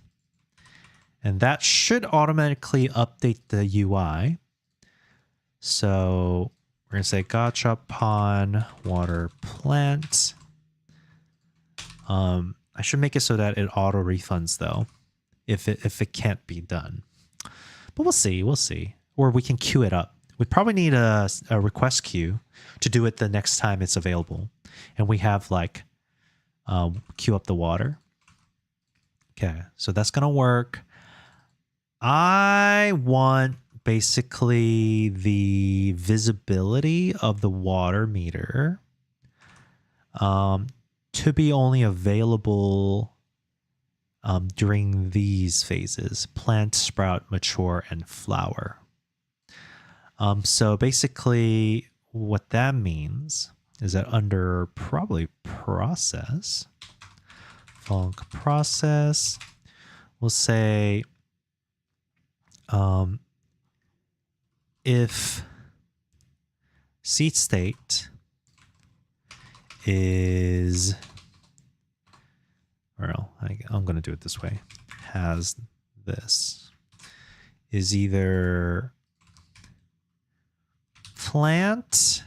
And that should automatically update the UI. So we're going to say gachapon water plant. I should make it so that it auto refunds though, if it can't be done. But we'll see. Or we can queue it up. We probably need a request queue to do it the next time it's available. And we have like queue up the water. Okay, so that's going to work. I want basically the visibility of the water meter to be only available during these phases: plant, sprout, mature, and flower. So basically what that means is that under probably process, func process, we'll say if seed state is, well, I'm going to do it this way, has this, is either plant,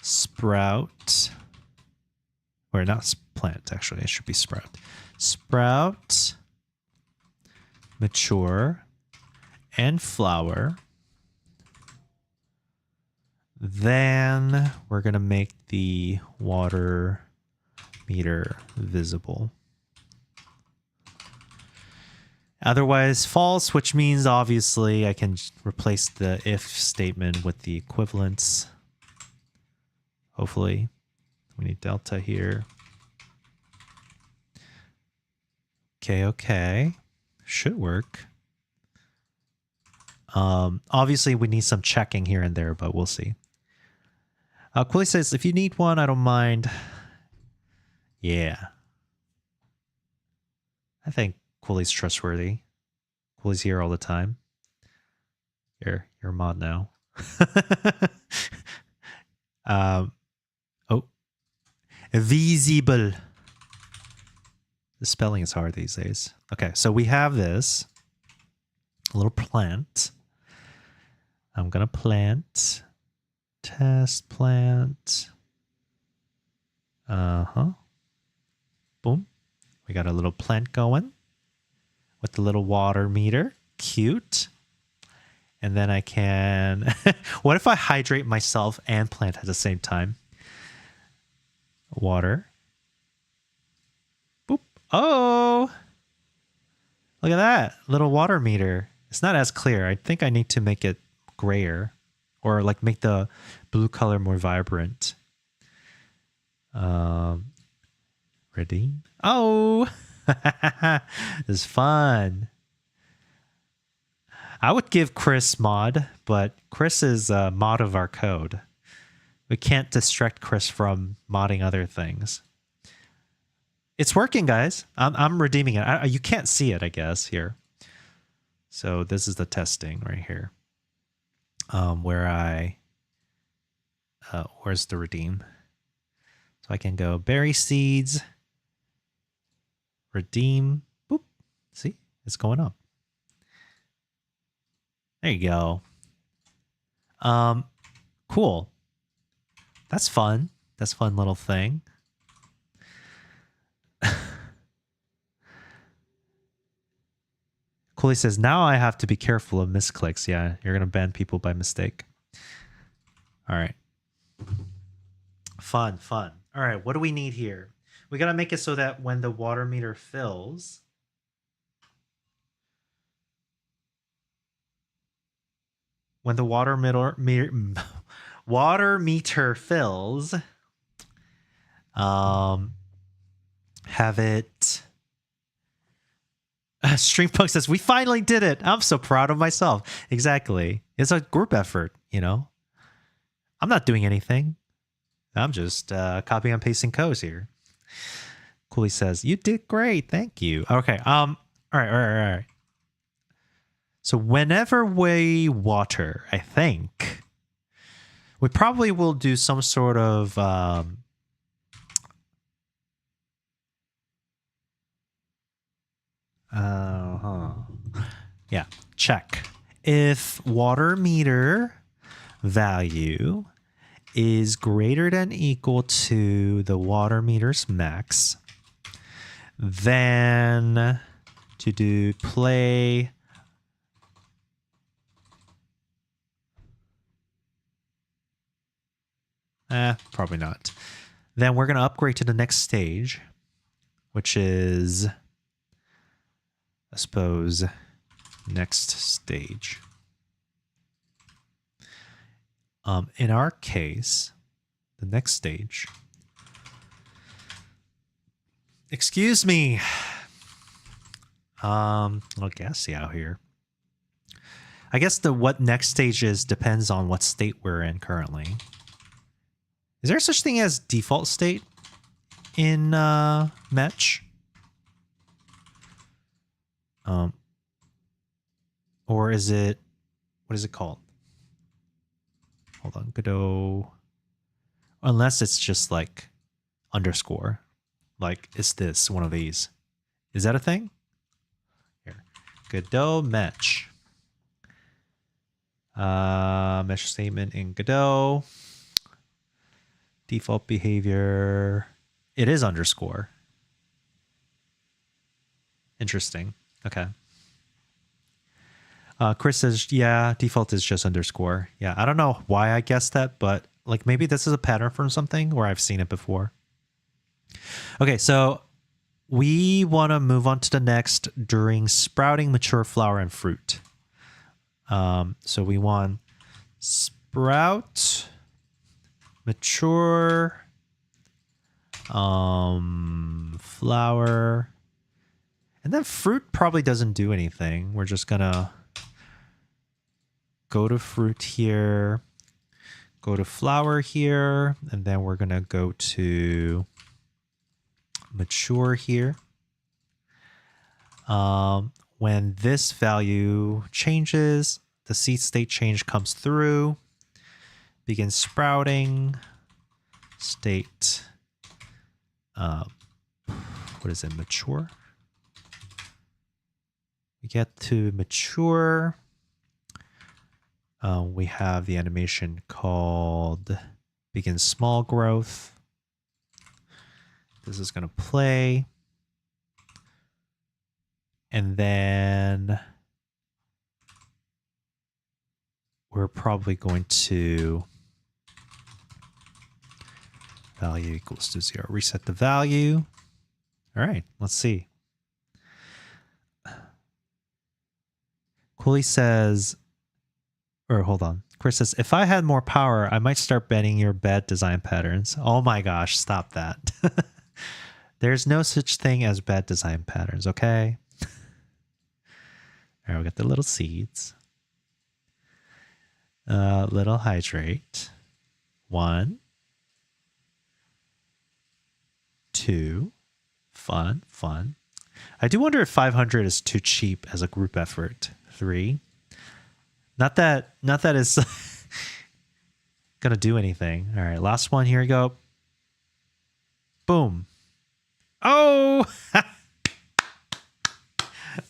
sprout, or not plant, actually, it should be sprout. Sprout, mature, and flower. Then we're going to make the water meter visible. Otherwise false, which means obviously I can replace the if statement with the equivalence. Hopefully. We need delta here. Okay. Should work. Obviously we need some checking here and there, but we'll see. Quilly says, if you need one, I don't mind. Yeah. I think Cooley's trustworthy. Cooley's here all the time. You're a mod now. um, oh, visible. The spelling is hard these days. Okay, so we have this little plant. I'm gonna plant, test plant. Boom. We got a little plant going with the little water meter. Cute. And then I can... what if I hydrate myself and plant at the same time? Water. Boop. Oh! Look at that. Little water meter. It's not as clear. I think I need to make it grayer. Or like make the blue color more vibrant. Redeem. Oh! It's fun. I would give Chris mod, but Chris is a mod of our code. We can't distract Chris from modding other things. It's working, guys. I'm redeeming it. You can't see it, I guess, here. So this is the testing right here. Where's the redeem? So I can go berry seeds, redeem. Boop. See, it's going up. There you go. Cool. That's fun. That's a fun little thing. Cooley says, now I have to be careful of misclicks. Yeah, you're going to ban people by mistake. All right. Fun. All right, what do we need here? We got to make it so that when the water meter fills... when the water meter fills, have it... Streampunk says, we finally did it. I'm so proud of myself. Exactly. It's a group effort, you know? I'm not doing anything. I'm just copying and pasting codes here. Cooley says, you did great. Thank you. Okay. All right. So whenever we water, I think we probably will do some sort of yeah, check. If water meter value is greater than equal to the water meter's max, then to do play probably not. Then we're going to upgrade to the next stage, which is, I suppose, next stage. In our case, the next stage. Excuse me. A little gassy out here. I guess what next stage is depends on what state we're in currently. Is there such thing as default state in Match? Or is it, what is it called? Hold on, Godot. Unless it's just like underscore. Like, is this one of these? Is that a thing? Here. Godot Match. Mesh statement in Godot. Default behavior. It is underscore. Interesting. Okay. Chris says, yeah, default is just underscore. Yeah, I don't know why I guessed that, but like maybe this is a pattern from something where I've seen it before. Okay, so we want to move on to the next during sprouting, mature flower, and fruit. So we want sprout, mature, flower, and then fruit probably doesn't do anything. We're just gonna go to fruit here, go to flower here, and then we're gonna go to mature here. When this value changes, the seed state change comes through, begins sprouting, state, what is it, mature? We get to mature. We have the animation called begin small growth. This is going to play. And then we're probably going to value equals to 0. Reset the value. All right, let's see. Cooley says, or hold on. Chris says, if I had more power, I might start banning your bad design patterns. Oh my gosh, stop that. There's no such thing as bad design patterns, okay? All right, we got the little seeds. Little hydrate. 1, 2. Fun, fun. I do wonder if 500 is too cheap as a group effort. 3. Not that it's gonna do anything. All right, last one. Here we go. Boom. Oh!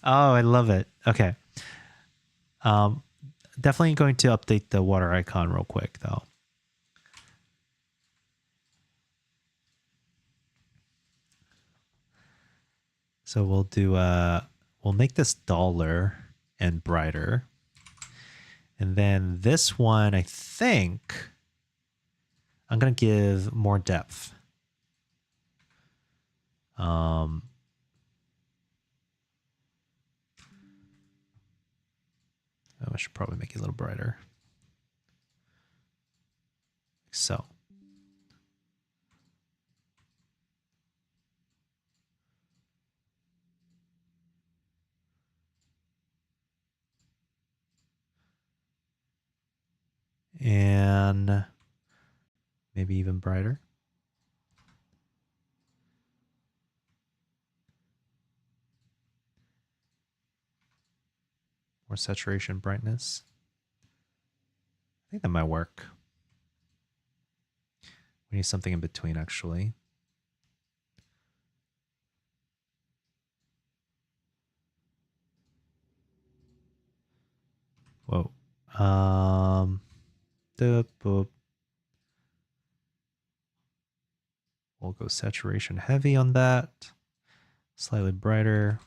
Oh, I love it. Okay. Definitely going to update the water icon real quick, though. So we'll do we'll make this duller and brighter. And then this one, I think I'm going to give more depth. I should probably make it a little brighter. Like so. And maybe even brighter. More saturation, brightness. I think that might work. We need something in between, actually. Whoa. We'll go saturation heavy on that. Slightly brighter.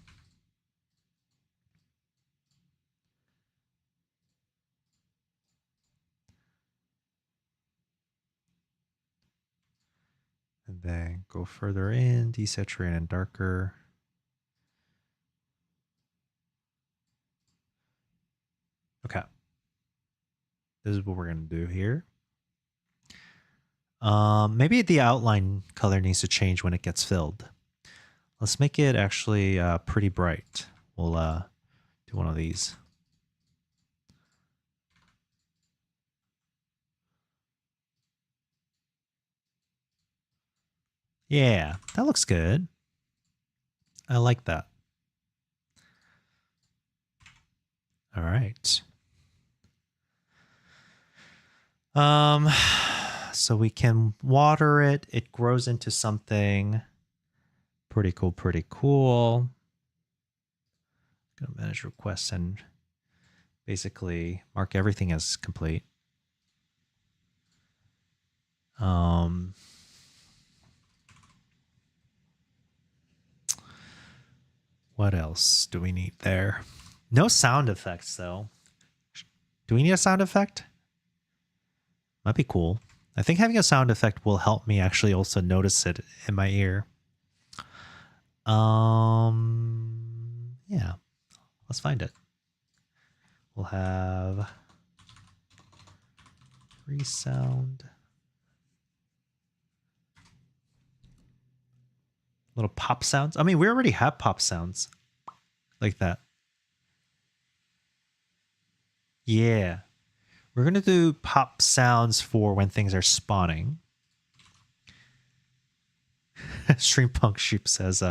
And then go further in, desaturate and darker. Okay. This is what we're going to do here. Maybe the outline color needs to change when it gets filled. Let's make it actually pretty bright. We'll do one of these. Yeah, that looks good. I like that. All right. So we can water it. It grows into something pretty cool, pretty cool. Gonna manage requests and basically mark everything as complete. What else do we need there? No sound effects, though. Do we need a sound effect? Might be cool. I think having a sound effect will help me actually also notice it in my ear. Yeah. Let's find it. We'll have free sound. Little pop sounds. I mean, we already have pop sounds like that. Yeah. We're going to do pop sounds for when things are spawning. Streampunk Sheep says,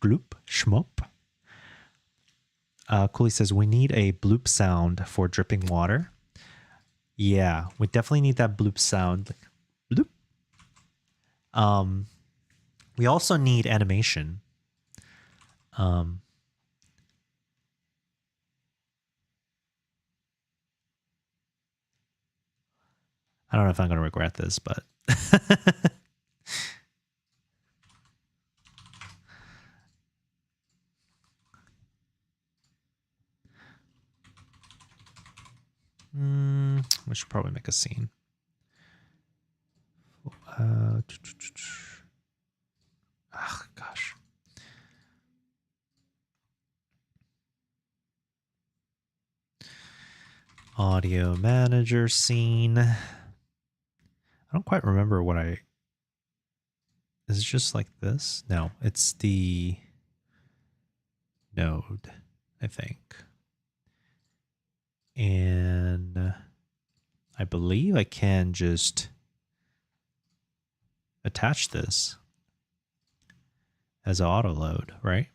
gloop, schmop. Cooley says, we need a bloop sound for dripping water. Yeah, we definitely need that bloop sound. Bloop. We also need animation. I don't know if I'm going to regret this, but we should probably make a scene. Oh, gosh. Audio manager scene. I don't quite remember what I... Is it just like this? No, it's the node, I think. And I believe I can just attach this as auto load, right?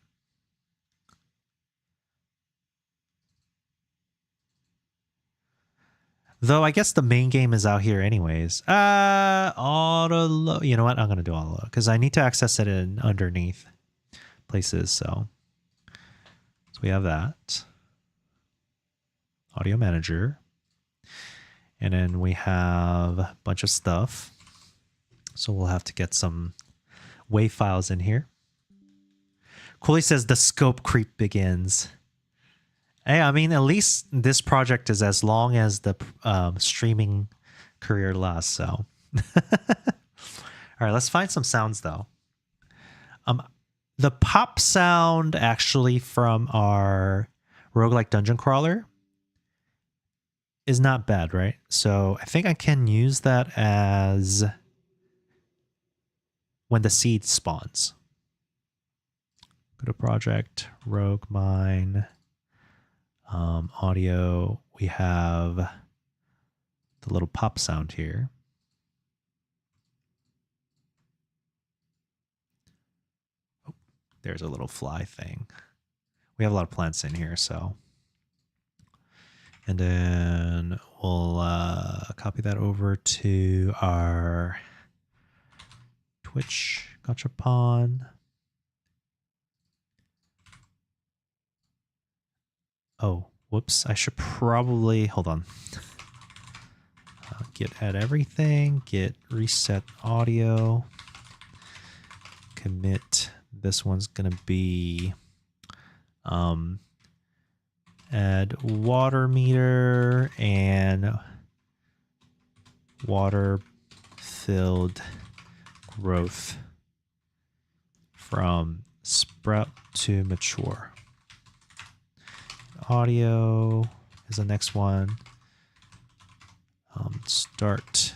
Though I guess the main game is out here anyways. Auto load. You know what? I'm going to do auto load because I need to access it in underneath places. So we have that. Audio manager. And then we have a bunch of stuff. So we'll have to get some WAV files in here. Cooley says the scope creep begins. Hey, I mean, at least this project is as long as the streaming career lasts. So, all right, let's find some sounds though. The pop sound actually from our roguelike dungeon crawler is not bad, right? So I think I can use that as when the seed spawns. Go to project, rogue mine. Audio, we have the little pop sound here. Oh, there's a little fly thing. We have a lot of plants in here, so. And then we'll copy that over to our Twitch gachapon. Oh, whoops. I should probably, hold on. Git add everything, git reset audio, commit. This one's going to be add water meter and water filled growth from sprout to mature. Audio is the next one. Start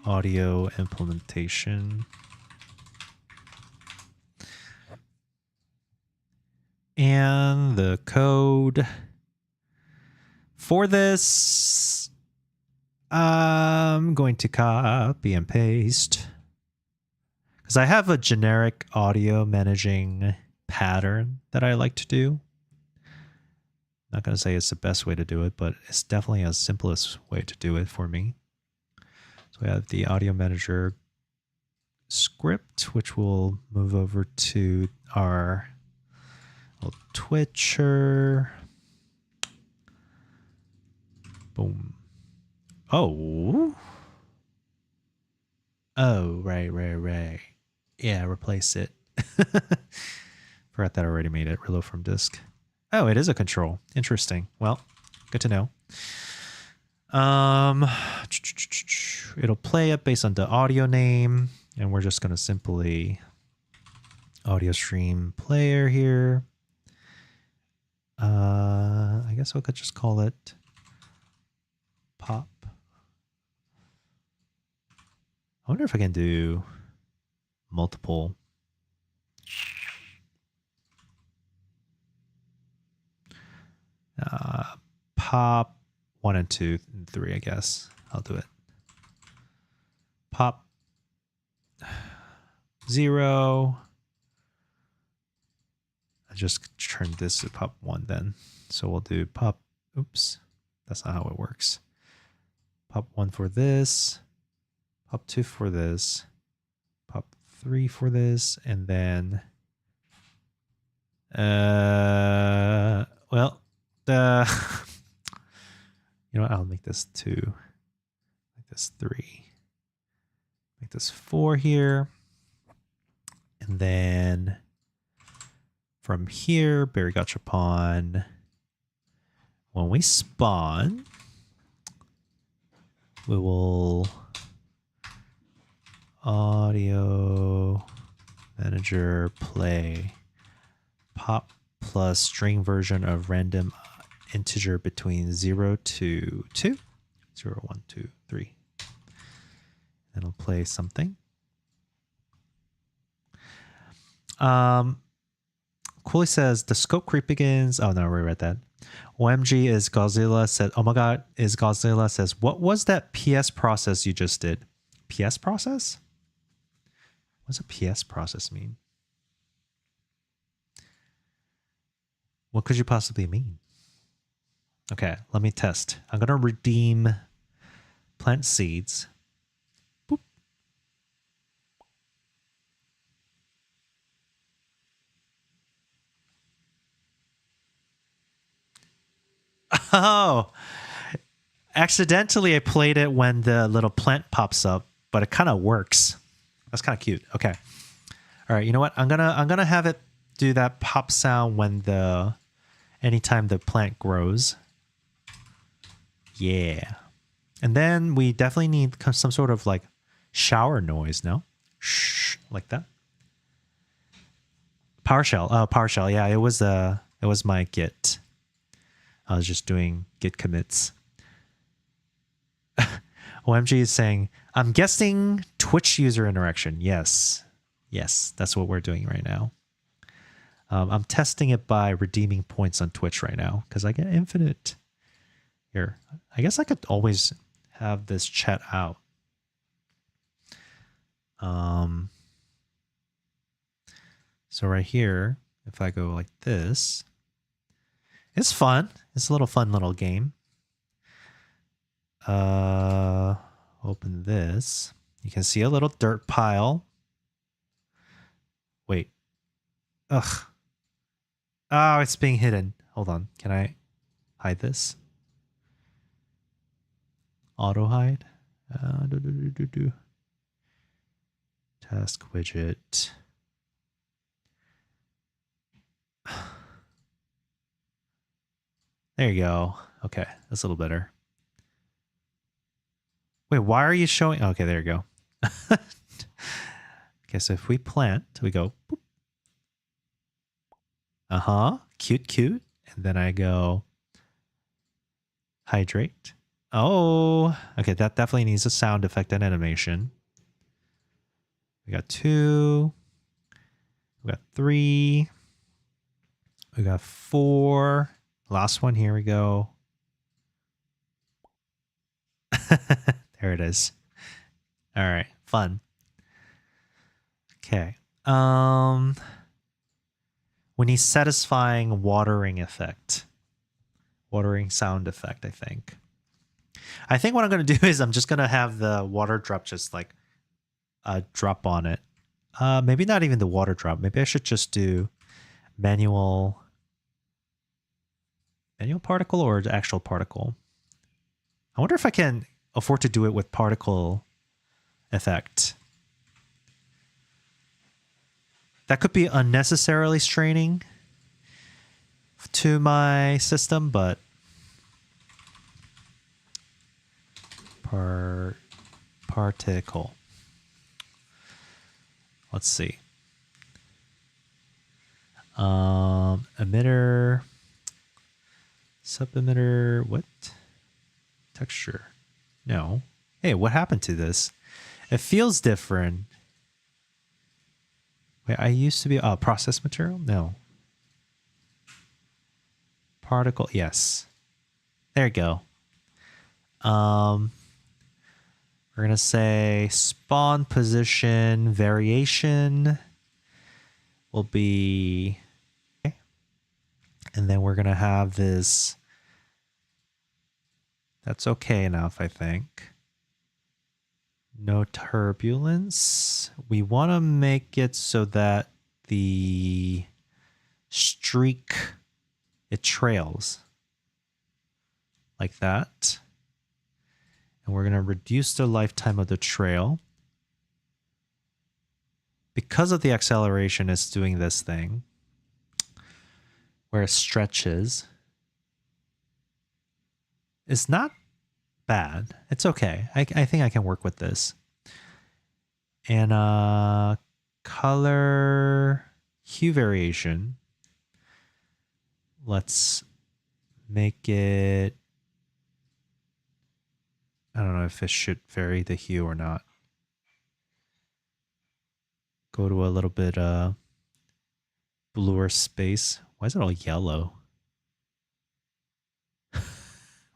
audio implementation. And the code for this, I'm going to copy and paste because I have a generic audio managing pattern that I like to do. Not going to say it's the best way to do it, but it's definitely the simplest way to do it for me. So we have the audio manager script, which will move over to our little Twitcher. Boom. Oh. Oh, right. Yeah, replace it. Forgot that I already made it. Reload from disk. Oh, it is a control. Interesting. Well, good to know. It'll play it based on the audio name, and we're just going to simply audio stream player here. I guess we could just call it pop. I wonder if I can do multiple. Pop 1 and 2 and 3, I guess. I'll do it. Pop 0. I just turned this to pop 1 then. So we'll do pop, oops, that's not how it works. Pop 1 for this, pop 2 for this, pop 3 for this, and then, well, you know what, I'll make this 2, make this 3, make this 4 here, and then from here, Berry Gachapon, when we spawn, we will audio manager play pop plus string version of random integer between 0 to 2. 0, 1, 2, 3. And it'll play something. Cooley says the scope creep begins. Oh no, we read that. OMG is Godzilla said, oh my god, is Godzilla says, what was that PS process you just did? PS process? What does a PS process mean? What could you possibly mean? Okay, let me test. I'm going to redeem plant seeds. Boop. Oh, accidentally I played it when the little plant pops up, but it kind of works. That's kind of cute. Okay. All right, you know what? I'm gonna have it do that pop sound when anytime the plant grows. Yeah. And then we definitely need some sort of like shower noise, no? Shh, like that. PowerShell. Oh, PowerShell. Yeah, it was my Git. I was just doing Git commits. OMG is saying, I'm guessing Twitch user interaction. Yes. Yes, that's what we're doing right now. I'm testing it by redeeming points on Twitch right now because I get infinite. Here, I guess I could always have this chat out. So right here, if I go like this, it's fun. It's a little fun little game. Open this. You can see a little dirt pile. Wait. Ugh. Oh, it's being hidden. Hold on. Can I hide this? Auto hide. Task widget. There you go. Okay, that's a little better. Wait, why are you showing? Okay, there you go. Okay, so if we plant, we go. Boop. Cute, cute. And then I go hydrate. Oh, okay, that definitely needs a sound effect and animation. We got 2. We got 3. We got 4. Last one, here we go. There it is. All right, fun. Okay. We need satisfying watering effect. Watering sound effect, I think. I think what I'm going to do is I'm just going to have the water drop just like drop on it. Maybe not even the water drop. Maybe I should just do manual particle or the actual particle. I wonder if I can afford to do it with particle effect. That could be unnecessarily straining to my system, but particle. Let's see. Emitter, sub-emitter, what? Texture. No. Hey, what happened to this? It feels different. Wait, I used to be process material? No. Particle, yes. There you go. We're going to say spawn position variation will be, okay. And then we're going to have this. That's okay enough, I think. No turbulence. We want to make it so that the streak, it trails like that. And we're going to reduce the lifetime of the trail. Because of the acceleration, it's doing this thing where it stretches. It's not bad. It's okay. I think I can work with this. And color hue variation. Let's make it, I don't know if it should vary the hue or not. Go to a little bit bluer space. Why is it all yellow?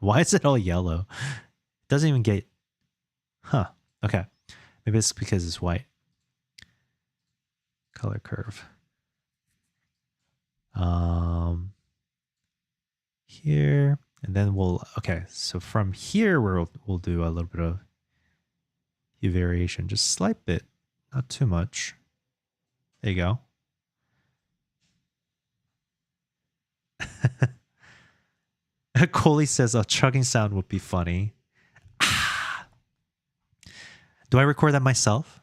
Why is it all yellow? It doesn't even get, huh, okay. Maybe it's because it's white. Color curve. Here, and then we'll, okay, so from here we'll do a little bit of hue variation, just slight bit, not too much. There you go. Coley says a chugging sound would be funny. Do I record that myself?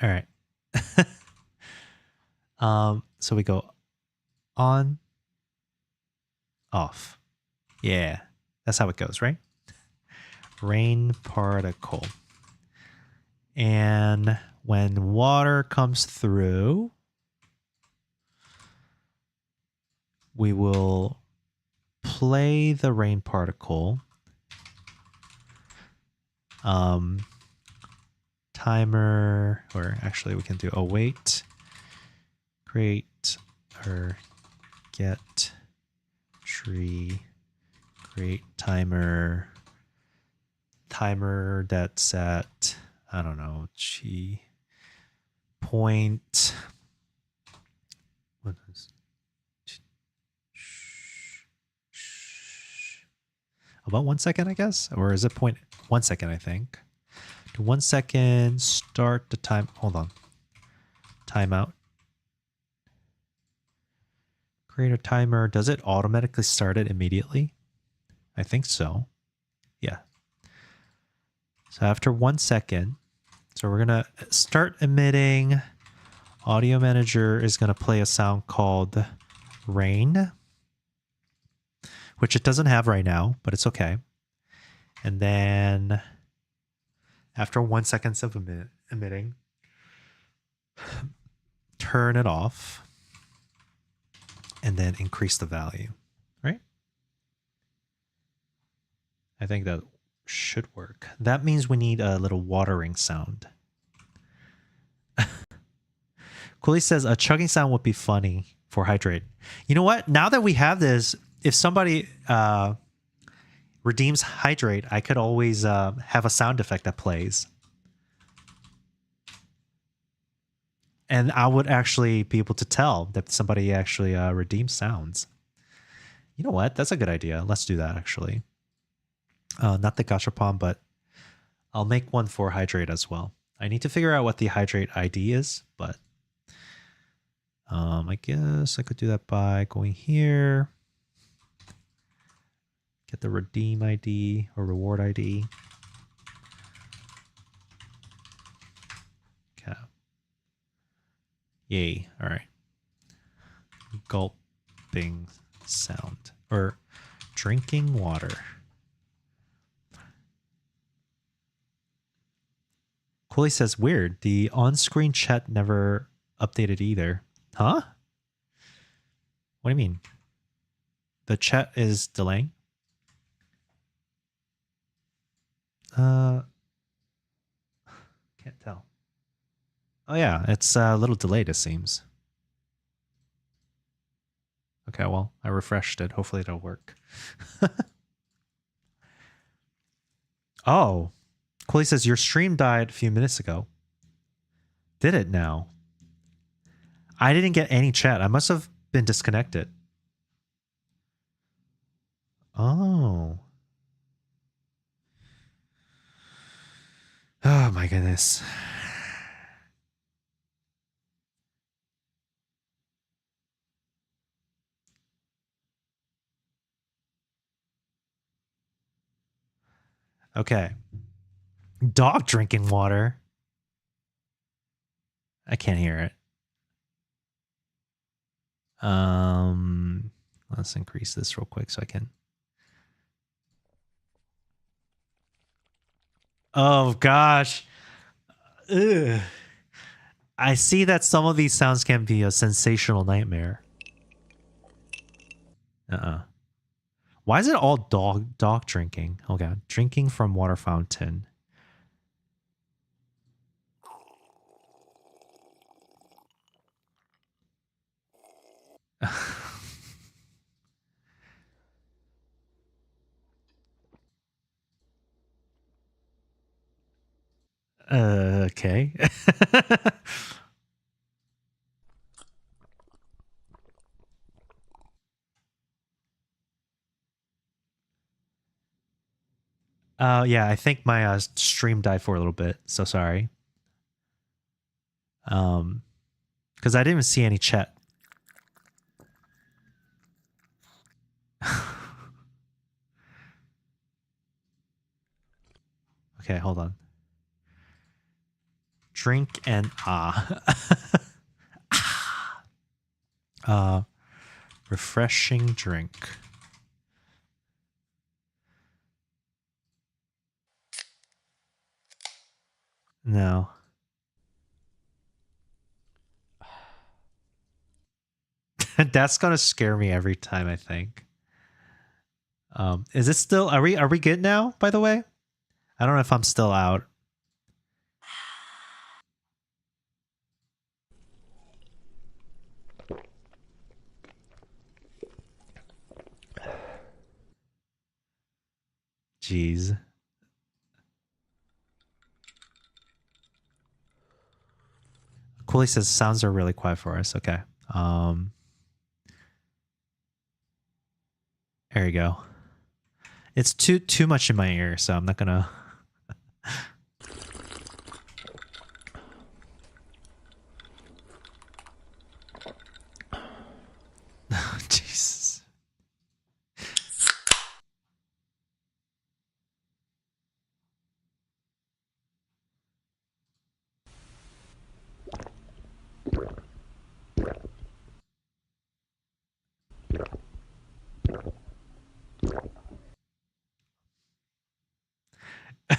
All right. So we go on, off. Yeah, that's how it goes, right? Rain particle. And when water comes through, we will play the rain particle. Timer, or actually we can do await, create, or get tree, create timer that's at, I don't know, point, what is, about 1 second, I guess, or is it 1 second, I think. 1 second, start the time, hold on, timeout. Create a timer, does it automatically start it immediately? I think so, yeah. So after 1 second, so we're gonna start emitting. Audio Manager is gonna play a sound called rain, which it doesn't have right now, but it's okay. And then after 1 second of emitting, turn it off and then increase the value, right? I think that should work. That means we need a little watering sound. Cooley says a chugging sound would be funny for hydrate. You know what? Now that we have this, if somebody redeems hydrate, I could always have a sound effect that plays. And I would actually be able to tell that somebody actually redeems sounds. You know what? That's a good idea. Let's do that, actually. Not the gachapon, but I'll make one for hydrate as well. I need to figure out what the hydrate ID is, but I guess I could do that by going here. Get the redeem ID or reward ID. Okay. Yay. All right. Gulping sound or drinking water. Cooley says, weird. The on-screen chat never updated either. Huh? What do you mean? The chat is delaying? Can't tell. Oh yeah, it's a little delayed, it seems. Okay, well, I refreshed it. Hopefully it'll work. Oh, Quilly says your stream died a few minutes ago. Did it now? I didn't get any chat. I must have been disconnected. Oh. Oh my goodness. Okay. Dog drinking water. I can't hear it. Let's increase this real quick so I can. Oh gosh. Ugh. I see that some of these sounds can be a sensational nightmare. Why is it all dog drinking? Oh god, drinking from water fountain. Okay. Yeah, I think my stream died for a little bit. So sorry. Because I didn't even see any chat. Okay, hold on. Drink and refreshing drink. No. That's gonna scare me every time, I think. Is it still are we good now, by the way? I don't know if I'm still out. Jeez. Cooley says sounds are really quiet for us. Okay. There you go. It's too much in my ear, so I'm not gonna. Jesus.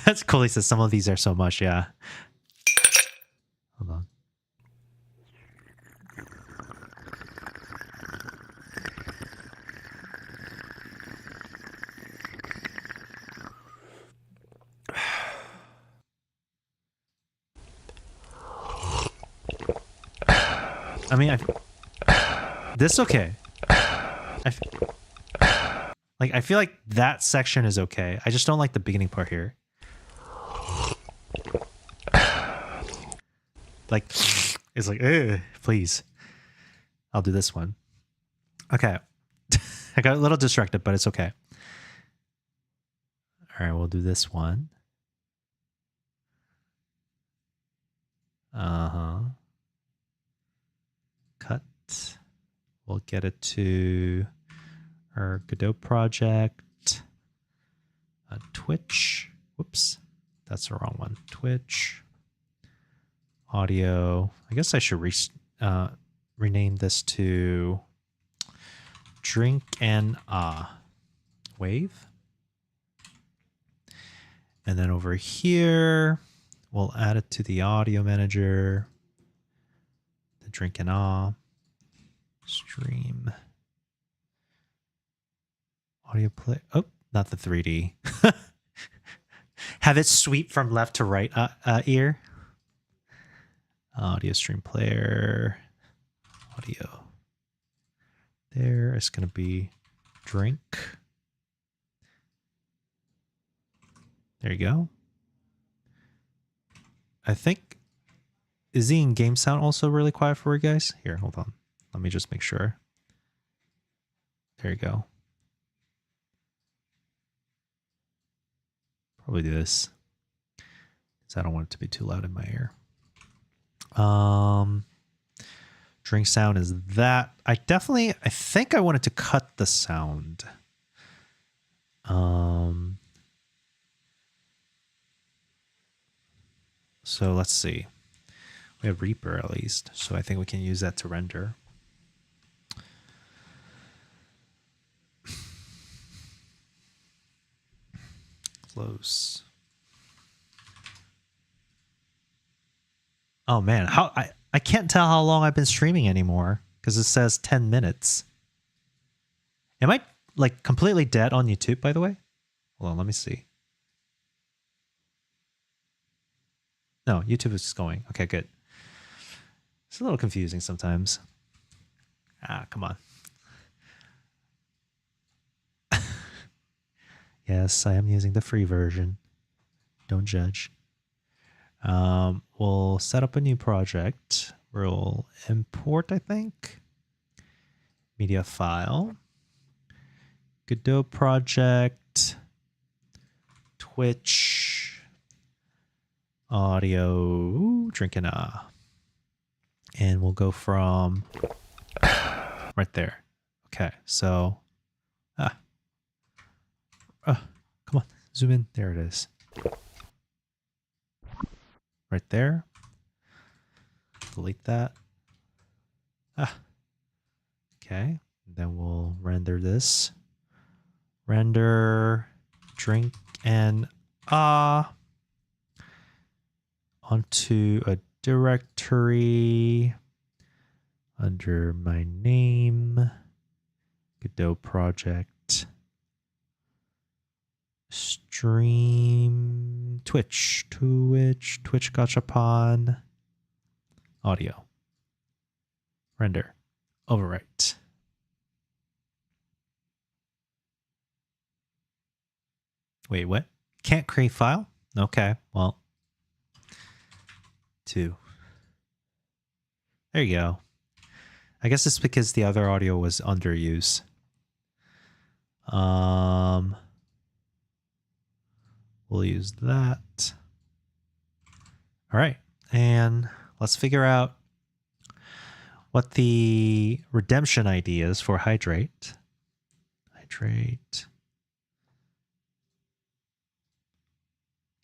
That's cool. He says some of these are so much. Yeah. Hold on. I mean, this okay. I feel like that section is okay. I just don't like the beginning part here. Like, it's like, please. I'll do this one. Okay. I got a little distracted, but it's okay. All right, we'll do this one. Cut. We'll get it to our Godot project. Twitch. Whoops. That's the wrong one. Twitch. Audio. I guess I should rename this to Drink and Wave. And then over here, we'll add it to the audio manager. The Drink and stream. Audio play. Oh, not the 3D. Have it sweep from left to right ear. Audio stream player. Audio. There is going to be drink. There you go. I think, is the in-game sound also really quiet for you guys? Here, hold on. Let me just make sure. There you go. Probably do this, because I don't want it to be too loud in my ear. Drink sound is that. I think I wanted to cut the sound. So let's see. We have Reaper at least, so I think we can use that to render. Close. Oh man, I can't tell how long I've been streaming anymore because it says 10 minutes. Am I like completely dead on YouTube, by the way? Hold on, let me see. No, YouTube is going. Okay, good. It's a little confusing sometimes. Ah, come on. Yes, I am using the free version. Don't judge. We'll set up a new project. We'll import, I think, media file, Godot project, Twitch, audio, drinking and we'll go from right there. Okay, so come on, zoom in. There it is. Right there. Delete that. Okay. Then we'll render this. Render drink and onto a directory under my name. Godot project. Stream Twitch Gachapon audio render overwrite. Wait, what? Can't create file? Okay, well, 2. There you go. I guess it's because the other audio was under use. We'll use that. All right. And let's figure out what the redemption ID is for hydrate. Hydrate.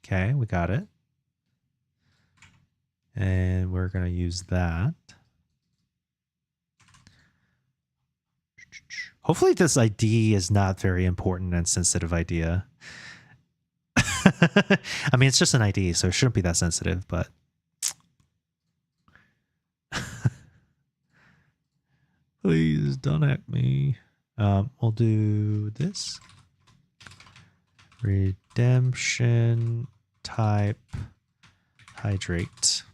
Okay, we got it. And we're going to use that. Hopefully this ID is not very important and sensitive idea. I mean, it's just an ID, so it shouldn't be that sensitive, but please don't hack me. We'll do this. Redemption type hydrate.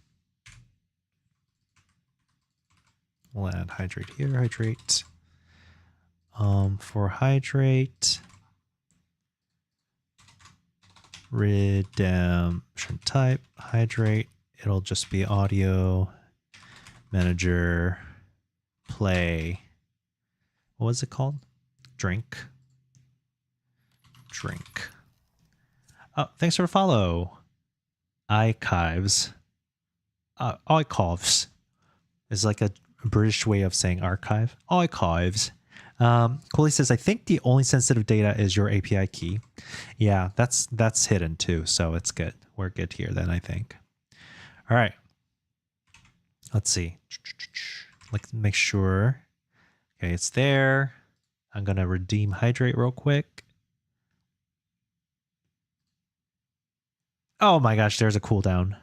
We'll add hydrate here, hydrate. For hydrate, redemption type hydrate, it'll just be audio manager play. What was it called? Drink. Oh, thanks for the follow. Archives. Archives is like a British way of saying archive. Archives. Cooley says, I think the only sensitive data is your API key. Yeah, that's hidden too, so it's good. We're good here then, I think. All right. Let's see. Let's make sure. Okay, it's there. I'm going to redeem hydrate real quick. Oh my gosh, there's a cooldown.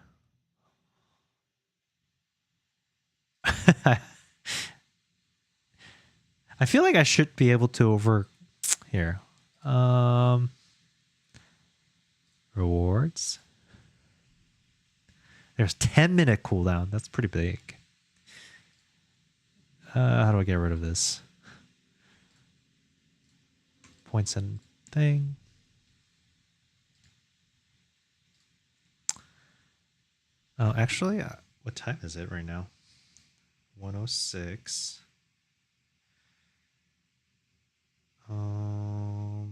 I feel like I should be able to here. Rewards. There's 10-minute cooldown. That's pretty big. How do I get rid of this? Points and thing. Oh, actually, what time is it right now? 106. Um,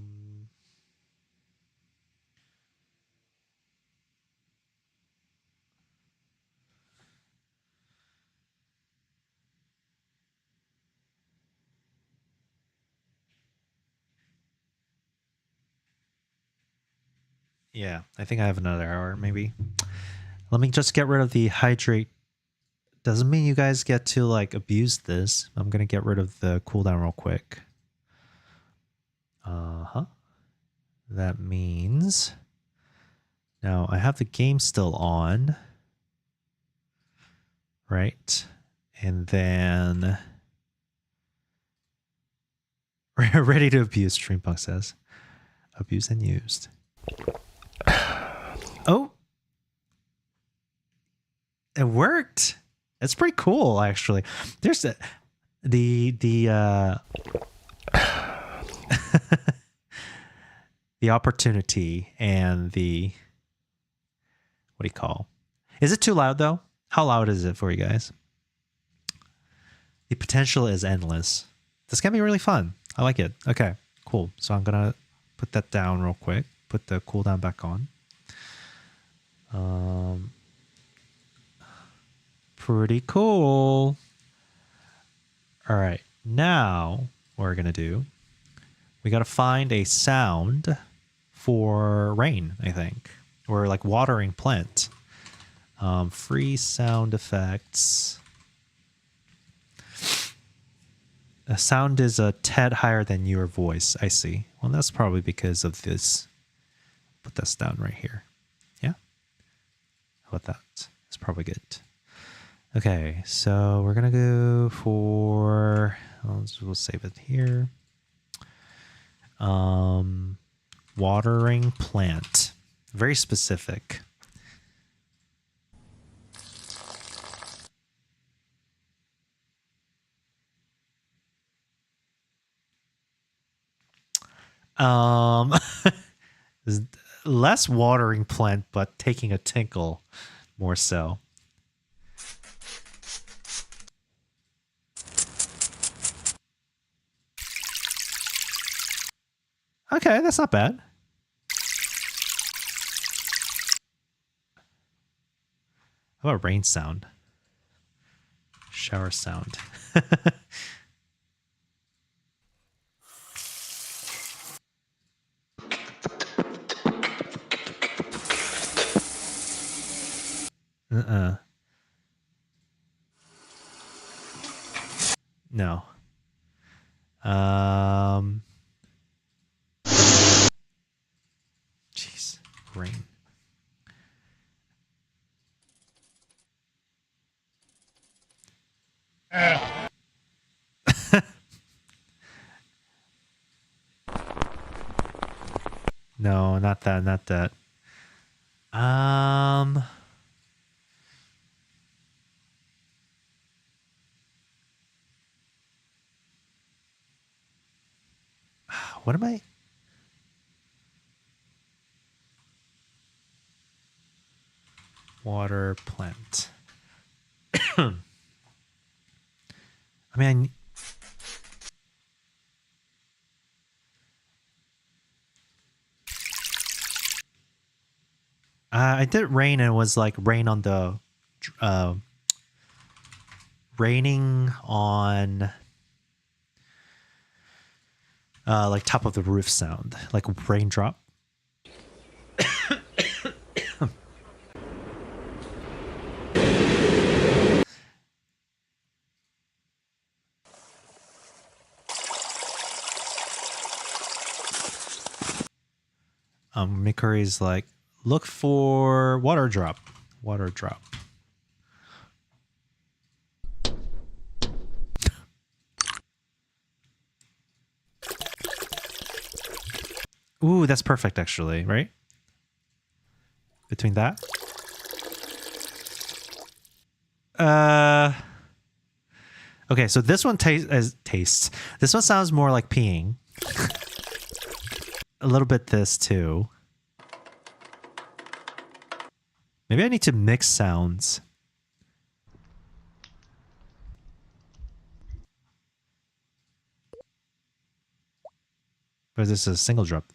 yeah, I think I have another hour, maybe. Let me just get rid of the hydrate. Doesn't mean you guys get to like abuse this. I'm gonna get rid of the cooldown real quick. Uh-huh. That means now I have the game still on. Right. And then ready to abuse, Streampunk says. Abused and used. Oh. It worked. It's pretty cool, actually. There's the the opportunity and the what do you call? Is it too loud though? How loud is it for you guys? The potential is endless. This can be really fun. I like it. Okay, cool. So I'm gonna put that down real quick. Put the cooldown back on. Pretty cool. All right, now what we're gonna do, we gotta find a sound for rain, I think, or like watering plant. Free sound effects. The sound is a tad higher than your voice. I see. Well, that's probably because of this. Put this down right here. Yeah. How about that? It's probably good. Okay, so we're gonna go for. We'll save it here. Watering plant. Very specific. Less watering plant, but taking a tinkle more so. Okay, that's not bad. How about rain sound? Shower sound. No. Jeez, rain. No, not that, not that. What am I? Water plant. I mean, I did rain and it was like rain on the, raining on, like top of the roof sound, like raindrop. Mikuri's like, look for water drop. Water drop. Ooh, that's perfect actually, right? Between that. Okay, so this one tastes. This one sounds more like peeing. A little bit this too. Maybe I need to mix sounds. Or is this a single drop?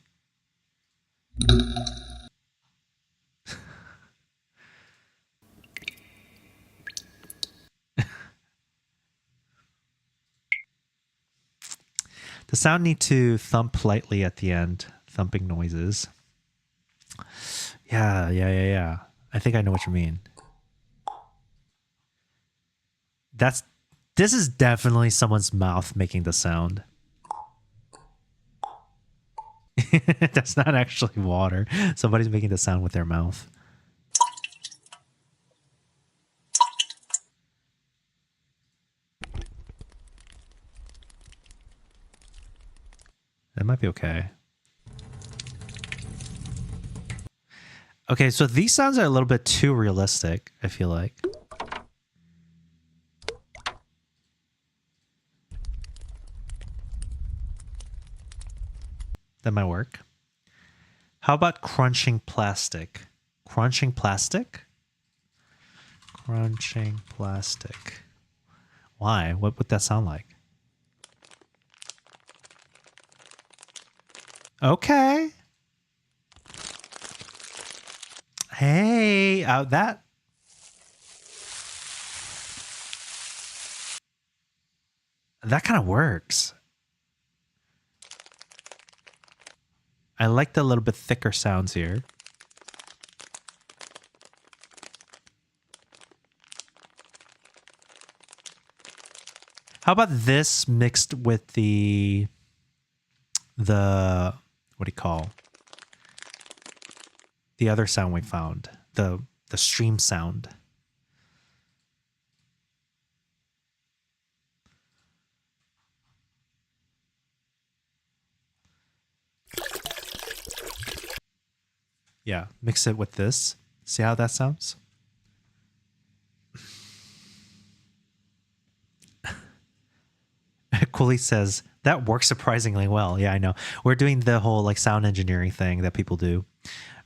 The sound need to thump lightly at the end. Thumping noises. Yeah. I think I know what you mean. This is definitely someone's mouth making the sound. That's not actually water. Somebody's making the sound with their mouth. That might be okay. Okay, so these sounds are a little bit too realistic, I feel like. That might work. How about crunching plastic? Crunching plastic? Crunching plastic. Why? What would that sound like? Okay. Hey, that kind of works. I like the little bit thicker sounds here. How about this mixed with the what do you call the other sound we found? The stream sound. Yeah, mix it with this. See how that sounds? Cooley says, that works surprisingly well. Yeah, I know. We're doing the whole like sound engineering thing that people do.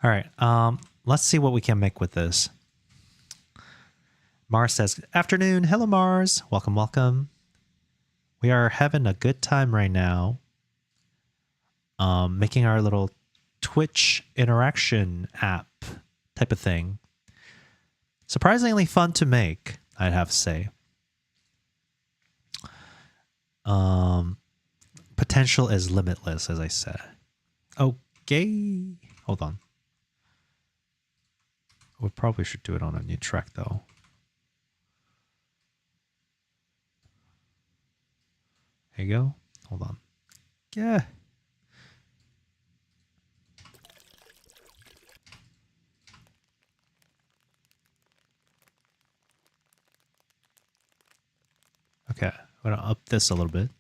All right, let's see what we can make with this. Mars says, afternoon. Hello, Mars. Welcome, welcome. We are having a good time right now. Making our little Twitch interaction app type of thing. Surprisingly fun to make, I'd have to say. Potential is limitless, as I said. Okay. Hold on. We probably should do it on a new track, though. There you go. Hold on. Yeah. Okay, I'm going to up this a little bit.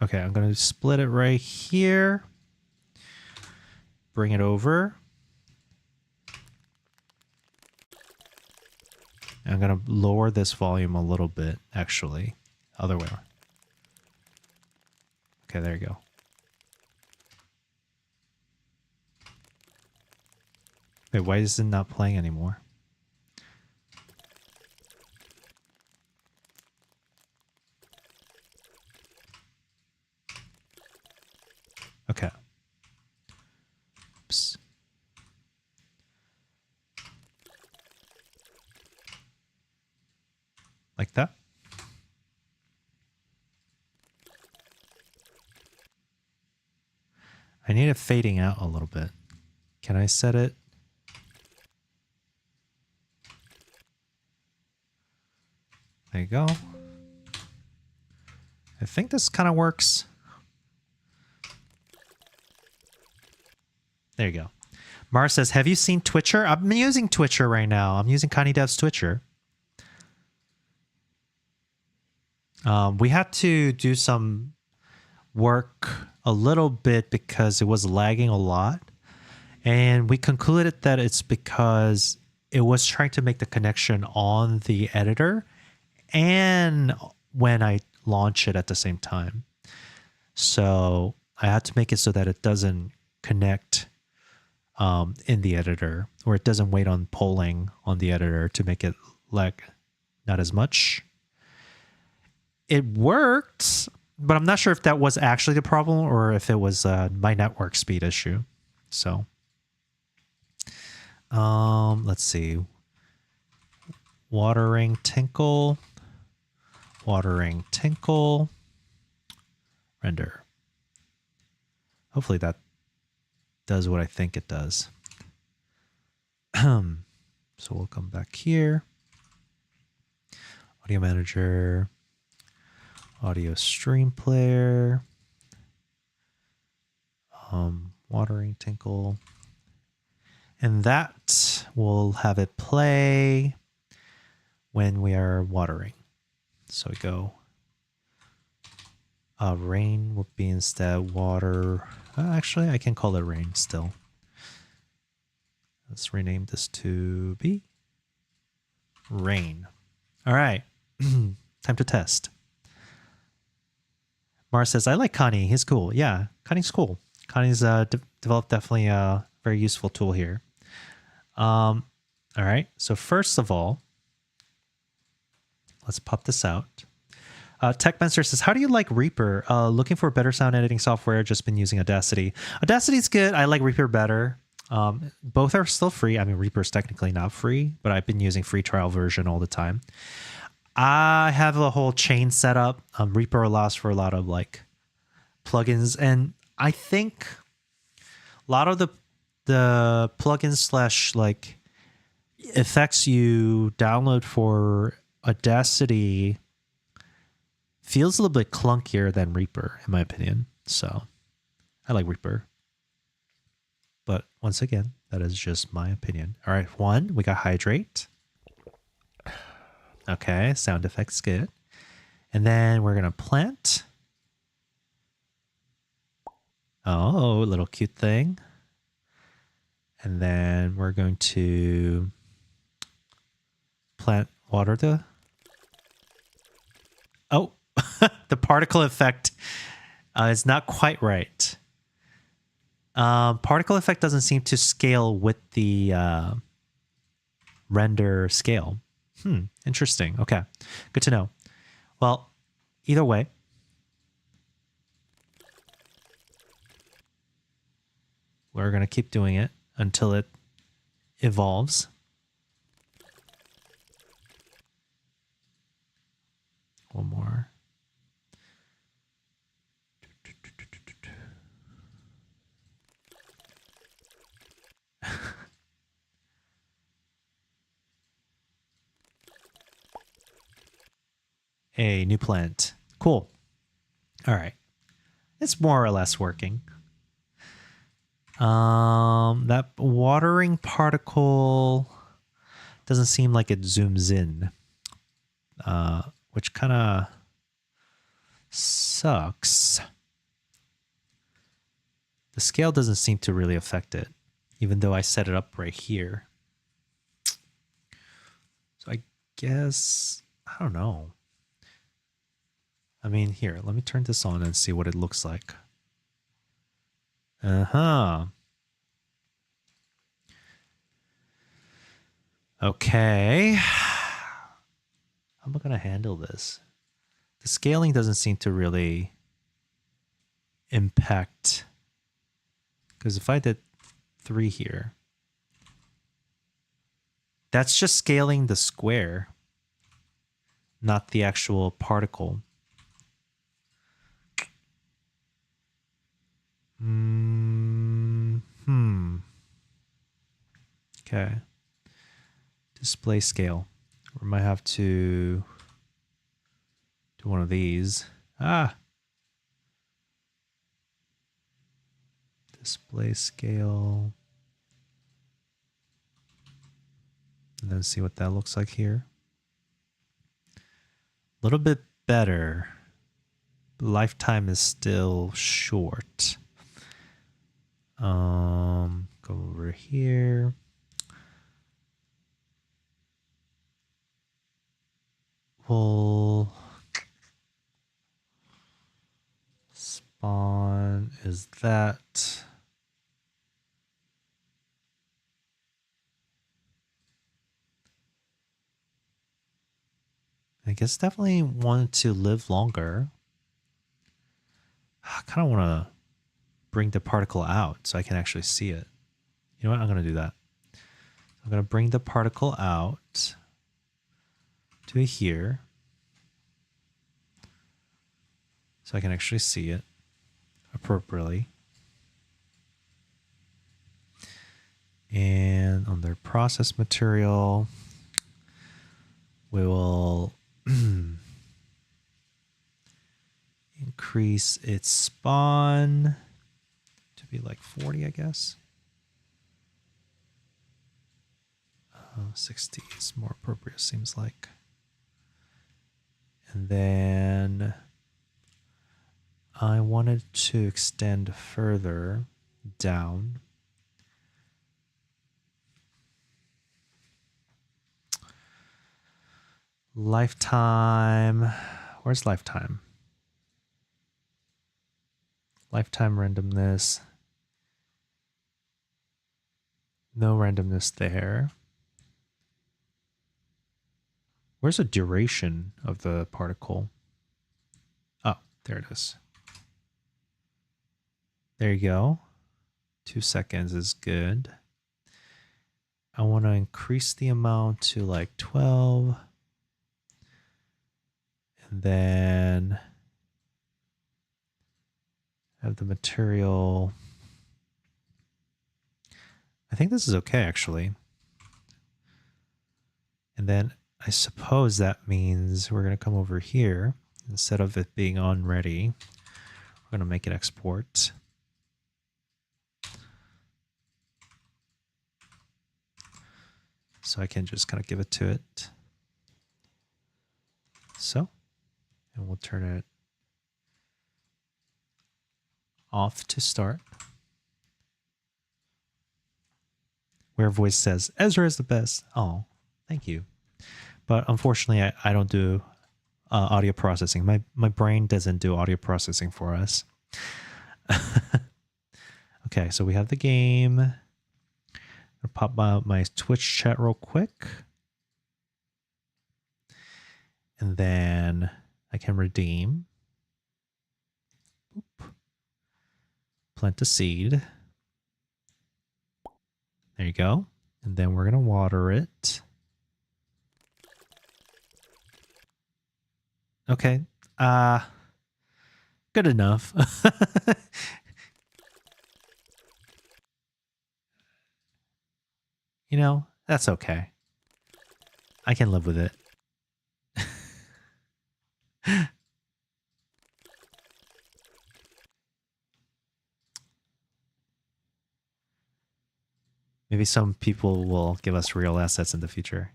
Okay, I'm going to split it right here. Bring it over. I'm going to lower this volume a little bit, actually. Other way around. Okay, there you go. Wait, why is it not playing anymore? Okay. Oops. Like that? I need it fading out a little bit. Can I set it? There you go. I think this kind of works. There you go. Mars says, have you seen Twitcher? I'm using Twitcher right now. I'm using Connie Dev's Twitcher. We had to do some work a little bit because it was lagging a lot. And we concluded that it's because it was trying to make the connection on the editor and when I launch it at the same time. So I had to make it so that it doesn't connect in the editor, or it doesn't wait on polling on the editor to make it like not as much. It worked, but I'm not sure if that was actually the problem or if it was my network speed issue. So let's see. Watering tinkle, render. Hopefully that does what I think it does. So we'll come back here. Audio manager, audio stream player, watering tinkle. And that will have it play when we are watering. So we go, rain will be instead water. Actually, I can call it rain still. Let's rename this to be rain. All right, time to test. Mars says, I like Connie. He's cool. Yeah, Connie's cool. Connie's developed definitely a very useful tool here. All right, so first of all, let's pop this out. Techmaster says, how do you like Reaper? Looking for better sound editing software, just been using Audacity. Audacity's good. I like Reaper better. Both are still free. I mean, Reaper's technically not free, but I've been using free trial version all the time. I have a whole chain set up. Reaper allows for a lot of like plugins, and I think a lot of the plugins slash like effects you download for Audacity feels a little bit clunkier than Reaper, in my opinion. So I like Reaper. But once again, that is just my opinion. All right, one, we got hydrate. Okay, sound effects good. And then we're going to plant. Oh, little cute thing. And then we're going to plant water the... Oh, the particle effect is not quite right. Particle effect doesn't seem to scale with the render scale. Interesting. Okay, good to know. Well, either way, we're going to keep doing it until it evolves. One more. A new plant. Cool. All right. It's more or less working. That watering particle doesn't seem like it zooms in, which kind of sucks. The scale doesn't seem to really affect it, even though I set it up right here. So I guess, I don't know. I mean, here, let me turn this on and see what it looks like. Okay. How am I going to handle this? The scaling doesn't seem to really impact. Because if I did 3 here, that's just scaling the square, not the actual particle. Okay. Display scale. We might have to do one of these. Display scale. And then see what that looks like here. A little bit better. Lifetime is still short. Go over here. We'll spawn is that. guess definitely want to live longer. I kind of want to bring the particle out so I can actually see it. You know what? I'm going to do that. I'm going to bring the particle out to here so I can actually see it appropriately. And under process material, we will increase its spawn to be like 40, I guess. 60 is more appropriate, seems like. And then I wanted to extend further down. Lifetime. Where's lifetime? Lifetime randomness. No randomness there. Where's the duration of the particle? Oh, there it is. There you go. 2 seconds is good. I want to increase the amount to like 12. And then have the material. I think this is okay, actually. And then I suppose that means we're going to come over here. Instead of it being on ready, we're going to make it export. So I can just kind of give it to it. So, and we'll turn it off to start. Where voice says, Ezra is the best. Oh, thank you. But unfortunately, I don't do audio processing. My brain doesn't do audio processing for us. Okay, so we have the game. I'll pop out my Twitch chat real quick. And then I can redeem. Oop. Plant a seed. There you go. And then we're going to water it. Okay. Good enough. You know, that's okay. I can live with it. Maybe some people will give us real assets in the future.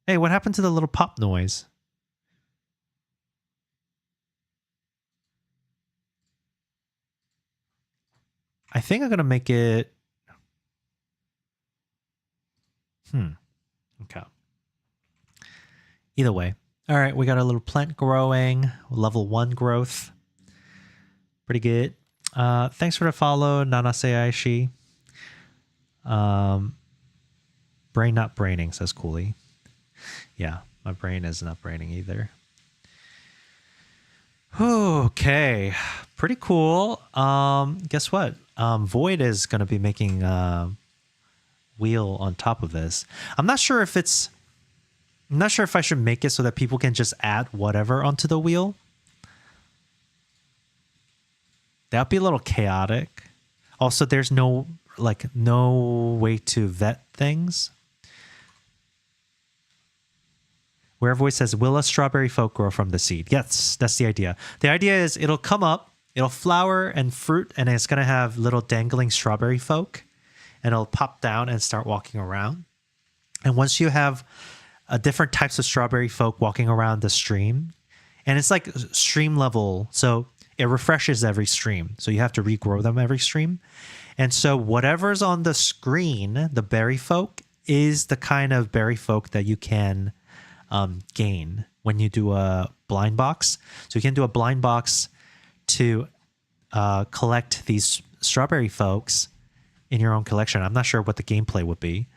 Hey, what happened to the little pop noise? I think I'm going to make it... Okay. Either way. All right, we got a little plant growing. Level 1 growth. Pretty good. Thanks for the follow, Nanase Aishi. Brain not braining, says Cooley. Yeah, my brain is not braining either. Okay, pretty cool. Guess what? Void is going to be making a wheel on top of this. I'm not sure if I should make it so that people can just add whatever onto the wheel. That'd be a little chaotic. Also, there's no way to vet things. Where voice says, will a strawberry folk grow from the seed? Yes, that's the idea. The idea is it'll come up, it'll flower and fruit, and it's going to have little dangling strawberry folk, and it'll pop down and start walking around. And once you have different types of strawberry folk walking around the stream, and it's like stream level, so it refreshes every stream. So you have to regrow them every stream. And so whatever's on the screen, the berry folk, is the kind of berry folk that you can gain when you do a blind box. So you can do a blind box to collect these strawberry folks in your own collection. I'm not sure what the gameplay would be.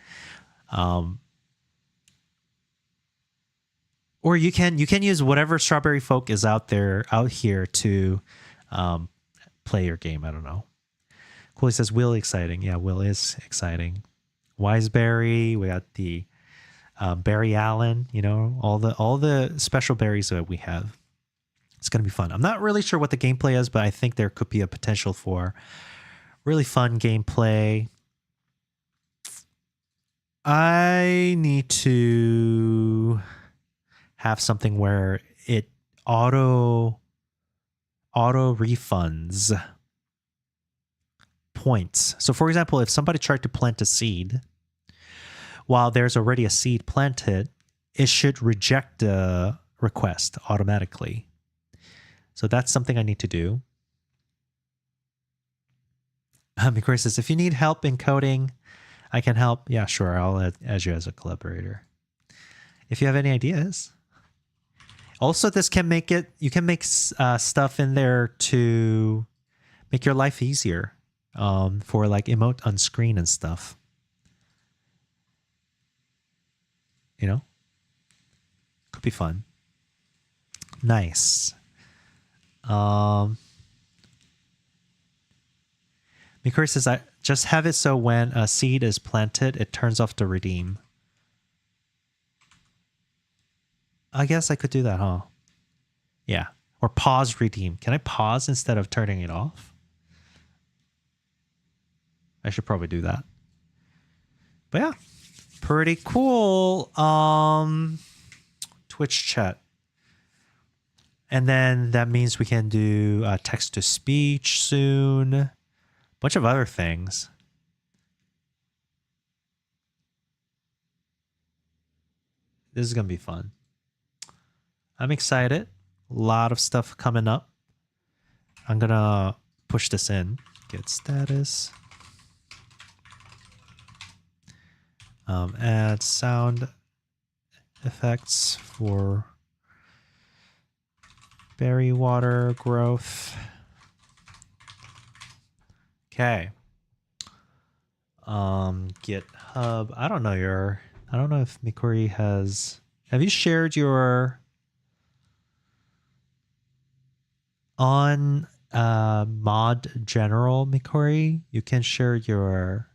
Or you can use whatever Strawberry Folk is out here to play your game. I don't know. Cooley says Will exciting. Yeah, Will is exciting. Wiseberry, we got the Barry Allen, all the special berries that we have. It's going to be fun. I'm not really sure what the gameplay is, but I think there could be a potential for really fun gameplay. I need to have something where it auto refunds points. So for example, if somebody tried to plant a seed while there's already a seed planted, it should reject the request automatically. So that's something I need to do. Mikori says, if you need help in coding, I can help. Yeah, sure. I'll add you as a collaborator. If you have any ideas. Also, this can make it, you can make stuff in there to make your life easier for like emote on screen and stuff. Could be fun. Nice. Mikori says, I just have it so when a seed is planted, it turns off the redeem. I guess I could do that, huh? Yeah. Or pause redeem. Can I pause instead of turning it off? I should probably do that. But yeah, pretty cool. Twitch chat. And then that means we can do text to speech soon. Bunch of other things. This is going to be fun. I'm excited. A lot of stuff coming up. I'm going to push this in. Get status. Add sound effects for berry water growth. Okay. GitHub. I don't know if Mikori have you shared your on mod general, Mikori? You can share your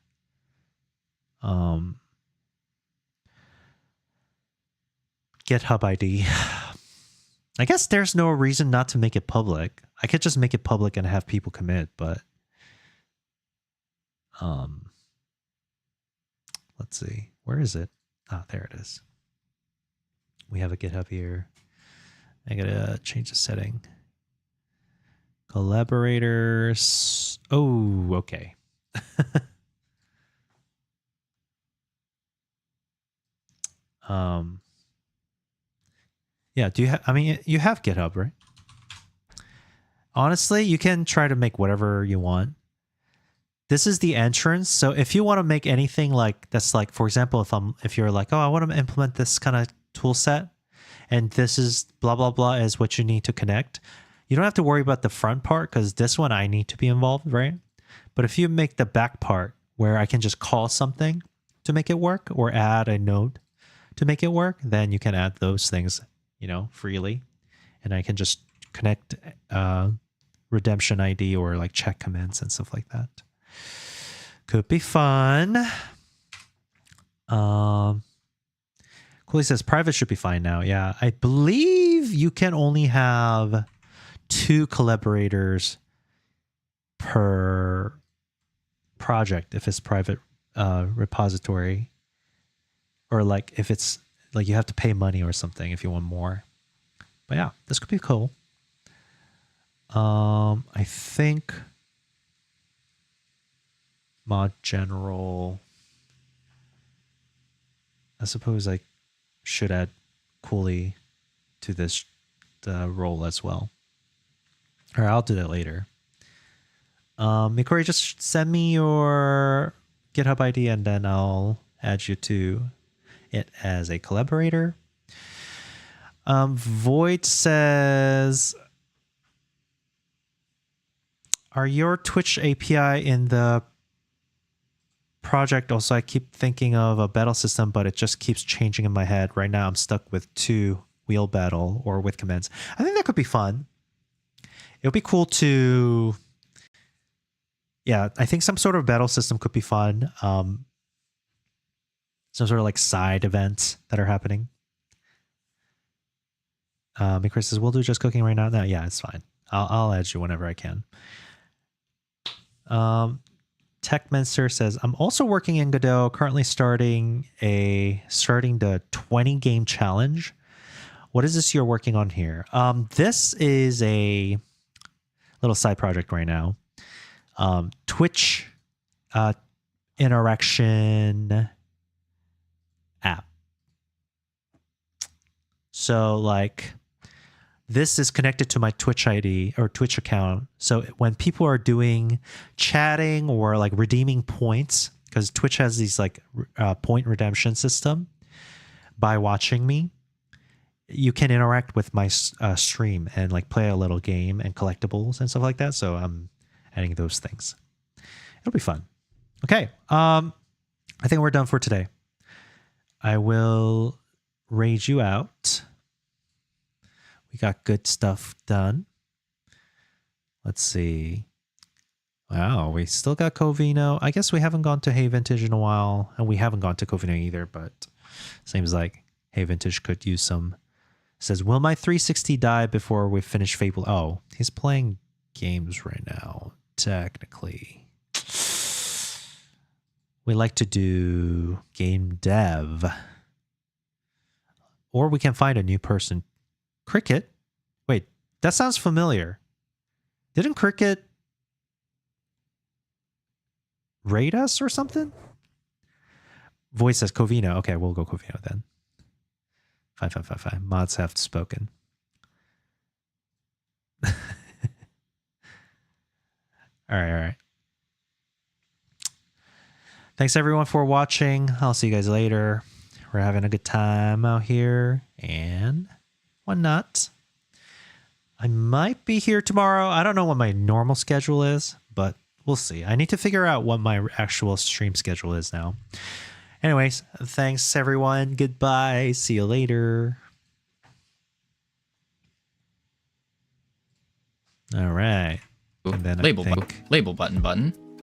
GitHub ID. I guess there's no reason not to make it public. I could just make it public and have people commit, but let's see. Where is it? Ah, there it is. We have a GitHub here. I gotta change the setting. Collaborators. Oh, okay. Yeah, do you have, I mean, you have GitHub, right? Honestly, you can try to make whatever you want. This is the entrance. So if you want to make anything like that's like, for example, if you're like, oh, I want to implement this kind of tool set and this is blah, blah, blah is what you need to connect. You don't have to worry about the front part because this one I need to be involved, right? But if you make the back part where I can just call something to make it work or add a node to make it work, then you can add those things, freely. And I can just connect redemption ID or like check commands and stuff like that. Could be fun. Cooley says private should be fine now. Yeah, I believe you can only have 2 collaborators per project if it's private repository, or like if it's like you have to pay money or something if you want more. But yeah, this could be cool. I think mod general. I suppose I should add Cooley to this role as well. Or I'll do that later. Mikori, just send me your GitHub ID and then I'll add you to it as a collaborator. Void says, are your Twitch API in the project? Also, I keep thinking of a battle system, but it just keeps changing in my head. Right now, I'm stuck with 2 wheel battle or with commands. I think that could be fun. It would be cool to, yeah, I think some sort of battle system could be fun. Some sort of like side events that are happening. Chris says, we'll do just cooking right now. No, yeah, it's fine. I'll add you whenever I can. Techmenster says, I'm also working in Godot, currently starting the 20 game challenge. What is this you're working on here? This is a little side project right now. Twitch interaction app. So like this is connected to my Twitch ID or Twitch account. So when people are doing chatting or like redeeming points, because Twitch has these like point redemption system by watching me, you can interact with my stream and like play a little game and collectibles and stuff like that. So I'm adding those things. It'll be fun. Okay. I think we're done for today. I will raid you out. We got good stuff done. Let's see. Wow, we still got Covino. I guess we haven't gone to Hey Vintage in a while, and we haven't gone to Covino either, but seems like Hey Vintage could use some. It says, will my 360 die before we finish Fable? Oh, he's playing games right now, technically. We like to do game dev. Or we can find a new person. Cricket? Wait, that sounds familiar. Didn't Cricket raid us or something? Voice says Covino. Okay, we'll go Covino then. Fine. Mods have spoken. All right. Thanks everyone for watching. I'll see you guys later. We're having a good time out here and whatnot. I might be here tomorrow. I don't know what my normal schedule is, but we'll see. I need to figure out what my actual stream schedule is now. Anyways, thanks everyone. Goodbye. See you later. All right. Label button.